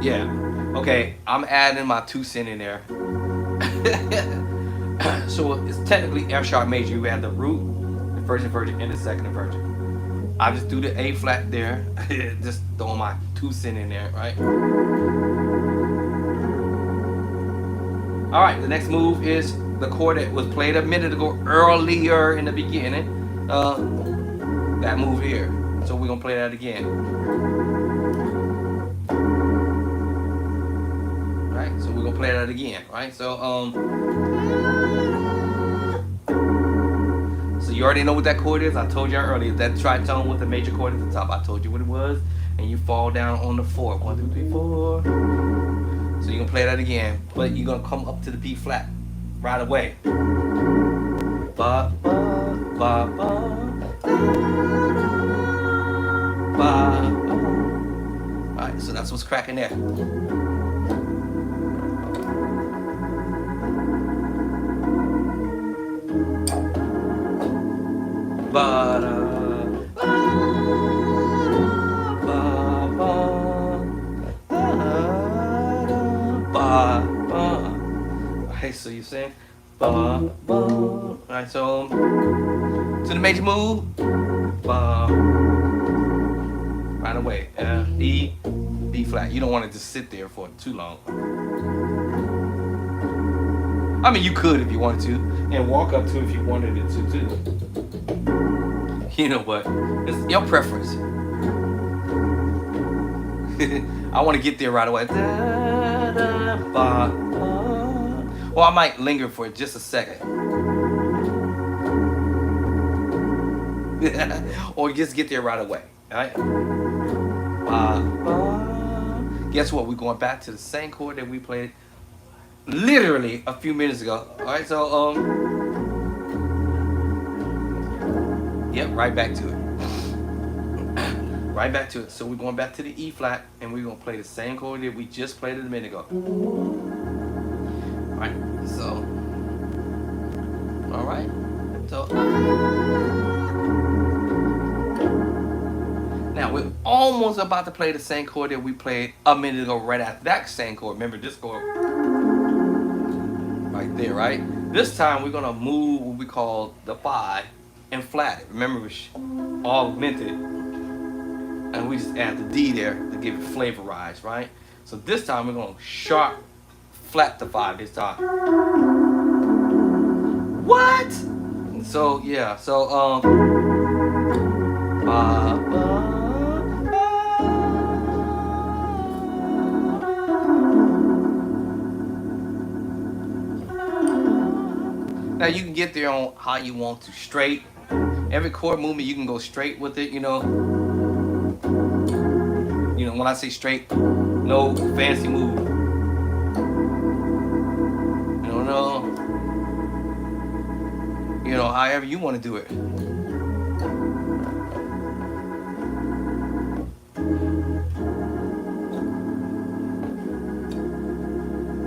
Yeah. Okay, I'm adding my 2 cents in there. So it's technically F sharp major. You have the root, the first inversion, and the second inversion. I just do the A flat there. Just throwing my 2 cents in there, right? All right, the next move is the chord that was played a minute ago earlier in the beginning. That move here. So we're gonna play that again. Right, so we're gonna play that again, right? So you already know what that chord is. I told you earlier, that tritone with the major chord at the top. I told you what it was, and you fall down on the 4. 1, 2, 3, 4. So you're gonna play that again, but you're gonna come up to the B flat right away. Ba, ba, ba, ba. Alright, so that's what's cracking there. Alright, so you're saying alright, so to the major move, right away, E, B flat. You don't want to just sit there for too long. I mean, you could if you wanted to, and walk up to if you wanted it to too. You know what? It's your preference. I want to get there right away. Or I might linger for just a second. Or just get there right away. Alright? Guess what? We're going back to the same chord that we played literally a few minutes ago. Alright, so yep, right back to it. Right back to it. So we're going back to the E flat and we're gonna play the same chord that we just played a minute ago. Alright, so alright. So now we're almost about to play the same chord that we played a minute ago right after that same chord. Remember this chord right there, right? This time we're gonna move what we call the 5 and flat it. Remember it's augmented and we just add the D there to give it flavorized, right? So this time we're gonna sharp flat the 5 this time. What? So yeah, so now you can get there on how you want to, straight. Every chord movement you can go straight with it, you know. You know, when I say straight, no fancy move. You know, however you want to do it.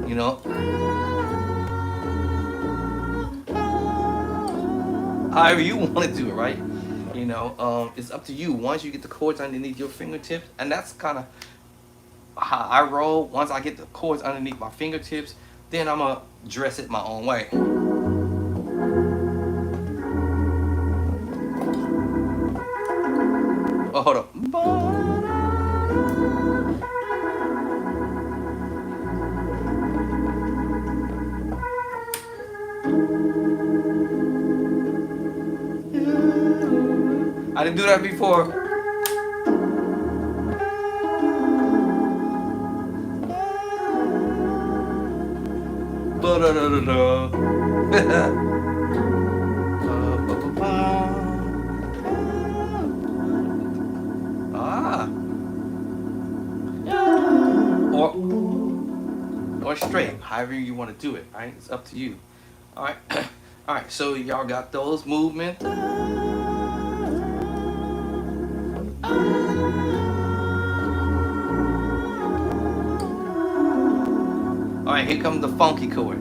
You know, however you want to do it, right? You know, it's up to you. Once you get the chords underneath your fingertips, and that's kind of how I roll. Once I get the chords underneath my fingertips, then I'm gonna dress it my own way. Oh, hold up. I didn't do that before. Ah, or straight, however you want to do it. All right, it's up to you. All right, all right. So y'all got those movements. All right, here comes the funky chord.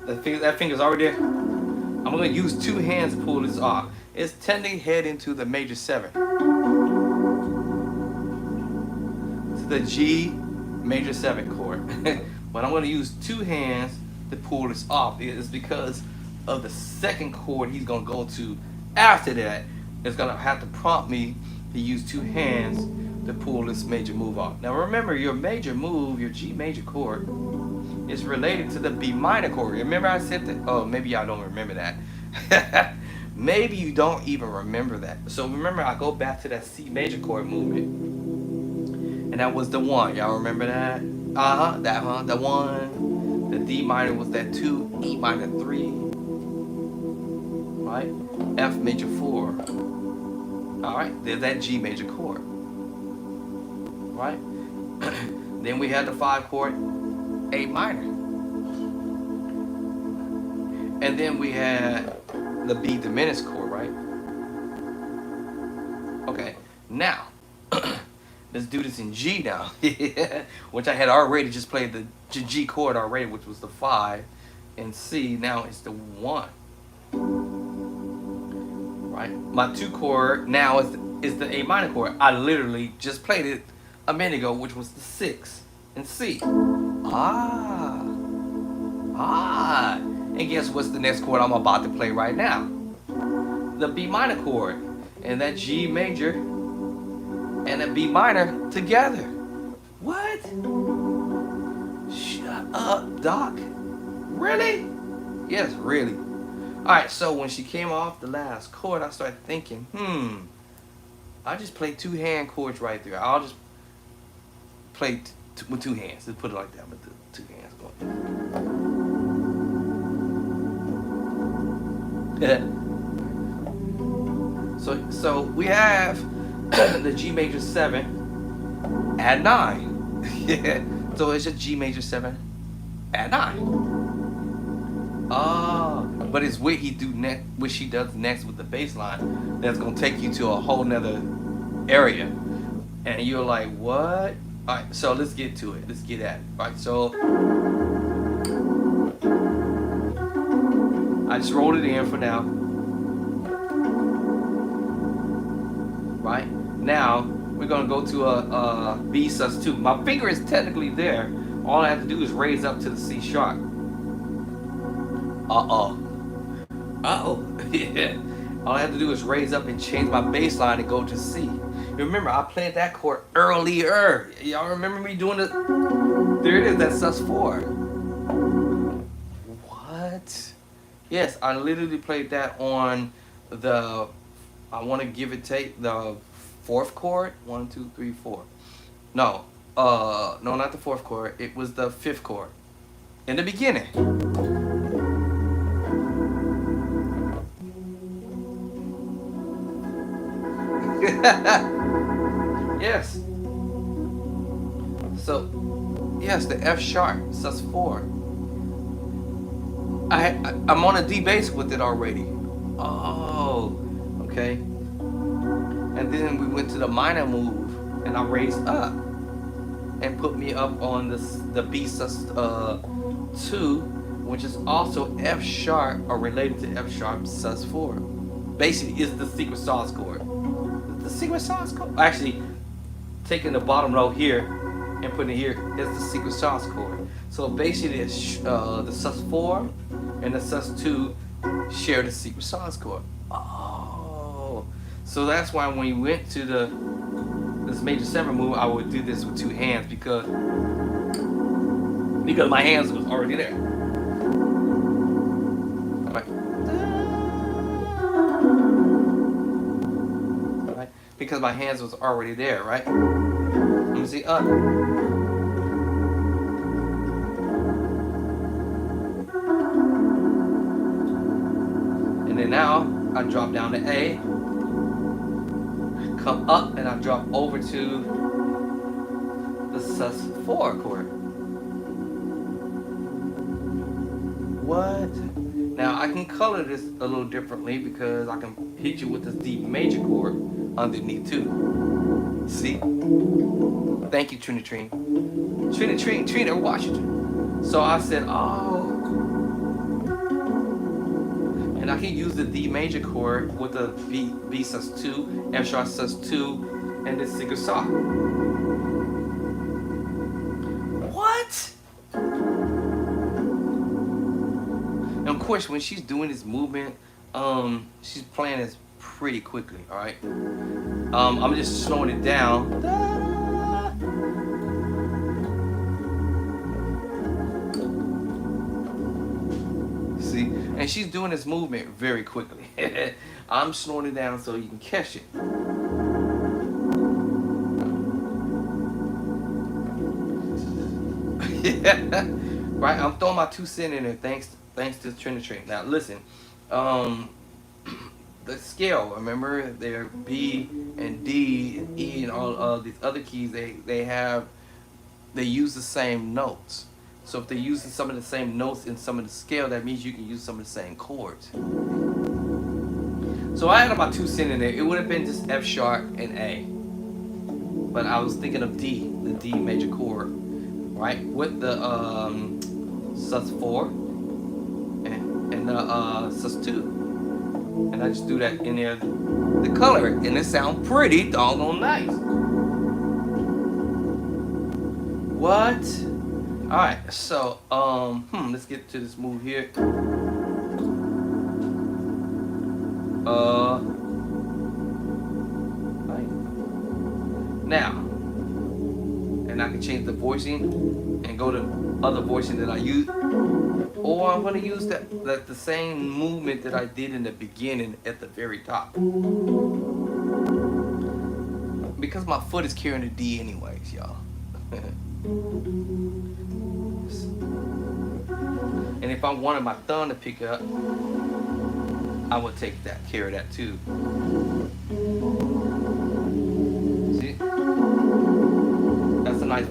That finger's already there. I'm gonna use 2 hands to pull this off. It's tending head into the major 7. To the G major 7 chord. But I'm gonna use 2 hands to pull this off. It's because of the second chord he's gonna go to after that. It's gonna have to prompt me to use 2 hands to pull this major move off. Now remember, your major move, your G major chord, is related to the B minor chord. Remember I said that? Oh, maybe y'all don't remember that. Maybe you don't even remember that. So remember, I go back to that C major chord movement, and that was the 1. Y'all remember that? The 1. The D minor was that 2. E minor 3. Right? F major 4. All right, there's that G major chord. Right? Then we had the 5 chord, A minor. And then we had the B diminished chord, right? Okay, now, let's do this in G now. Which I had already just played the G chord already, which was the 5. And C, now it's the 1. Right? My 2 chord now is the A minor chord. I literally just played it a minute ago, which was the 6 and C. And guess what's the next chord I'm about to play right now? The B minor chord. And that G major and that B minor together. What? Shut up, Doc. Really? Yes, really. Alright, so when she came off the last chord, I started thinking, I just played 2 hand chords right there. I'll just play with 2 hands. Let's put it like that, with the 2 hands going. So we have the G major 7 at 9. So it's just G major 7 at 9. But it's what she does next with the bass line that's gonna take you to a whole nother area. And you're like, what? Alright, so let's get to it. Let's get at it. Alright, so I just rolled it in for now. Right? Now we're gonna go to a B sus2. My finger is technically there. All I have to do is raise up to the C sharp. Yeah. All I have to do is raise up and change my bass line and go to C. Remember, I played that chord earlier. Y'all remember me doing it? There it is, that's sus4. What? Yes, I literally played that on the, I want to give it take the 4th chord. 1, 2, 3, 4. No, not the 4th chord. It was the 5th chord in the beginning. Yes. So, yes, the F sharp, sus4. I'm on a D bass with it already. Oh, okay. And then we went to the minor move, and I raised up, and put me up on the B sus2, which is also F sharp, or related to F sharp sus4. Basically, is the secret sauce chord. The secret sauce chord. Actually, taking the bottom note here and putting it here is the secret sauce chord. So basically, it's, the sus4 and the sus2 share the secret sauce chord. Oh, so that's why when you went to this major 7 move, I would do this with 2 hands because my hands was already there. Right. because my hands was already there, right? Let me see, up. And then now I drop down to A, come up, and I drop over to the sus4 chord. What? Now I can color this a little differently because I can hit you with this D major chord underneath too. See? Thank you, Trina Washington. So I said, oh. And I can use the D major chord with the B sus2, F sharp sus2, and the Sigur Saw. What? And of course, when she's doing this movement, she's playing this pretty quickly, all right? I'm just slowing it down. See? And she's doing this movement very quickly. I'm slowing it down so you can catch it. Right? I'm throwing my 2 cents in there thanks to Trina. Now listen, the scale, remember, they're B and D and E and all these other keys, they use the same notes. So if they're using some of the same notes in some of the scale, that means you can use some of the same chords. So I had about 2 cents in there. It would have been just F sharp and A. But I was thinking of D, the D major chord, right? With the sus4 and the sus2. And I just do that in there to color it. And it sounds pretty doggone nice. What? Alright, so let's get to this move here. Right. Now, and I can change the voicing and go to other voicing that I use, or I'm going to use the same movement that I did in the beginning at the very top, because my foot is carrying the D anyways, y'all. And if I wanted my thumb to pick up, I would take that, carry that too. See? That's a nice.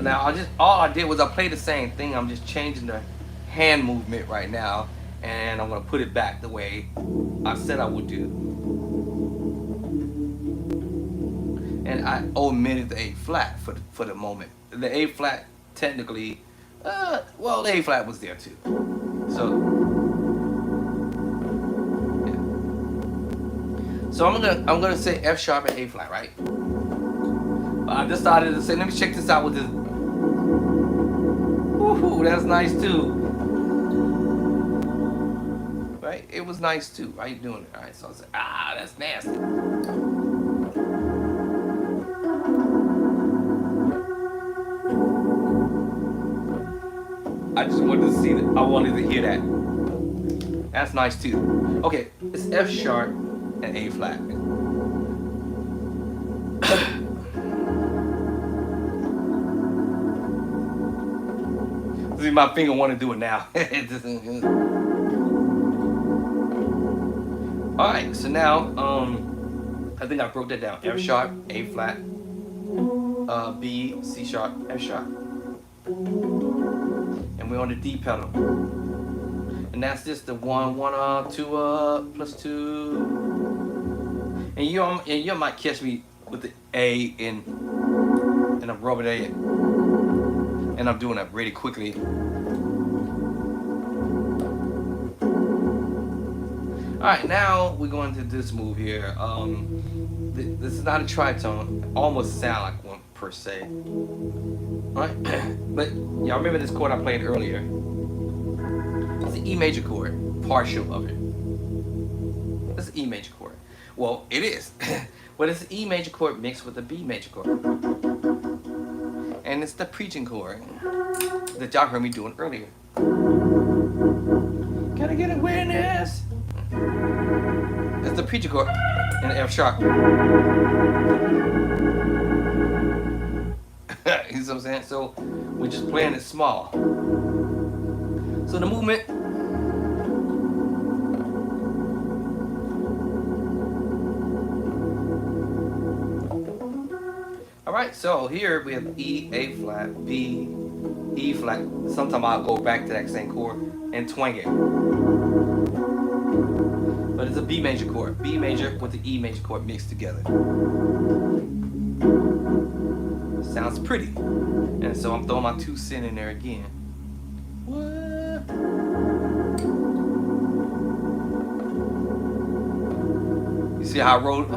Now all I did was I played the same thing. I'm just changing the hand movement right now, and I'm gonna put it back the way I said I would do. And I omitted the A flat for the moment. The A flat technically, well, the A flat was there too. So, yeah. So I'm gonna say F sharp and A flat, right? But I decided to say, let me check this out with this. Woohoo, that's nice too. Right? It was nice too. How you doing it? All right. So I said, that's nasty. I just wanted to see that. I wanted to hear that. That's nice too. Okay, it's F sharp and A flat. See, my finger want to do it now. All right, so now I think I broke that down. F sharp, A flat, B, C sharp, F sharp. And we're on the D pedal. And that's just the 1, 1 2 plus 2. And you might catch me with the A and I'm rubbing A. And I'm doing that really quickly. Alright, now we're going to this move here. This is not a tritone. It almost sound like one per se. Alright, but y'all remember this chord I played earlier? It's the E major chord, partial of it. It's the E major chord. Well, it is, but it's the E major chord mixed with the B major chord. And it's the preaching chord that y'all heard me doing earlier. Gotta get awareness. It's the preacher chord in the F sharp. You see what I'm saying? So we're just playing it small. So the movement. All right, so here we have E, A flat, B, E flat. Sometimes I'll go back to that same chord and twang it. But it's a B major chord. B major with the E major chord mixed together. Sounds pretty. And so I'm throwing my 2 cents in there again. What? You see how I wrote?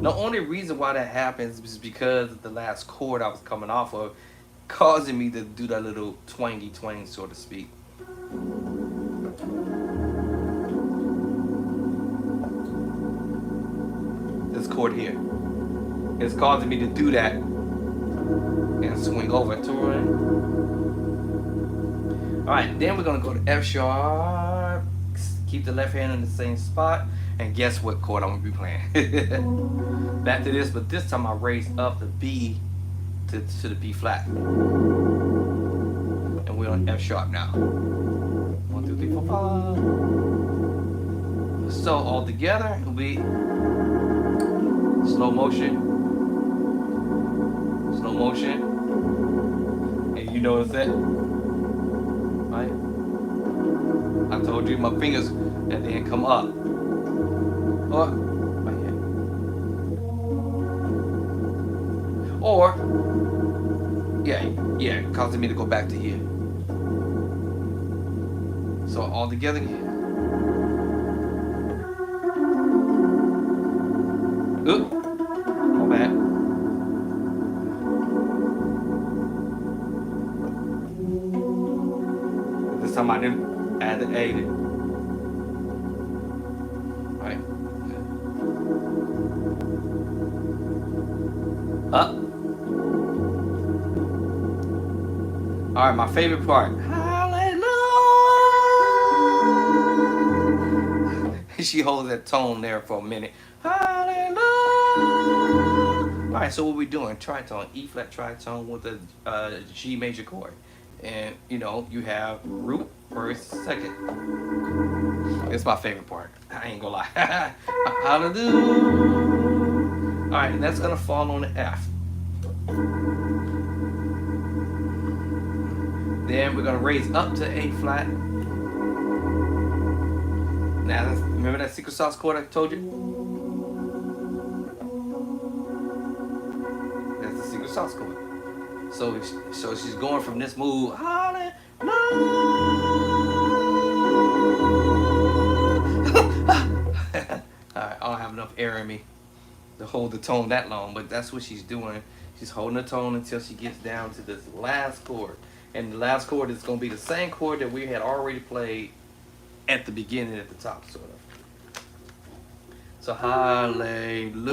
The only reason why that happens is because the last chord I was coming off of causing me to do that little twangy twang, so to speak. This chord here. It's causing me to do that and swing over to it. Alright, then we're gonna go to F sharp, keep the left hand in the same spot, and guess what chord I'm gonna be playing? Back to this, but this time I raise up the B to the B flat. And we're on F sharp now. 1, 2, 3, 4, 5. So all together it'll be slow motion. Slow motion. And you notice that? Right? I told you my fingers and then come up. Or right here. Or yeah, causing me to go back to here. So all together again. Oop. My bad. This time I didn't add the A. Right. Up. All right, my favorite part. Hallelujah. She holds that tone there for a minute. Hallelujah. All right, so what we doing? Tritone, E flat tritone with a G major chord, and you know you have root first, second. It's my favorite part. I ain't gonna lie. Hallelujah. All right, and that's gonna fall on the F. Then we're gonna raise up to A flat. Now, remember that secret sauce chord I told you? That's the secret sauce chord. So she's going from this move. Hallelujah. Alright, I don't have enough air in me to hold the tone that long, but that's what she's doing. She's holding the tone until she gets down to this last chord. And the last chord is going to be the same chord that we had already played at the beginning at the top, sort of. So hallelujah.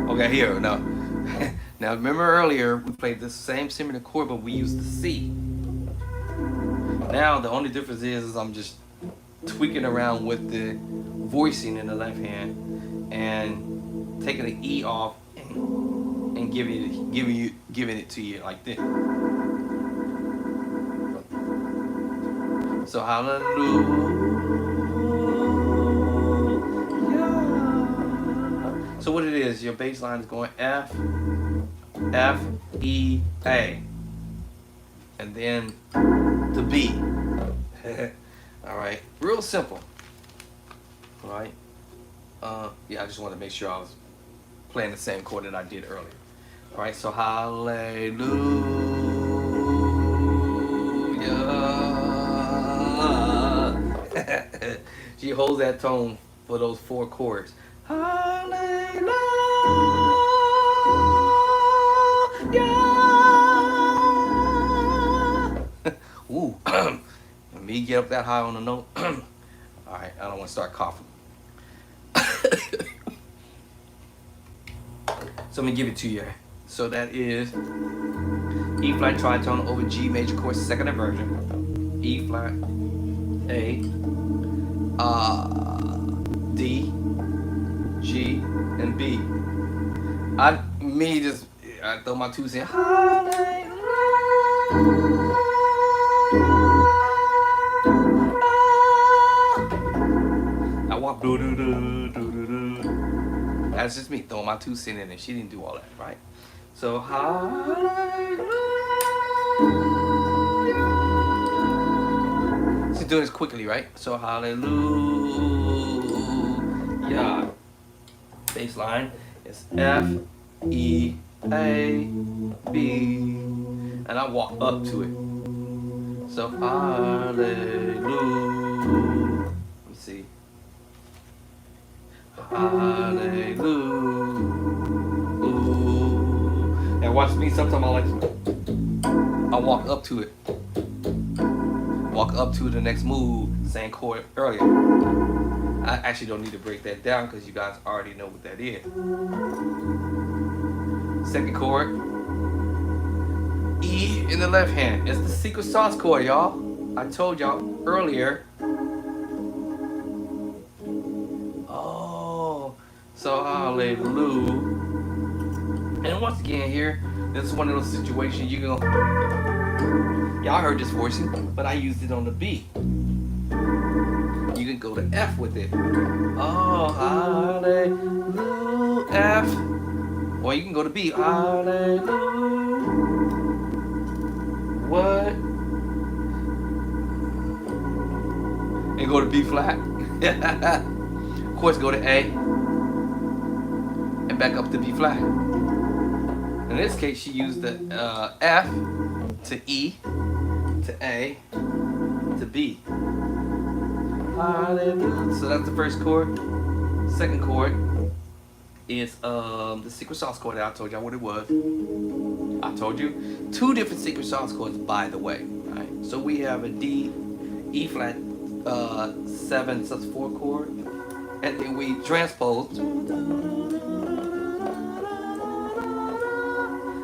Okay, here, now. Now remember earlier we played the same similar chord, but we used the C. Now the only difference is I'm just tweaking around with the voicing in the left hand and taking the E off and giving it to you like this. So hallelujah. So what it is, your bass line is going F, F, E, A, and then to B. All right, real simple. All right. Yeah, I just wanted to make sure I was playing the same chord that I did earlier. All right, so hallelujah. She holds that tone for those 4 chords. Hallelujah. Ooh, let me get up that high on the note. All right, I don't want to start coughing. So let me give it to you. So that is E flat tritone over G major chord second inversion. E flat, A, D, G, and B. I throw my 2 cents. I walk do do do do do do. That's just me throwing my 2 cents in, and she didn't do all that, right? So she's doing this quickly, right? So hallelujah. Bass line is F, E, A, B, and I walk up to it. So hallelujah. Let me see. Hallelujah. Now watch me. Sometimes I walk up to it. Walk up to the next move, same chord earlier. I actually don't need to break that down because you guys already know what that is. Second chord, E in the left hand. It's the secret sauce chord, y'all. I told y'all earlier. Oh, so hallelujah. And once again here, this is one of those situations you can. Y'all heard this voicing, but I used it on the B. You can go to F with it. Oh, hallelujah, F. Or you can go to B. Hallelujah. What? And go to B flat. Of course, go to A. And back up to B flat. In this case, she used the F to E to A to B. Hallelujah. So that's the first chord. Second chord is the secret sauce chord that I told y'all what it was. I told you 2 different secret sauce chords, by the way. Right? So we have a D, E flat 7 sus 4 chord, and then we transpose,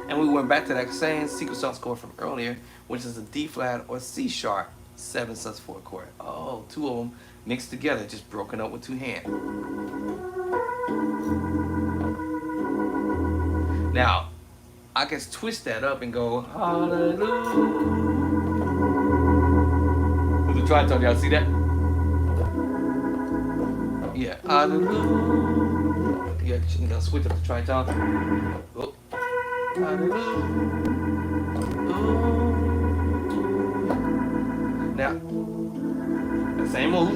and we went back to that same secret sauce chord from earlier, which is a D flat or C sharp 7 sus 4 chord. Oh, 2 of them mixed together, just broken up with 2 hands. Now, I can twist that up and go hallelujah. With the tritone, y'all see that? Yeah, hallelujah. Yeah, you know, switch up the tritone. Oh, hallelujah. Ooh. Now, the same move.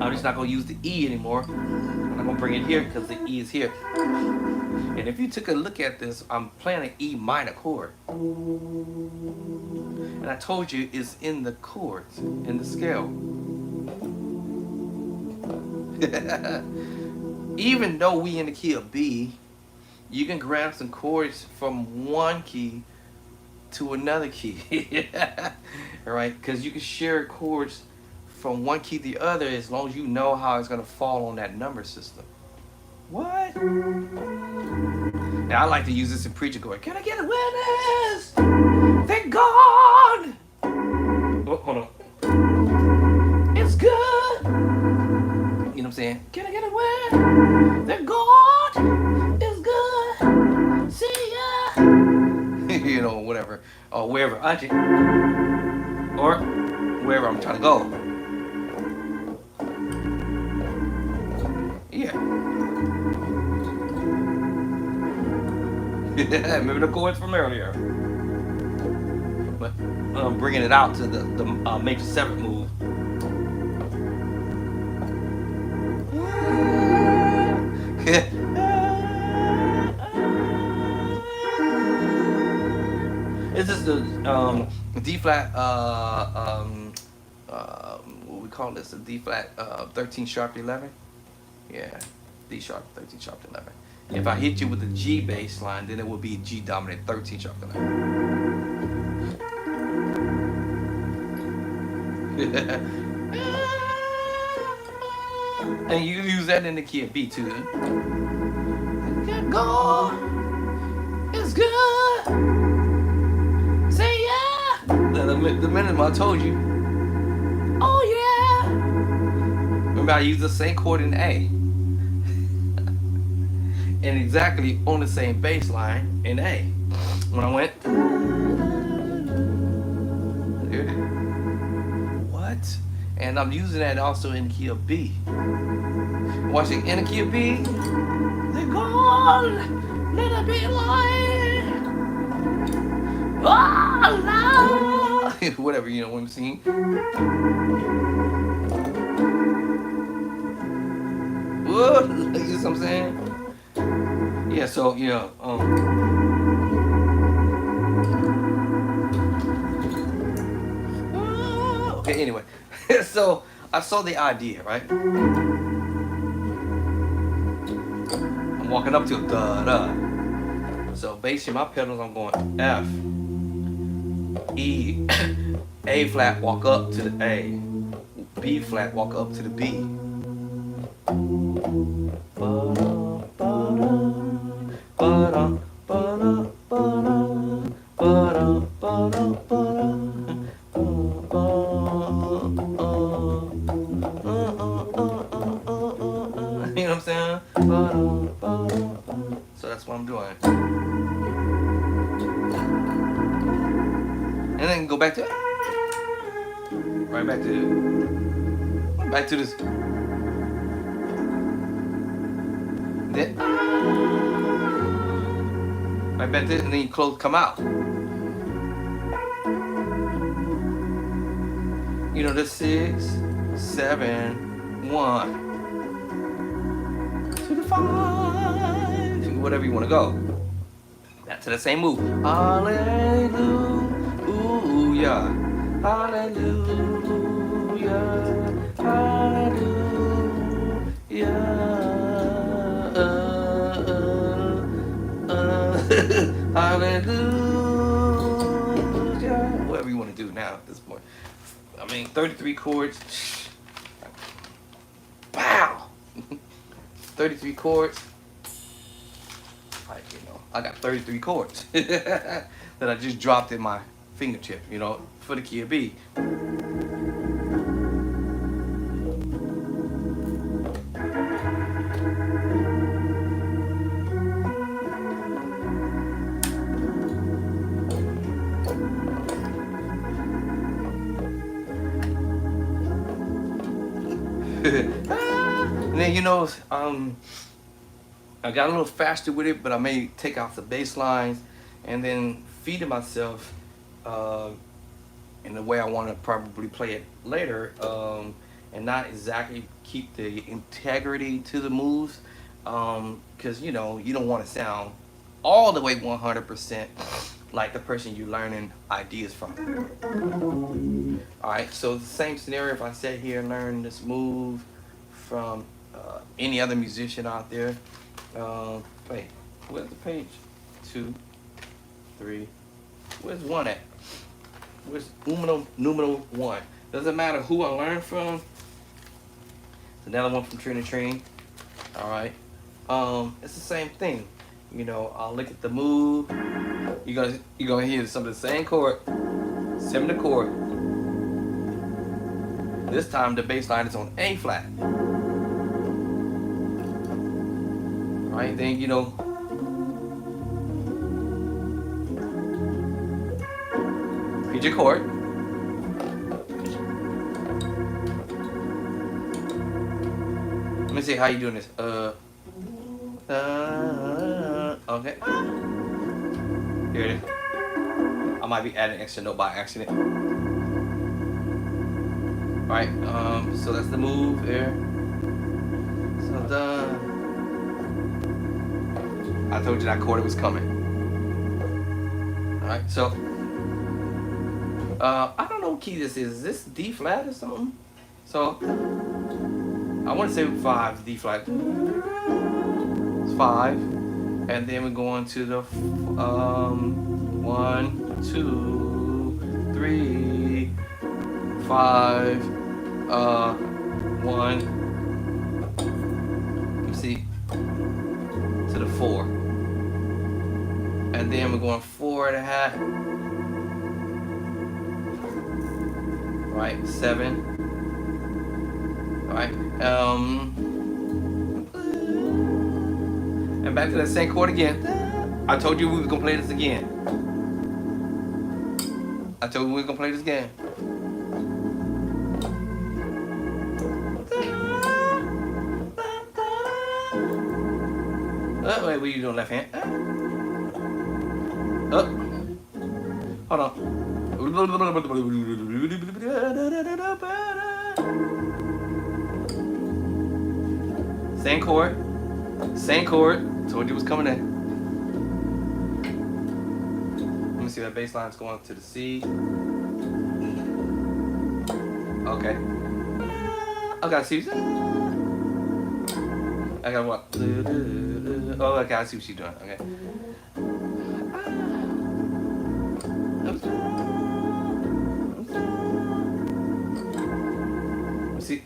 I'm just not gonna use the E anymore. I'm not gonna bring it here because the E is here. And if you took a look at this, I'm playing an E minor chord. And I told you it's in the chords, in the scale. Even though we in the key of B, you can grab some chords from one key to another key. Alright, because you can share chords from one key to the other as long as you know how it's gonna fall on that number system. What? Now I like to use this in preacher going, can I get a witness? Thank God! Oh, hold on. It's good! You know what I'm saying? Can I get a witness? Thank God! It's good! See ya! You know, whatever. Or wherever, auntie. Or wherever I'm trying to go. Yeah. Remember the chords from earlier. But I'm bringing it out to the major 7th move. This is the D flat. What we call this? A D flat 13 sharp 11. Yeah, D sharp 13 sharp 11. If I hit you with the G bass line, then it would be G dominant 13 sharp 11. And you can use that in the key of B too. God, it's good. the minute I told you, oh yeah. Remember I used the same chord in A. And exactly on the same bass line in A. When I went, there it is. What? And I'm using that also in key of B. Watching in the key of B. They're gone, let it be light. Oh, no. Whatever, you know what I'm singing. Whoa, you know what I'm saying? Yeah, so, yeah, okay, anyway. So, I saw the idea, right? I'm walking up to it, da-da. So, basically, my pedals, I'm going F, E, A flat, walk up to the A, B flat, walk up to the B. You know what I'm saying? So that's what I'm doing. And then go back to right back to this. Then right back to this, and then you come out. You know, the 6, 7, 1 to the 5, whatever you want to go. That's to the same move. Hallelujah, hallelujah, hallelujah, hallelujah. Whatever you want to do now at this point. I mean, 33 chords. Wow. 33 chords. Like, you know, I got 33 chords that I just dropped in my fingertip, you know, for the key of B. And then, you know, I got a little faster with it, but I may take out the bass lines and then feed it myself in the way I want to probably play it later, and not exactly keep the integrity to the moves, because you know, you don't want to sound all the way 100% like the person you're learning ideas from. Alright, so the same scenario if I sat here and learn this move from any other musician out there. Wait, where's the page? 2, 3. Where's 1 at? Where's numero 1? Doesn't matter who I learned from. It's another one from Trina Train. Alright. It's the same thing. You know, I'll look at the move. You're gonna hear some of the same chord, similar chord. This time the bass line is on A flat. Alright, then you know, read your chord. Let me see how you doing this. Okay. Here it is. I might be adding extra note by accident. Alright, so that's the move here. So done. I told you that chord was coming. Alright, so I don't know what key this is. Is this D flat or something? So I want to say 5, D flat. It's 5. And then we're going to the 1, 2, 3, 5, 1. Let's see, to the 4. And then we're going 4 and a half, right? 7. All right. And back to that same chord again. I told you we were gonna play this again. I told you we were gonna play this again. Wait, what are you doing, left hand? Hold on. Same chord. Same chord. Told you it was coming in. Let me see that bass line's going to the C. Okay. I got C. I got what? Oh, okay, I see what she's doing. Okay. See?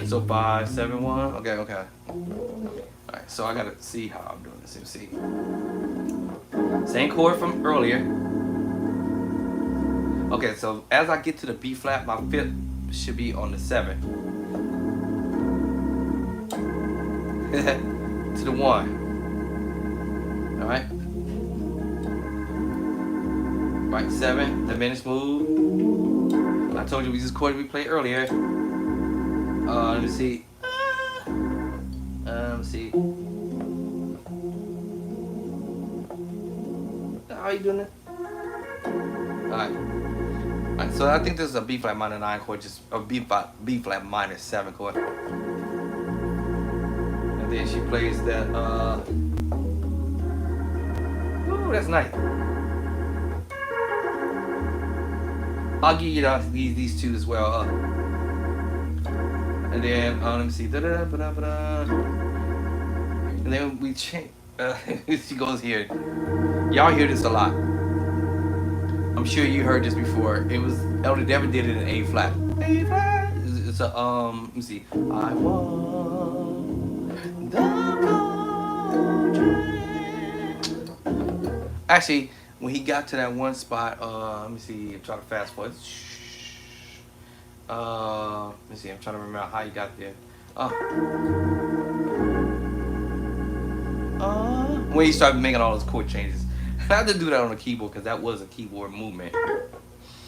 So 5, 7, 1. Okay, okay. Alright, so I gotta see how I'm doing this. Let's see. Same chord from earlier. Okay, so as I get to the B flat, my 5th should be on the 7. To the 1. Alright. Right, 7, diminished move. I told you we just chord we played earlier. Let me see. Let me see. How are you doing that? Alright. Alright, so I think this is a B flat minor 9 chord, just a B flat minor 7 chord. And then she plays that ooh, that's nice. I'll give you these two as well. And then let me see. And then we change. She goes here. Y'all hear this a lot. I'm sure you heard this before. It was Elder Devin did it in A flat. A flat. It's a let me see. I want the country. Actually, when he got to that one spot, let me see. I'm trying to fast forward. Let me see. I'm trying to remember how he got there. When he started making all those chord changes. I had to do that on the keyboard because that was a keyboard movement.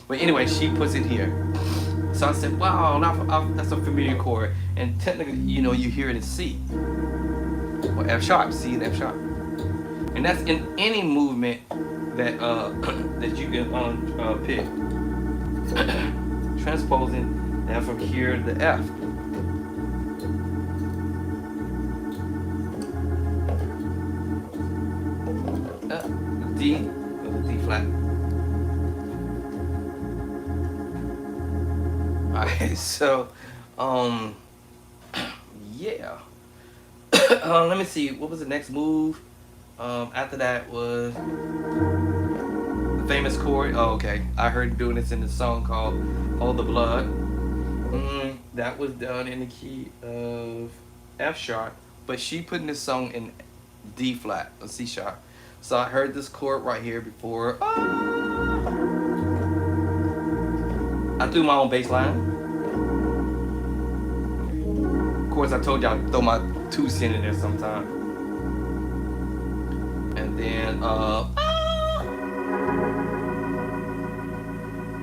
But anyway, she puts it here. So I said, wow, that's a familiar chord. And technically, you know, you hear it in C. Or F sharp, C and F sharp. And that's in any movement that that you can pick. Transposing that from here to F. D, D flat. Alright, so yeah. Let me see, what was the next move? After that was the famous chord. Oh, okay. I heard him doing this in the song called All the Blood. That was done in the key of F sharp, but she putting this song in D flat, or C sharp. So I heard this chord right here before. I threw my own bass line. Of course, I told y'all to throw my 2 cents in there sometime. And then,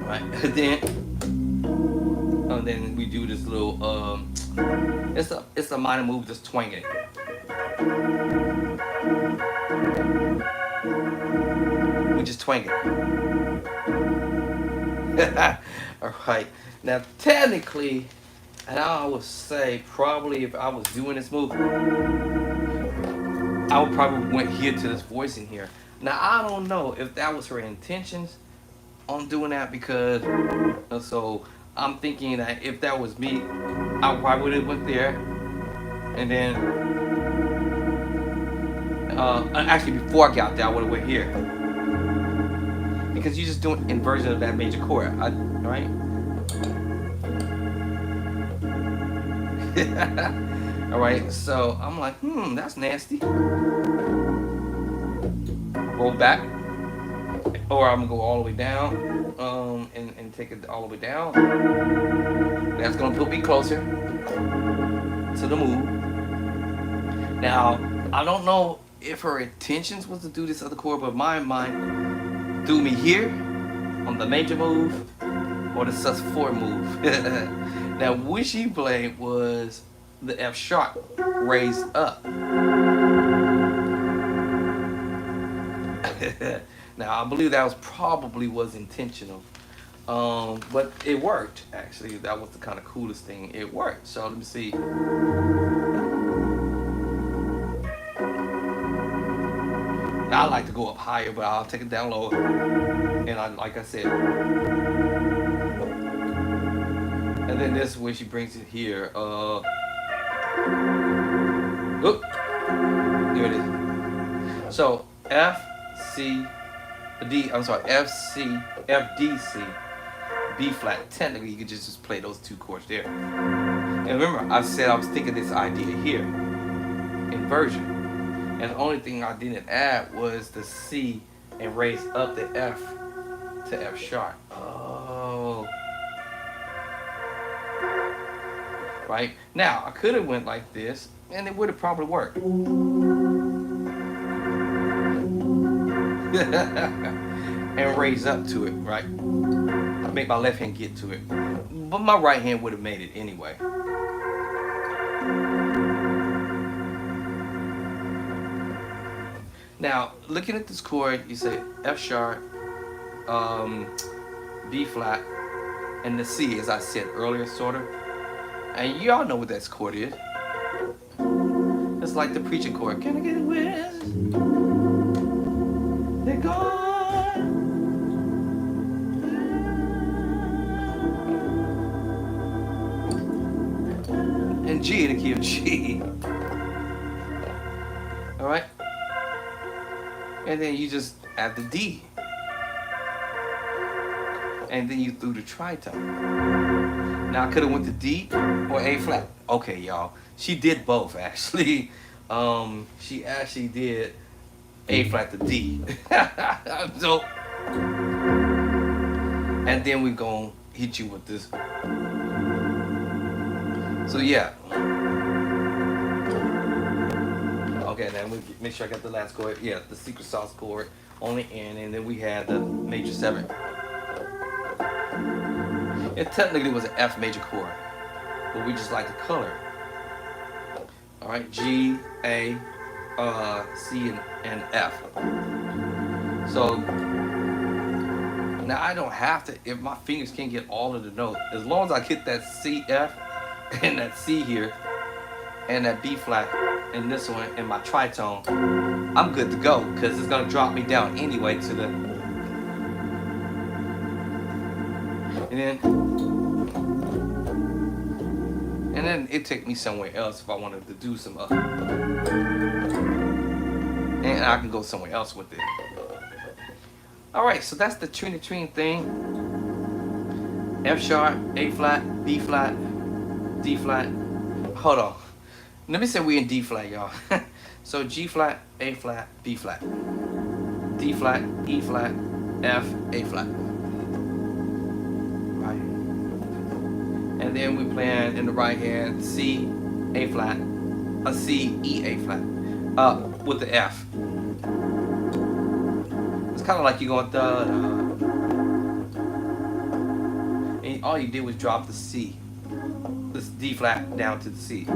right, and then we do this little, it's a minor move, just twanging it. We just twang it. Alright. Now technically, and I would say probably if I was doing this move, I would probably went here to this voice in here. Now I don't know if that was her intentions on doing that, because so I'm thinking that if that was me, I probably would have went there, and then actually before I got there, I would have went here, because you're just doing inversion of that major chord, right? All right, so I'm like, that's nasty. Roll back. or I'm gonna go all the way down, and take it all the way down. That's gonna put me closer to the move. Now, I don't know if her intentions was to do this other chord, but my mind threw me here on the major move or the sus4 move. Now, what she played was the F sharp raised up. Now, I believe that was probably was intentional. But it worked, actually. That was the kind of coolest thing. It worked. So let me see. Now, I like to go up higher, but I'll take it down lower. And like I said. And then this is where she brings it here. Oop. There it is. So F, C, D, I'm sorry, F, C, F, D, C, B flat. Technically, you could just play those two chords there. And remember, I said I was thinking this idea here, inversion. And the only thing I didn't add was the C and raise up the F to F sharp. Oh. Right? Now, I could have went like this, and it would have probably worked. And raise up to it, right? Make my left hand get to it. But my right hand would have made it anyway. Now, looking at this chord, you say F sharp, B flat, and the C, as I said earlier, sort of. And y'all know what that chord is. It's like the preaching chord. Can I get a witness? They're gone. And G, the key of G. All right. And then you just add the D. And then you threw the tritone. Now I could have went to D or A flat. Okay, y'all. She did both actually. She actually did A flat to D. So, and then we're gonna hit you with this. So yeah. Okay, then we make sure I got the last chord. Yeah, the secret sauce chord on the end, and then we had the major 7. It technically was an F major chord, but we just like the color. All right, G, A, C, and F. So now I don't have to, if my fingers can't get all of the notes, as long as I get that C, F, and that C here, and that B flat, and this one, and my tritone, I'm good to go, because it's gonna drop me down anyway to the, and then it take me somewhere else if I wanted to do some and I can go somewhere else with it. All right, so that's the Trini thing. F sharp, A flat, B flat, D flat. Hold on. Let me say we in D flat, y'all. So G flat, A flat, B flat, D flat, E flat, F, A flat. Right. And then we playing in the right hand C, A flat, a C, E, A flat, with the F. It's kind of like you going da, and all you did was drop the C, this D flat down to the C.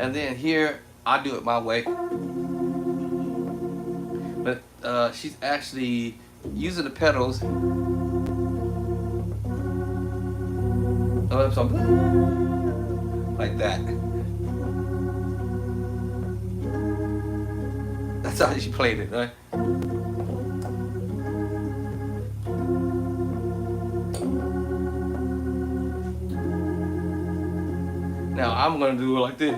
And then here, I do it my way. But she's actually using the pedals. So like that. That's how she played it, right? Now I'm gonna do it like this.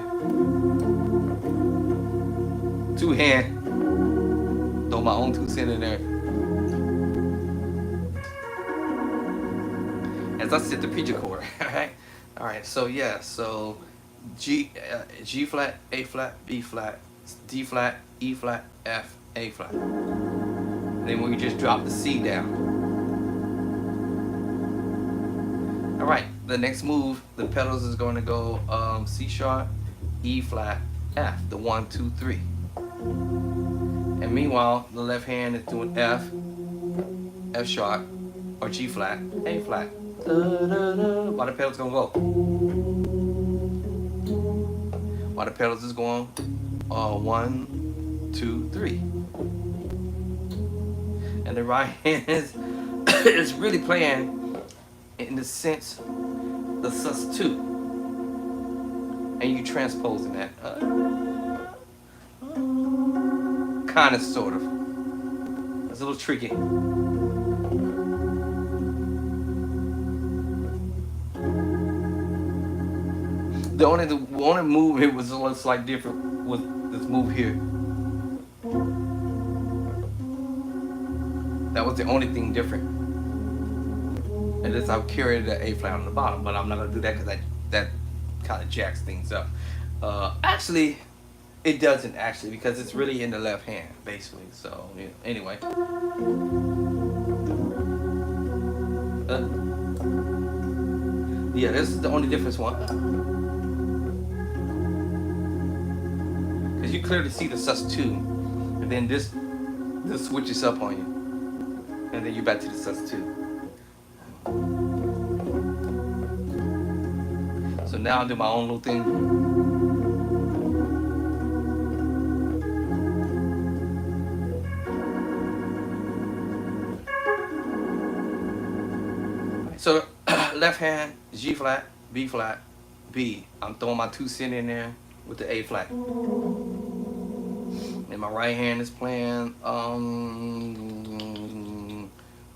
2 hand. Throw my own 2 cents in there. As I said, the preacher chord. Alright? Alright, so yeah, so G flat, A flat, B flat, D flat, E flat, F, A flat. Then we just drop the C down. All right, the next move, the pedals is going to go C sharp, E flat, F, the 1, 2, 3. And meanwhile, the left hand is doing F, F sharp, or G flat, A flat. While the pedals gonna go. While the pedals is going 1, 2, 3. And the right hand is really playing in the sense the sus2. And you transposing that. Kind of, sort of. It's a little tricky. The only move it was a little slight different was this move here. That was the only thing different. And this I'll carry the A flat on the bottom, but I'm not gonna do that because that kind of jacks things up. Actually, it doesn't actually because it's really in the left hand basically. So yeah, anyway. Yeah, this is the only difference one. Because you clearly see the sus2, and then this switches up on you, and then you're back to the sus2. So now I'll do my own little thing. So left hand, G flat, B flat, B. I'm throwing my 2 cent in there with the A flat. And my right hand is playing,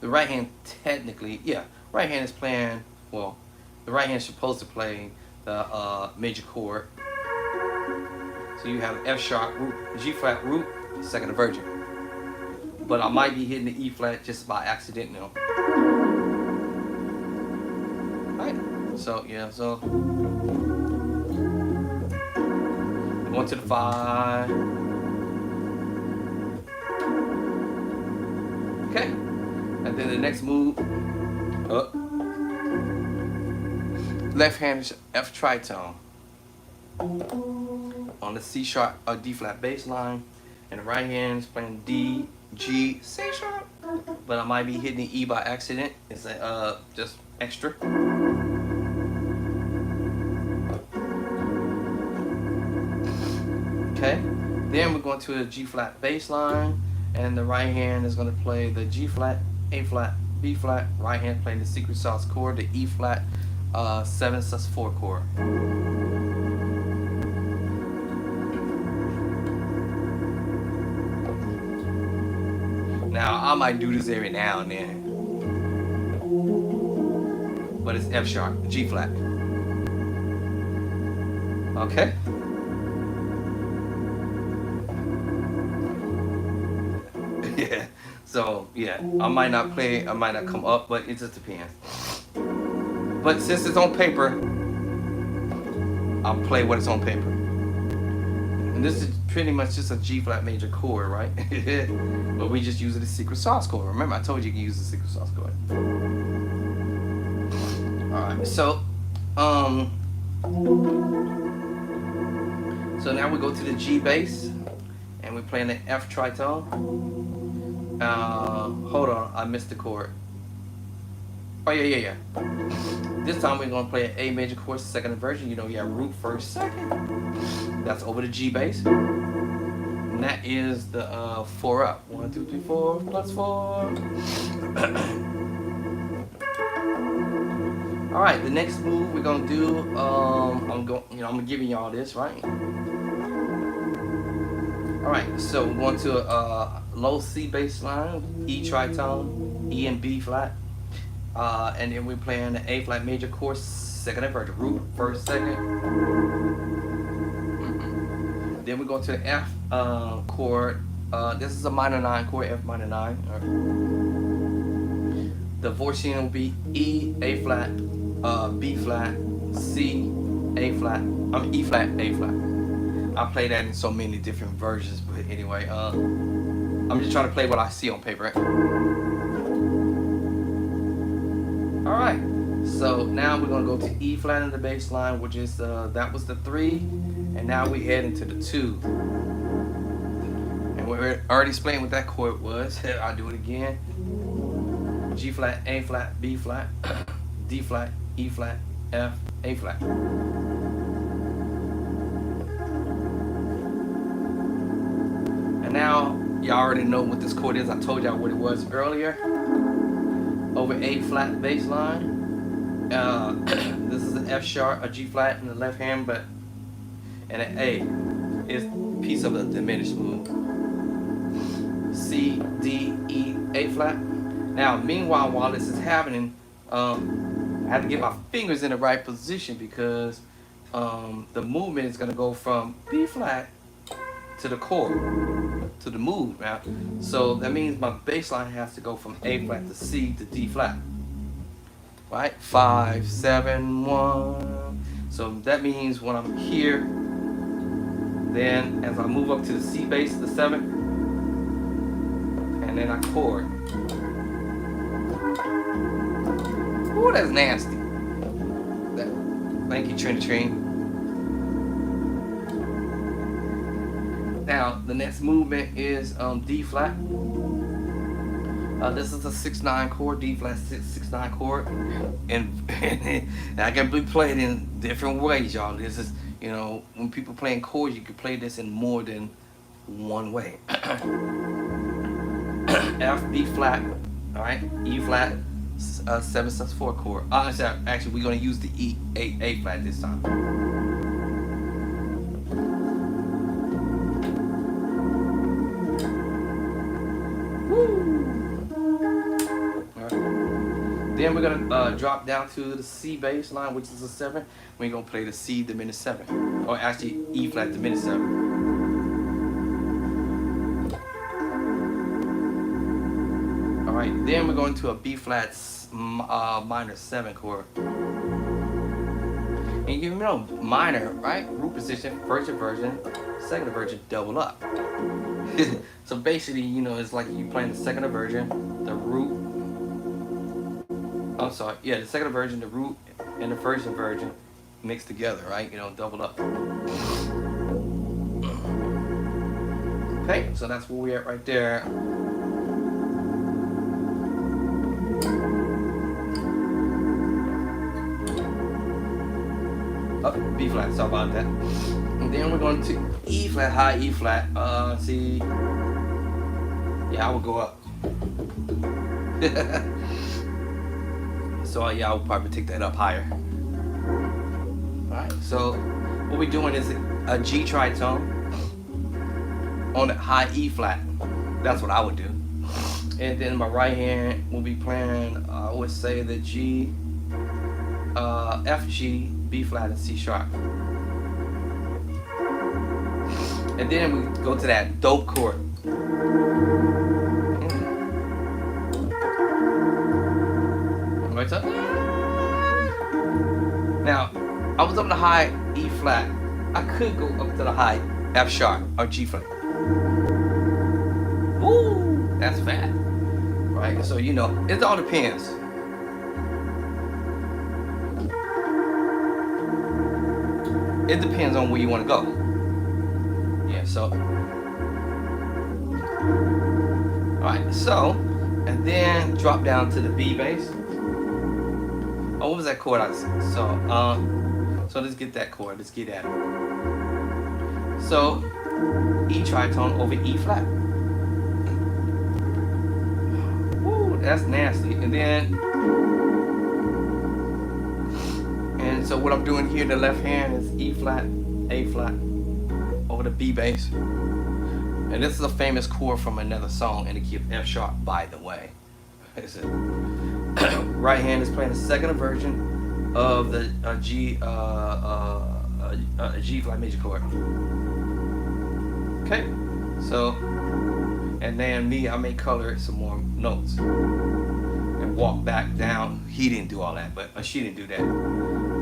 the right hand technically, yeah, right hand is playing, well, the right hand is supposed to play the major chord. So you have F sharp root, G flat root, second inversion. But I might be hitting the E flat just by accident now. Alright, so yeah, so going to the 5. Okay, and then the next move, left hand is F tritone on the C sharp or D flat bass line, and the right hand is playing D, G, C sharp, but I might be hitting the E by accident. It's just extra. Okay, then we're going to a G flat bass line, and the right hand is going to play the G flat, A flat, B flat. Right hand playing the secret sauce chord, the E flat, 7 sus4 chord. Now I might do this every now and then, but it's F sharp, G flat. Okay. Yeah, so yeah, I might not come up, but it just depends. But since it's on paper, I'll play what is on paper. And this is pretty much just a G flat major chord, right? But we just use it as secret sauce chord. Remember, I told you can use the secret sauce chord. Alright, so now we go to the G bass, and we're playing the F tritone. Hold on, I missed the chord. Oh yeah. This time we're gonna play an A major chord, second inversion. You know, you have root first, second. That's over the G bass. And that is the 4 up. 1, 2, 3, 4 plus 4. All right, the next move we're gonna do. I'm giving y'all this, right? All right, so we're going to a low C bass line, E tritone, E and B flat, and then we're playing the A flat major chord, second inversion, root first, second. Then we go to the F chord. This is a minor 9 chord, F minor 9. The voicing will be E, A flat, B flat, C, A flat. E flat, A flat. I play that in so many different versions, but anyway, I'm just trying to play what I see on paper. All right, so now we're gonna go to E flat in the bass line, which is that was the 3, and now we head into the 2. And we already explained what that chord was. I'll do it again. G flat, A flat, B flat, D flat, E flat, F, A flat. And now y'all already know what this chord is. I told y'all what it was earlier. Over A flat bass line. This is an F sharp, a G flat in the left hand, but and an A is a piece of a diminished move. C, D, E, A flat. Now, meanwhile, while this is happening, I have to get my fingers in the right position because the movement is going to go from B flat to the chord, to the move. Now, so that means my bass line has to go from A flat to C to D flat. Right? 5, 7, 1. So that means when I'm here, then as I move up to the C bass, the 7th, and then I chord. Ooh, that's nasty. Thank you, Trinity. Now, the next movement is D flat. This is a 6/9 chord, D flat 6/9 chord, and I can be played in different ways, y'all. This is, you know, when people playing chords, you can play this in more than one way. F, B flat, all right, E flat, 7/4 chord. Actually, we're gonna use the E, A flat this time. Then we're gonna drop down to the C bass line, which is a 7. We're gonna play the C diminished 7, or actually E flat diminished 7. All right. Then we're going to a B flat minor 7 chord. And you know minor, right? Root position, first inversion, second inversion, double up. So basically, you know, it's like you playing the second inversion, the root. I'm sorry, yeah, the second inversion, the root, and the first inversion mixed together, right? You know, doubled up. Okay, so that's where we're at right there. Oh, B flat, sorry about that. And then we're going to E flat, high E flat. See, yeah, I would go up. So yeah, I would probably take that up higher. Alright, so what we're doing is a G tritone on the high E flat. That's what I would do. And then my right hand will be playing, I would say the G, F, G, B flat, and C sharp. And then we go to that dope chord. Right up. Now, I was up to high E flat. I could go up to the high F sharp or G flat. Ooh, that's fat. Right? So, you know, it all depends. It depends on where you want to go. Yeah, so. Alright, so, and then drop down to the B bass. Oh, what was that chord I said? So let's get that chord. Let's get at it. So, E tritone over E flat. Woo, that's nasty. And so what I'm doing here, the left hand is E flat, A flat, over the B bass. And this is a famous chord from another song in the key of F sharp, by the way. Right hand is playing the second inversion of the G flat major chord. Okay, so, and then me, I may color some more notes and walk back down. He didn't do all that, but she didn't do that.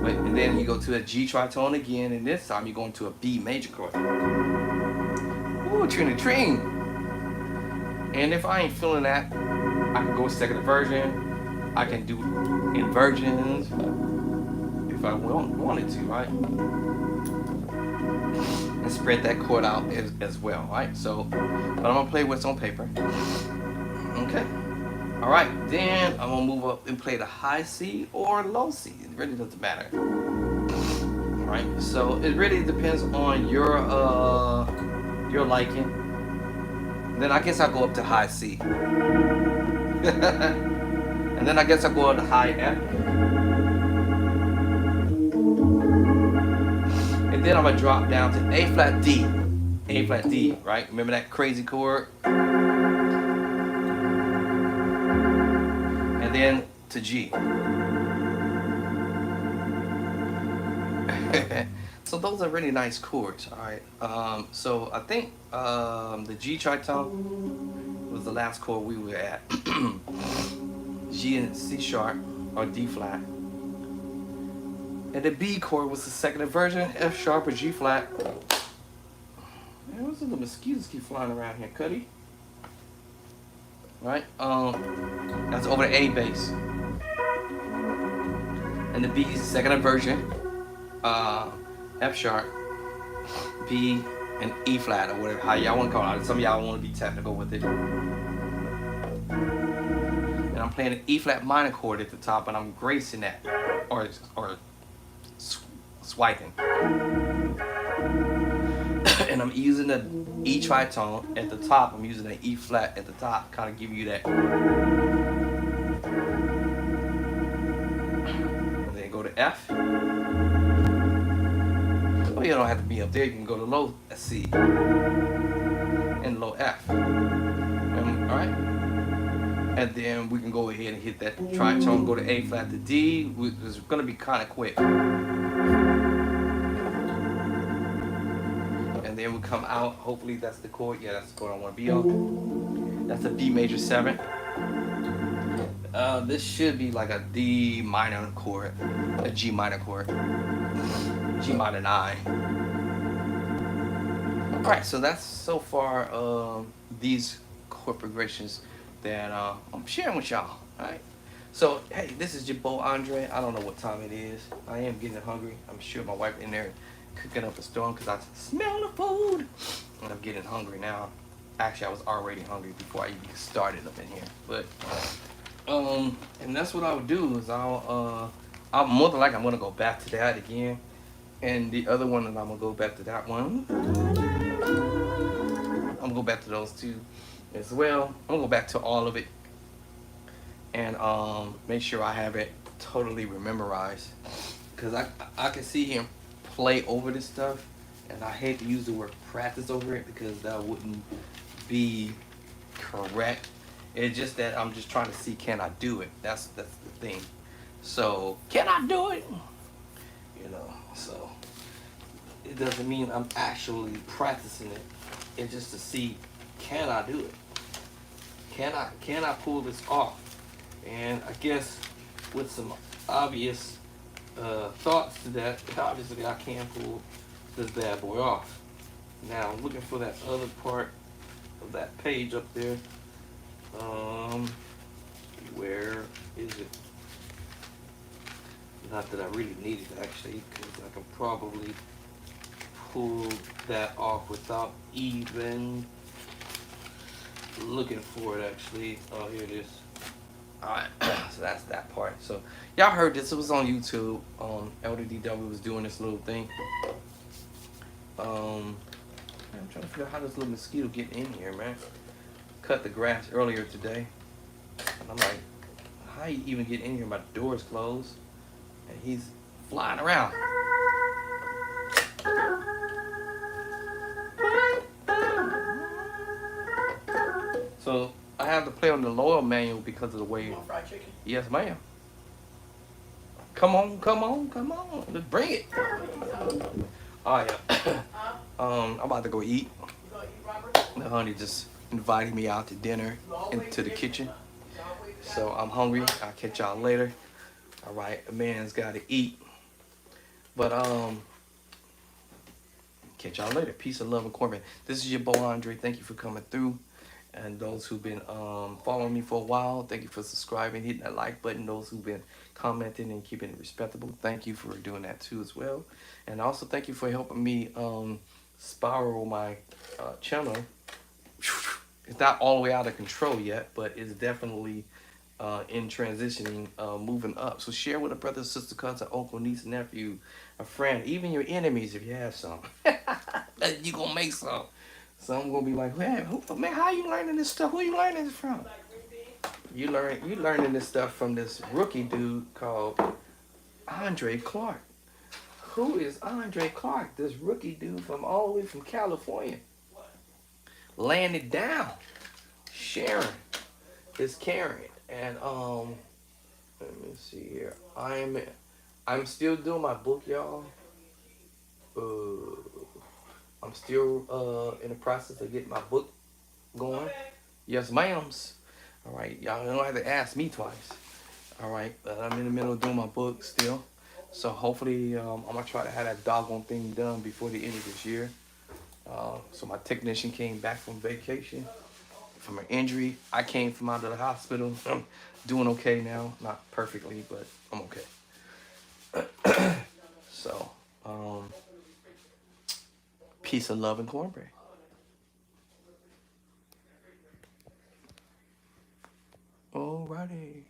But and then you go to a G tritone again, and this time you're going to a B major chord. Ooh, trini tring. And if I ain't feeling that, I can go second inversion. I can do inversions if I wanted to, right? And spread that chord out as well, right? So, but I'm gonna play what's on paper. Okay. All right. Then I'm gonna move up and play the high C or low C. It really doesn't matter. All right. So it really depends on your liking. Then I guess I'll go up to high C. And then I guess I'll go up to high F. And then I'm gonna drop down to A flat D. A flat D, right? Remember that crazy chord? And then to G. So those are really nice chords, all right? So I think the G tritone was the last chord we were at. G and C sharp or D flat. And the B chord was the second inversion, F sharp or G flat. Man, what's the mosquitoes keep flying around here, Cuddy? Right? That's over the A bass. And the B is the second inversion, F sharp, B, and E flat or whatever, how y'all want to call it. Some of y'all want to be technical with it. And I'm playing an E flat minor chord at the top, and I'm gracing that, or swiping. And I'm using the E tritone at the top. I'm using the E flat at the top, kind of give you that. And then go to F. Well, you don't have to be up there. You can go to low C and low F. All right. And then we can go ahead and hit that tritone, go to A flat to D. It's going to be kind of quick. And then we come out. Hopefully that's the chord. Yeah, that's the chord I want to be on. That's a B major 7. This should be like a D minor chord, a G minor chord, G minor 9. All right, so that's so far these chord progressions that I'm sharing with y'all. All right. So hey, this is your boy Andre. I don't know what time it is. I am getting hungry. I'm sure my wife in there cooking up a storm because I smell the food, and I'm getting hungry now. Actually, I was already hungry before I even started up in here. But and that's what I would do is I'm more than likely I'm gonna go back to that again, and the other one, and I'm gonna go back to that one. I'm gonna go back to those two as well. I'm gonna go back to all of it and make sure I have it totally memorized, because I can see him play over this stuff, and I hate to use the word practice over it because that wouldn't be correct. It's just that I'm just trying to see, can I do it? That's the thing. So can I do it? You know, so it doesn't mean I'm actually practicing it. It's just to see, can I do it? Can I pull this off? And I guess with some obvious thoughts to that, obviously I can pull this bad boy off. Now I'm looking for that other part of that page up there. Where is it? Not that I really need it actually, because I can probably pull that off without even looking for it actually. Oh, here it is. Alright, so that's that part. So y'all heard this, it was on YouTube. LDDW was doing this little thing. I'm trying to figure out how this little mosquito get in here, man. Cut the grass earlier today, and I'm like, how you even get in here? My door's closed, and he's flying around. So I have to play on the lower manual because of the way. You want fried chicken? Yes, ma'am. Come on, come on, come on. Let's bring it. Oh yeah. I'm about to go eat. You gonna eat, Robert? The honey just invited me out to dinner into the kitchen. So I'm hungry. I'll catch y'all later. All right, a man's got to eat. But catch y'all later. Peace and love and cornbread. This is your boy Andre. Thank you for coming through. And those who've been following me for a while, thank you for subscribing, hitting that like button. Those who've been commenting and keeping it respectable, thank you for doing that too as well. And also thank you for helping me spiral my channel. It's not all the way out of control yet, but it's definitely in transitioning, moving up. So share with a brother, sister, cousin, uncle, niece, nephew, a friend, even your enemies if you have some. You gonna make some. Some gonna be like, man, man, how you learning this stuff? Who you learning this from? You learning this stuff from this rookie dude called Andre Clark. Who is Andre Clark? This rookie dude from all the way from California. Laying it down. Sharing is caring. And let me see here. I'm still doing my book, y'all. I'm still in the process of getting my book going. Yes, ma'ams. All right, y'all don't have to ask me twice. All right, but I'm in the middle of doing my book still. So hopefully I'm gonna try to have that doggone thing done before the end of this year. So my technician came back from vacation from an injury. I came from out of the hospital. I'm doing okay now, not perfectly, but I'm okay. So peace and love and cornbread. Alrighty.